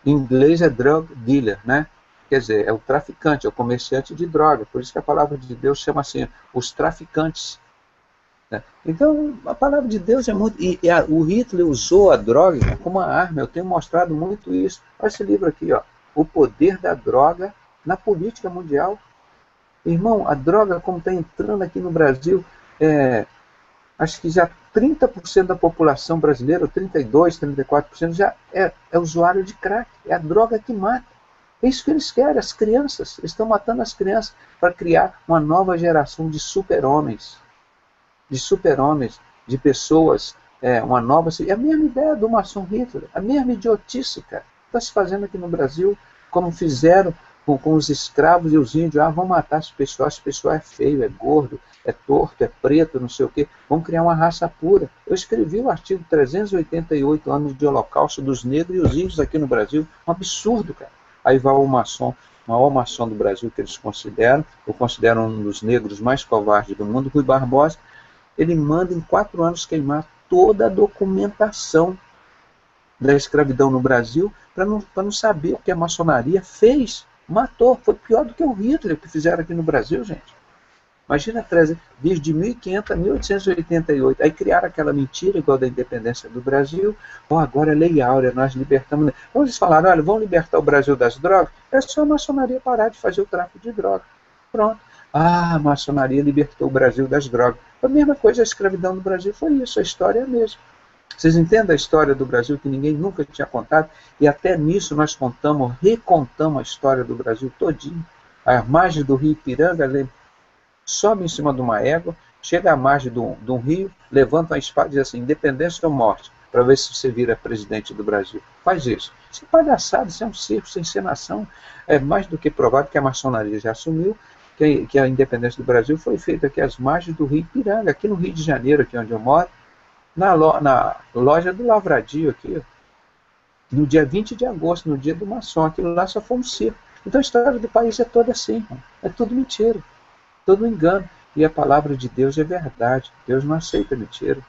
Em inglês é drug dealer, né? Quer dizer, é o traficante, é o comerciante de droga. Por isso que a palavra de Deus chama assim, os traficantes. Né? Então, a palavra de Deus é muito... o Hitler usou a droga como uma arma. Eu tenho mostrado muito isso. Olha esse livro aqui, ó. O poder da droga na política mundial. Irmão, a droga, como está entrando aqui no Brasil, acho que já 30% da população brasileira, 32%, 34%, já é usuário de crack. É a droga que mata. É isso que eles querem, as crianças. Eles estão matando as crianças para criar uma nova geração de super-homens. De pessoas, uma nova... É a mesma ideia do maçom Hitler, a mesma idiotice, cara. Está se fazendo aqui no Brasil, como fizeram com os escravos e os índios. Vão matar esse pessoal é feio, é gordo, é torto, é preto, não sei o quê. Vamos criar uma raça pura. Eu escrevi o artigo 388 anos de holocausto dos negros e os índios aqui no Brasil. Um absurdo, cara. Aí vai o maçom, o maior maçom do Brasil que eles consideram, eu considero um dos negros mais covardes do mundo, Rui Barbosa. Ele manda em 4 anos queimar toda a documentação da escravidão no Brasil para não saber o que a maçonaria fez. Matou. Foi pior do que o Hitler que fizeram aqui no Brasil, gente. Imagina, desde 1500 a 1888. Aí criaram aquela mentira igual da independência do Brasil. Agora é lei áurea, nós libertamos. Então eles falaram, olha, vão libertar o Brasil das drogas. É só a maçonaria parar de fazer o tráfico de drogas. Pronto. A maçonaria libertou o Brasil das drogas. A mesma coisa, a escravidão no Brasil foi isso. A história é a mesma. Vocês entendem a história do Brasil que ninguém nunca tinha contado? E até nisso nós recontamos a história do Brasil todinho. A margem do rio Ipiranga, sobe em cima de uma égua, chega à margem de um rio, levanta uma espada e diz assim, independência ou morte, para ver se você vira presidente do Brasil. Faz isso. Isso é palhaçada, isso é um circo, isso é encenação. É mais do que provável que a maçonaria já assumiu que a independência do Brasil foi feita aqui às margens do rio Ipiranga, aqui no Rio de Janeiro, aqui onde eu moro, na loja do Lavradio, aqui, no dia 20 de agosto, no dia do maçom. Aquilo lá só foi um circo. Então a história do país é toda assim, irmão. É tudo mentira, todo engano. E a palavra de Deus é verdade. Deus não aceita mentira.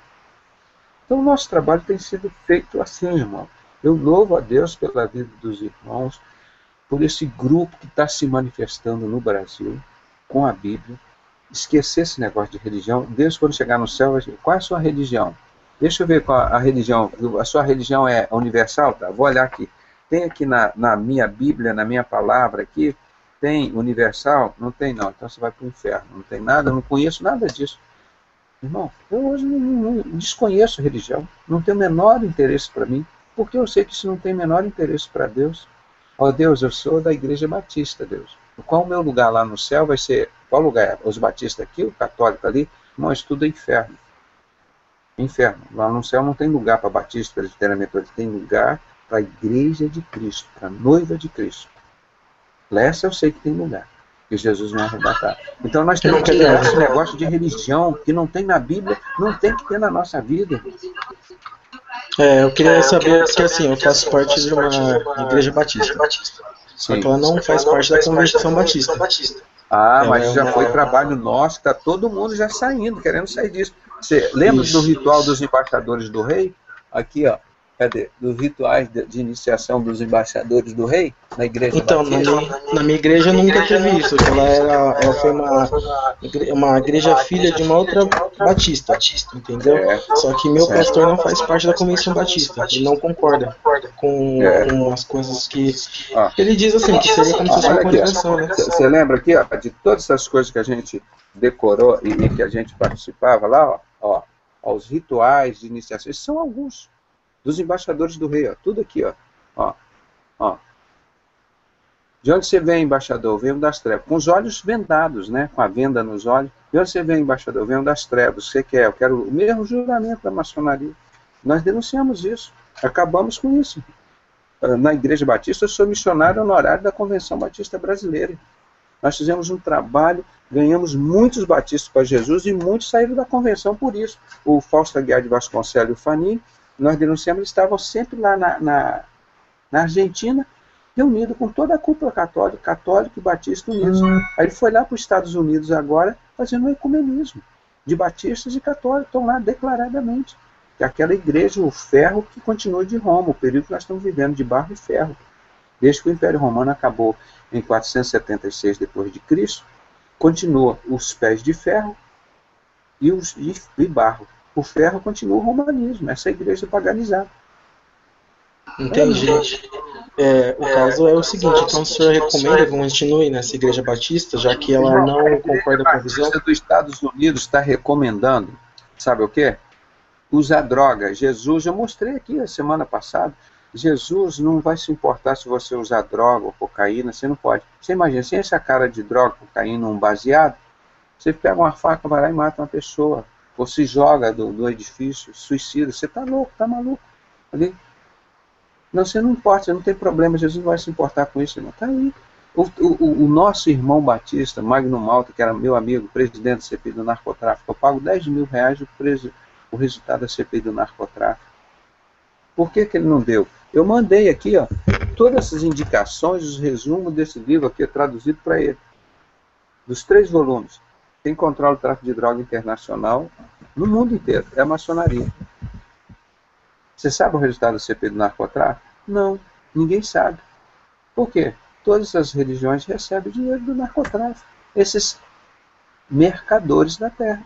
Então o nosso trabalho tem sido feito assim, irmão. Eu louvo a Deus pela vida dos irmãos, por esse grupo que está se manifestando no Brasil, com a Bíblia. Esquecer esse negócio de religião. Deus, quando chegar no céu, vai dizer, qual é a sua religião? Deixa eu ver qual a religião. A sua religião é universal? Tá? Vou olhar aqui. Tem aqui na minha Bíblia, na minha palavra aqui, tem universal? Não tem, não. Então você vai para o inferno. Não tem nada, eu não conheço nada disso. Irmão, eu hoje não desconheço religião. Não tenho o menor interesse para mim, porque eu sei que isso não tem o menor interesse para Deus. Ó Deus, eu sou da Igreja Batista, Deus. Qual o meu lugar lá no céu vai ser? Qual lugar? Os batistas aqui, o católico ali? Irmão, isso tudo é inferno. Inferno. Lá no céu não tem lugar para batista, presbiteriano, tem lugar para a Igreja de Cristo, para a noiva de Cristo. Essa eu sei que tem lugar, que Jesus vai arrebatar. Então nós temos que tirar esse negócio de religião que não tem na Bíblia, não tem que ter na nossa vida. Eu queria saber, porque assim, eu faço parte de uma igreja batista. Só que ela não faz parte da Convenção Batista. Mas já foi trabalho nosso, está todo mundo já saindo, querendo sair disso. Você lembra do ritual dos embaixadores do rei? Aqui, ó. Cadê? Dos rituais de iniciação dos embaixadores do rei? Na igreja Então, na minha igreja nunca teve isso. Ela foi uma igreja filha de uma outra batista, entendeu? Só que meu pastor não faz parte da Convenção Batista. Ele não concorda com as coisas que... Ele diz assim, que seria como se fosse uma congregação, né? Você lembra aqui, ó, de todas essas coisas que a gente decorou e que a gente participava lá, ó, os rituais de iniciação, esses são alguns dos embaixadores do rei, ó, tudo aqui, ó. De onde você vem, embaixador? Eu venho das trevas. Com os olhos vendados, né? Com a venda nos olhos. De onde você vem, embaixador? Eu venho das trevas. Você quer? Eu quero o mesmo juramento da maçonaria. Nós denunciamos isso. Acabamos com isso. Na Igreja Batista, eu sou missionário honorário da Convenção Batista Brasileira. Nós fizemos um trabalho, ganhamos muitos batistas para Jesus e muitos saíram da convenção por isso. O Fausto Aguiar de Vasconcelos e o Fanini, nós denunciamos, eles estavam sempre lá na Argentina, reunido com toda a cúpula católica e batista unidos. Aí ele foi lá para os Estados Unidos agora, fazendo um ecumenismo de batistas e católicos, estão lá declaradamente. Que é aquela igreja, o ferro que continua de Roma, o período que nós estamos vivendo, de barro e ferro. Desde que o Império Romano acabou em 476 d.C., continua os pés de ferro e barro. O ferro continua o romanismo, essa igreja paganizada. Entendi. O caso é o seguinte, então o senhor recomenda que continue nessa igreja batista, já que ela não concorda com a visão? A igreja dos Estados Unidos está recomendando, sabe o quê? Usar droga. Jesus, eu mostrei aqui a semana passada, Jesus não vai se importar se você usar droga ou cocaína, você não pode. Você imagina, sem essa cara de droga, cocaína, um baseado, você pega uma faca, vai lá e mata uma pessoa, ou se joga do edifício, suicida, você está louco, está maluco. Ali. Não, você não importa, você não tem problema, Jesus não vai se importar com isso, não. Está aí. O nosso irmão Batista, Magno Malta, que era meu amigo, presidente da CPI do narcotráfico, eu pago 10 mil reais o resultado da CPI do narcotráfico. Por que ele não deu? Eu mandei aqui, ó, todas essas indicações, os resumos desse livro aqui, traduzido para ele. Dos 3 volumes. Quem controla o tráfico de droga internacional no mundo inteiro. É a maçonaria. Você sabe o resultado da CPI do narcotráfico? Não, ninguém sabe. Por quê? Todas as religiões recebem dinheiro do narcotráfico. Esses mercadores da terra.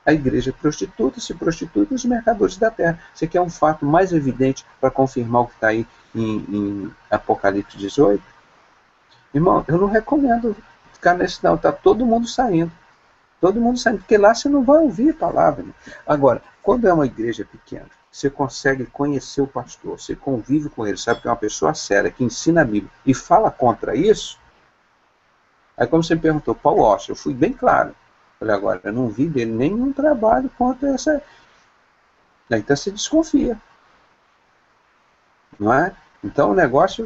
A igreja prostituta, se prostitui os mercadores da terra. Você quer um fato mais evidente para confirmar o que está aí em Apocalipse 18? Irmão, eu não recomendo ficar nesse não. Está todo mundo saindo. Todo mundo saindo, porque lá você não vai ouvir a palavra. Né? Agora, quando é uma igreja pequena, você consegue conhecer o pastor, você convive com ele, sabe que é uma pessoa séria, que ensina a Bíblia, e fala contra isso. Aí como você me perguntou, Paul Washer, eu fui bem claro. Falei, agora, eu não vi dele nenhum trabalho contra essa... Então você desconfia. Não é? Então o negócio,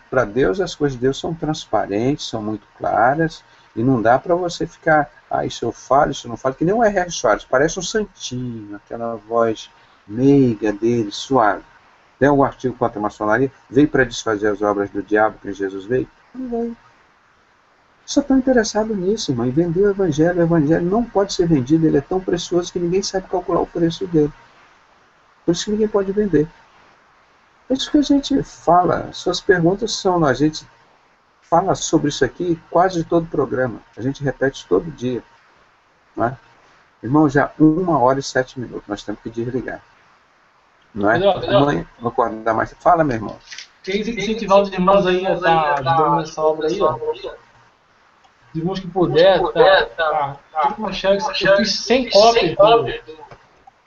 para Deus, as coisas de Deus são transparentes, são muito claras, e não dá para você ficar, isso eu falo, isso eu não falo, que nem o R.R. Soares, parece um santinho, aquela voz meiga dele, suave. Tem um artigo contra a maçonaria, veio para desfazer as obras do diabo que Jesus veio? Não veio. Só estão interessados nisso, irmão, em vender o evangelho. O evangelho não pode ser vendido, ele é tão precioso que ninguém sabe calcular o preço dele. Por isso que ninguém pode vender. É isso que a gente fala, suas perguntas são, a gente fala sobre isso aqui quase todo o programa, a gente repete todo dia. Não é? Irmão, já 1h07, nós temos que desligar. Não é? Amanhã, vou acordar mais. Fala, meu irmão. Quem incentivar os irmãos aí a estar ajudando nessa obra aí, ó. Os irmãos que puder, eu fiz 100 cópias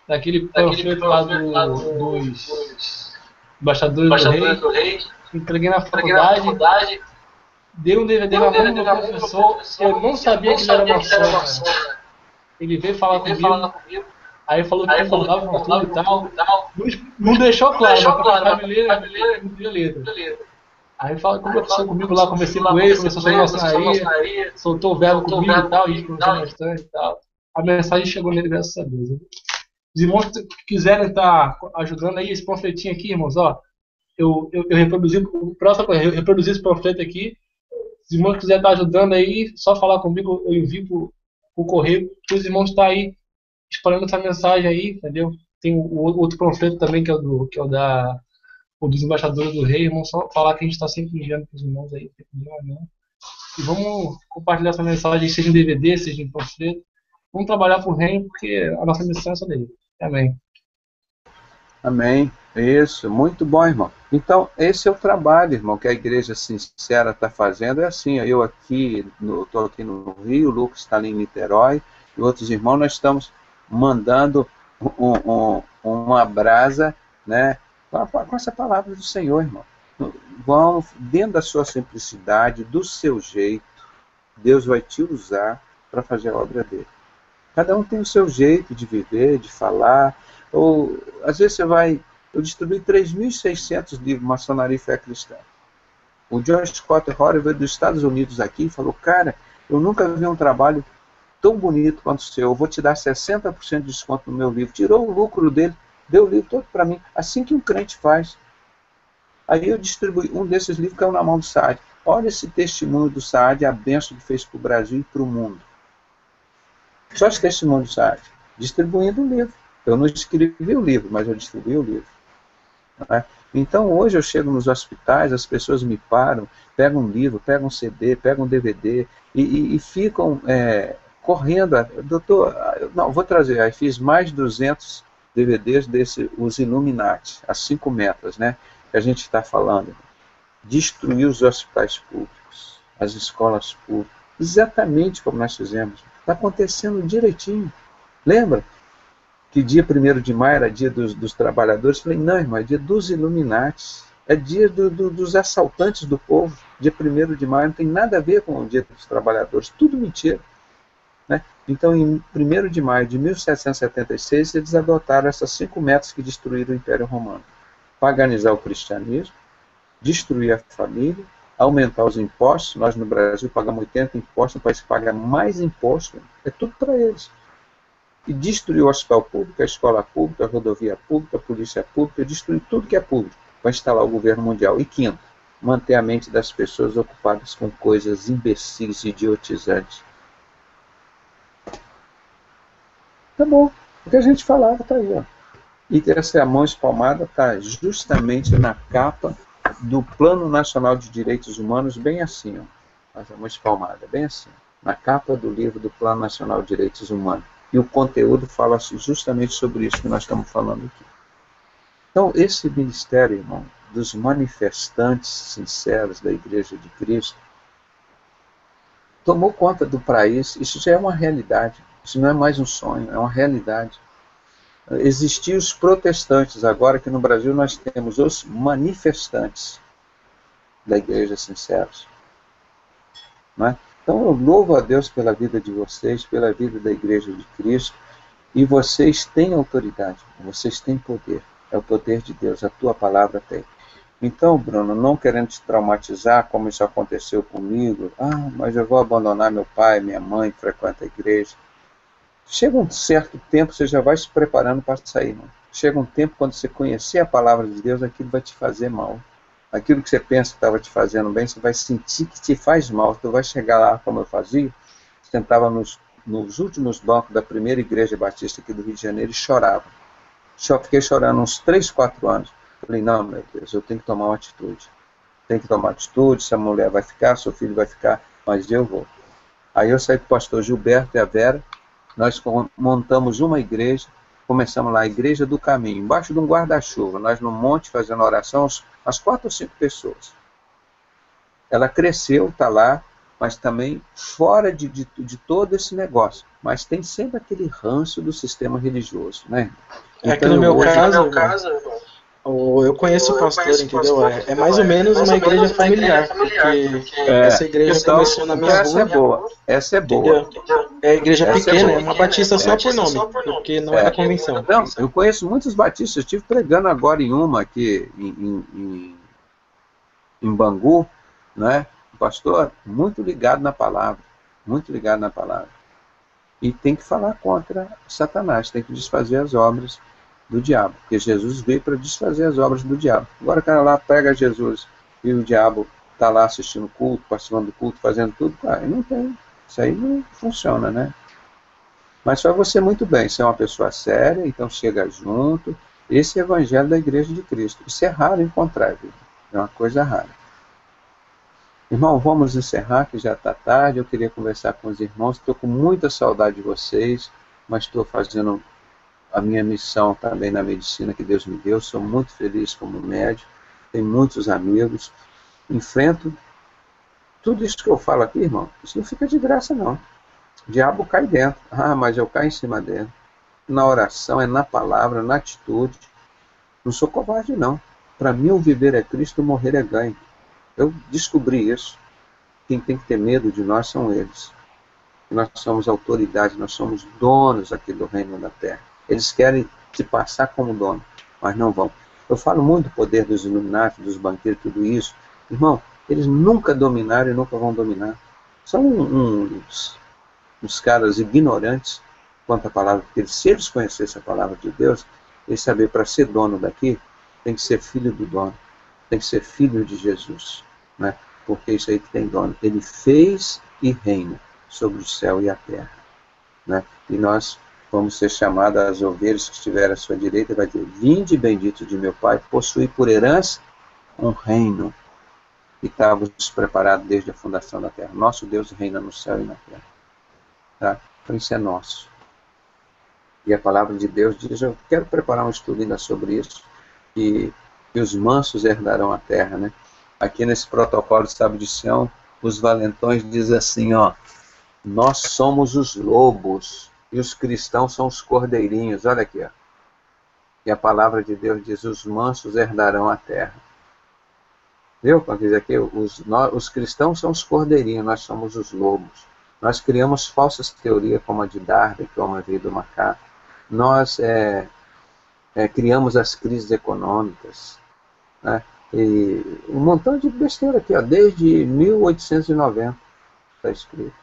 daquele panfleto lá dos embaixadores do rei. Entreguei na faculdade, dei um DVD na mão do meu professor, eu não sabia que ele era maçom. Ele veio falar comigo, aí falou que concordava com tudo e tal. Não deixou claro, mas não queria ler. Aí conversou comigo lá, conversei com ele, começou sobre maçonaria, soltou o verbo comigo e tal, a gente conversou bastante e tal. A mensagem chegou nele, graças a Deus. Os irmãos que quiserem estar ajudando aí, esse panfletinho aqui, irmãos, ó, eu reproduzi esse panfleto aqui. Se os irmãos quiserem estar ajudando aí, só falar comigo, eu envio o correio, para os irmãos estar aí espalhando essa mensagem aí, entendeu? Tem o outro panfleto também, que é o dos embaixadores do rei, irmão, só falar que a gente está sempre enviando para os irmãos aí, e vamos compartilhar essa mensagem, seja em DVD, seja em panfleto. Vamos trabalhar para o reino, porque a nossa missão é essa dele. Amém. Amém. Isso, muito bom, irmão. Então, esse é o trabalho, irmão, que a Igreja Sincera está fazendo. É assim, eu aqui, estou aqui no Rio, o Lucas está ali em Niterói, e outros irmãos, nós estamos mandando uma brasa, né, com essa palavra do Senhor, irmão. Vão, dentro da sua simplicidade, do seu jeito, Deus vai te usar para fazer a obra dele. Cada um tem o seu jeito de viver, de falar, ou às vezes eu distribuí 3.600 livros, Maçonaria e Fé Cristã. O John Scott Horry veio dos Estados Unidos aqui e falou, cara, eu nunca vi um trabalho tão bonito quanto o seu, eu vou te dar 60% de desconto no meu livro. Tirou o lucro dele, deu o livro todo para mim. Assim que um crente faz. Aí eu distribuí, um desses livros caiu na mão do Saad. Olha esse testemunho do Saad, a bênção que fez para o Brasil e para o mundo. Só esse testemunho do Saad, distribuindo o livro. Eu não escrevi o livro, mas eu distribuí o livro. Né? Então hoje eu chego nos hospitais, as pessoas me param, pegam um livro, pegam um CD, pegam um DVD e ficam correndo. Doutor, não, vou trazer, aí fiz mais de 200 DVDs desse, os Illuminati, as 5 metas, né, que a gente está falando. Destruir os hospitais públicos, as escolas públicas, exatamente como nós fizemos. Está acontecendo direitinho. Lembra que dia 1º de maio era dia dos trabalhadores? Falei, não, irmão, é dia dos Illuminati. É dia dos assaltantes do povo. Dia 1º de maio não tem nada a ver com o dia dos trabalhadores. Tudo mentira. Né? Então, em 1º de maio de 1776, eles adotaram essas 5 metas que destruíram o Império Romano. Paganizar o cristianismo, destruir a família, aumentar os impostos. Nós no Brasil pagamos 80 impostos, no país que paga mais imposto. É tudo para eles. E destruir o hospital público, a escola pública, a rodovia pública, a polícia pública, destruir tudo que é público, para instalar o governo mundial. E quinto, manter a mente das pessoas ocupadas com coisas imbecis e idiotizantes. Tá bom, o que a gente falava está aí, ó. E essa mão espalmada está justamente na capa do Plano Nacional de Direitos Humanos, bem assim, ó. A mão espalmada, bem assim, na capa do livro do Plano Nacional de Direitos Humanos. E o conteúdo fala justamente sobre isso que nós estamos falando aqui. Então, esse ministério, irmão, dos manifestantes sinceros da Igreja de Cristo, tomou conta do país. Isso já é uma realidade. Isso não é mais um sonho, é uma realidade. Existiam os protestantes, agora que no Brasil nós temos os manifestantes da Igreja Sinceros. Não é? Então eu louvo a Deus pela vida de vocês, pela vida da Igreja de Cristo, e vocês têm autoridade, vocês têm poder, é o poder de Deus, a tua palavra tem. Então, Bruno, não querendo te traumatizar, como isso aconteceu comigo, mas eu vou abandonar meu pai, minha mãe, que frequenta a igreja. Chega um certo tempo, você já vai se preparando para sair, irmão. Chega um tempo, quando você conhecer a palavra de Deus, aquilo vai te fazer mal. Aquilo que você pensa que estava te fazendo bem, você vai sentir que te faz mal. Tu vai chegar lá, como eu fazia, sentava nos últimos bancos da primeira igreja batista aqui do Rio de Janeiro e chorava. Fiquei chorando uns 3, 4 anos. Falei, não, meu Deus, eu tenho que tomar uma atitude. Tem que tomar atitude, se a mulher vai ficar, seu filho vai ficar, mas eu vou. Aí eu saí com o pastor Gilberto e a Vera, nós montamos uma igreja, começamos lá, a Igreja do Caminho, embaixo de um guarda-chuva, nós no monte fazendo oração, as 4 ou 5 pessoas. Ela cresceu, está lá, mas também fora de todo esse negócio. Mas tem sempre aquele ranço do sistema religioso, né? É que no meu caso, eu conheço o pastor, entendeu? É mais ou menos uma igreja familiar, porque essa igreja começou na minha rua. Essa é boa. Entendeu? É a igreja pequena, é uma batista só por nome, porque não é da convenção. Não, eu conheço muitos batistas, eu estive pregando agora em uma aqui, em Bangu, né? O pastor muito ligado na palavra, muito ligado na palavra. E tem que falar contra Satanás, tem que desfazer as obras do diabo, porque Jesus veio para desfazer as obras do diabo. Agora o cara lá pega Jesus e o diabo está lá assistindo o culto, participando do culto, fazendo tudo, não tem. Isso aí não funciona, né? Mas só você muito bem, você é uma pessoa séria, então chega junto. Esse é o evangelho da Igreja de Cristo. Isso é raro encontrar, viu? É uma coisa rara. Irmão, vamos encerrar, que já está tarde. Eu queria conversar com os irmãos. Estou com muita saudade de vocês, mas estou fazendo a minha missão também na medicina que Deus me deu. Sou muito feliz como médico, tenho muitos amigos. Enfrento tudo isso que eu falo aqui, irmão. Isso não fica de graça, não. O diabo cai dentro. Mas eu caio em cima dele. Na oração, é na palavra, na atitude. Não sou covarde, não. Para mim, o viver é Cristo, o morrer é ganho. Eu descobri isso. Quem tem que ter medo de nós são eles. Nós somos autoridade, nós somos donos aqui do reino da terra. Eles querem se passar como dono, mas não vão. Eu falo muito do poder dos Illuminati, dos banqueiros, tudo isso. Irmão, eles nunca dominaram e nunca vão dominar. São uns caras ignorantes quanto à palavra, porque se eles conhecessem a palavra de Deus, eles sabiam, para ser dono daqui, tem que ser filho do dono. tem que ser filho de Jesus, né? Porque isso aí que tem dono. Ele fez e reina sobre o céu e a terra, né? E nós vamos ser chamados as ovelhas que estiverem à sua direita, vai dizer: vinde bendito de meu Pai, possui por herança um reino que estava preparado desde a fundação da terra. Nosso Deus reina no céu e na terra, tá? Então isso é nosso. E a palavra de Deus diz, eu quero preparar um estudo ainda sobre isso, que os mansos herdarão a terra, né? Aqui nesse protocolo de Sábio de Sião, os valentões dizem assim, ó: nós somos os lobos e os cristãos são os cordeirinhos. Olha aqui, ó. E a palavra de Deus diz, os mansos herdarão a terra. Viu? Quando diz aqui, os cristãos são os cordeirinhos, nós somos os lobos. Nós criamos falsas teorias como a de Darwin, que é uma veio do macaco. Nós criamos as crises econômicas, né? E um montão de besteira aqui, ó, desde 1890 está escrito.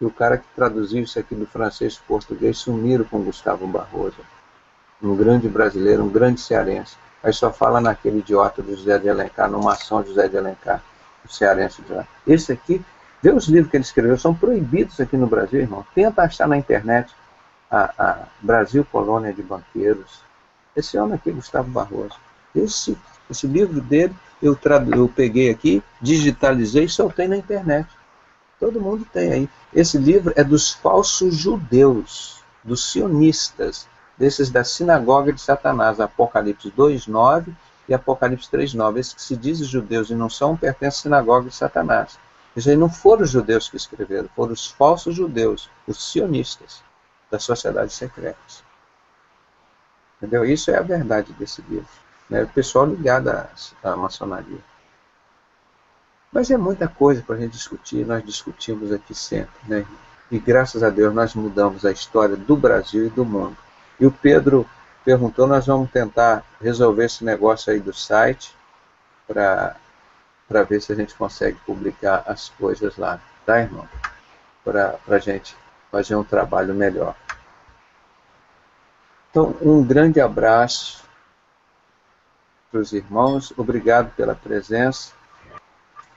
E o cara que traduziu isso aqui do francês para o português sumiram com Gustavo Barroso, um grande brasileiro, um grande cearense. Aí só fala naquele idiota do José de Alencar, numa ação de José de Alencar, o cearense de lá. Esse aqui, vê os livros que ele escreveu, são proibidos aqui no Brasil, irmão. Tenta achar na internet a Brasil, Colônia de Banqueiros. Esse homem aqui, Gustavo Barroso. Esse livro dele, eu peguei aqui, digitalizei e soltei na internet. Todo mundo tem aí. Esse livro é dos falsos judeus, dos sionistas, desses da sinagoga de Satanás, Apocalipse 2:9 e Apocalipse 3:9. Esses que se dizem judeus e não são, pertencem à sinagoga de Satanás. Esses aí não foram os judeus que escreveram, foram os falsos judeus, os sionistas das sociedades secretas. Entendeu? Isso é a verdade desse livro, né? O pessoal ligado à maçonaria. Mas é muita coisa para a gente discutir, nós discutimos aqui sempre, né? E graças a Deus nós mudamos a história do Brasil e do mundo. E o Pedro perguntou, nós vamos tentar resolver esse negócio aí do site para ver se a gente consegue publicar as coisas lá, tá, irmão? Para a gente fazer um trabalho melhor. Então, um grande abraço para os irmãos, obrigado pela presença.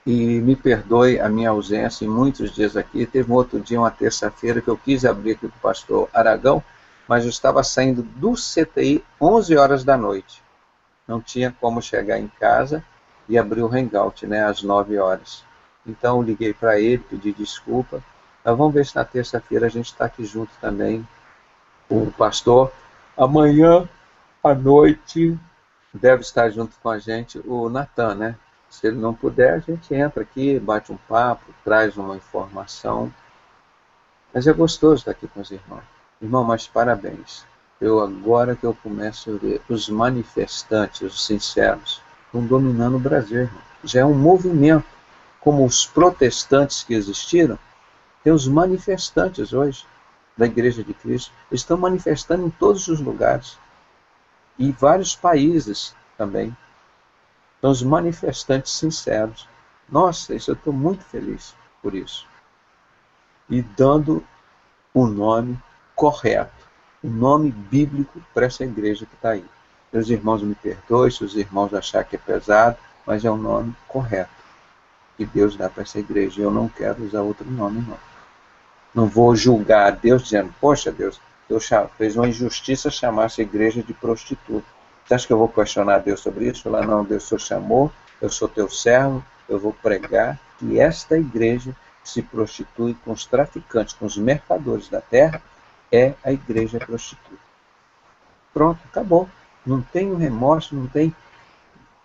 E me perdoe a minha ausência em muitos dias aqui. Teve um outro dia, uma terça-feira, que eu quis abrir aqui com o pastor Aragão, mas eu estava saindo do CTI 11 horas da noite. Não tinha como chegar em casa e abrir o Hangout, né, às 9 horas. Então eu liguei para ele, pedi desculpa. Mas vamos ver se na terça-feira a gente está aqui junto também. O pastor, amanhã à noite, deve estar junto com a gente o Natan, né? Se ele não puder, a gente entra aqui, bate um papo, traz uma informação. Mas é gostoso estar aqui com os irmãos. Irmão, mas parabéns. Agora que eu começo a ver os manifestantes, os sinceros, estão dominando o Brasil, irmão. Já é um movimento. Como os protestantes que existiram, tem os manifestantes hoje da Igreja de Cristo. Eles estão manifestando em todos os lugares. E vários países também. São os manifestantes sinceros. Nossa, isso eu estou muito feliz por isso. E dando o nome correto, o nome bíblico para essa igreja que está aí. Meus irmãos me perdoem se os irmãos acharem que é pesado, mas é o nome correto que Deus dá para essa igreja. Eu não quero usar outro nome, não. Não vou julgar a Deus dizendo, poxa Deus, Deus fez uma injustiça chamar essa igreja de prostituta. Você acha que eu vou questionar Deus sobre isso? Falar, não, Deus, o Senhor chamou, eu sou teu servo, eu vou pregar que esta igreja se prostitui com os traficantes, com os mercadores da terra, é a igreja prostituta. Pronto, acabou. Não tenho remorso, não tem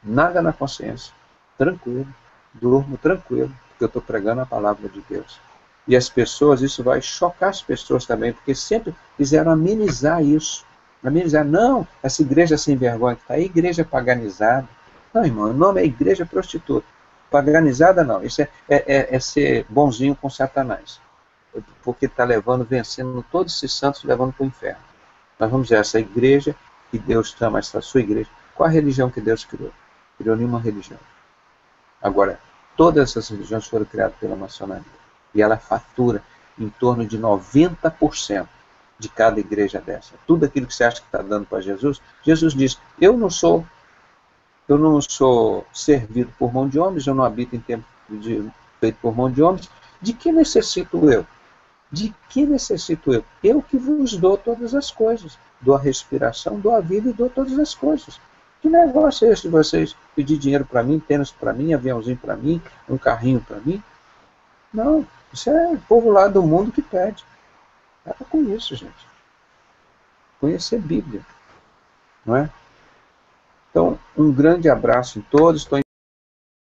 nada na consciência. Tranquilo, durmo tranquilo, porque eu estou pregando a palavra de Deus. E as pessoas, isso vai chocar as pessoas também, porque sempre quiseram amenizar isso. Amenizar, não, essa igreja sem vergonha que está aí, igreja paganizada. Não, irmão, o nome é igreja prostituta. Paganizada não, isso é ser bonzinho com Satanás. Porque está vencendo todos esses santos, levando para o inferno. Nós vamos dizer, essa igreja que Deus chama, essa sua igreja, qual a religião que Deus criou? Criou nenhuma religião. Agora, todas essas religiões foram criadas pela maçonaria. E ela fatura em torno de 90% de cada igreja dessa. Tudo aquilo que você acha que está dando para Jesus, Jesus diz, eu não sou Eu não sou servido por mão de homens, eu não habito em templo feito por mão de homens. De que necessito eu? De que necessito eu? Eu que vos dou todas as coisas. Dou a respiração, dou a vida e dou todas as coisas. Que negócio é esse de vocês pedir dinheiro para mim, tênis para mim, aviãozinho para mim, um carrinho para mim? Não, isso é o povo lá do mundo que pede. Para com isso, gente. Conhecer Bíblia, não é? Então, um grande abraço em todos.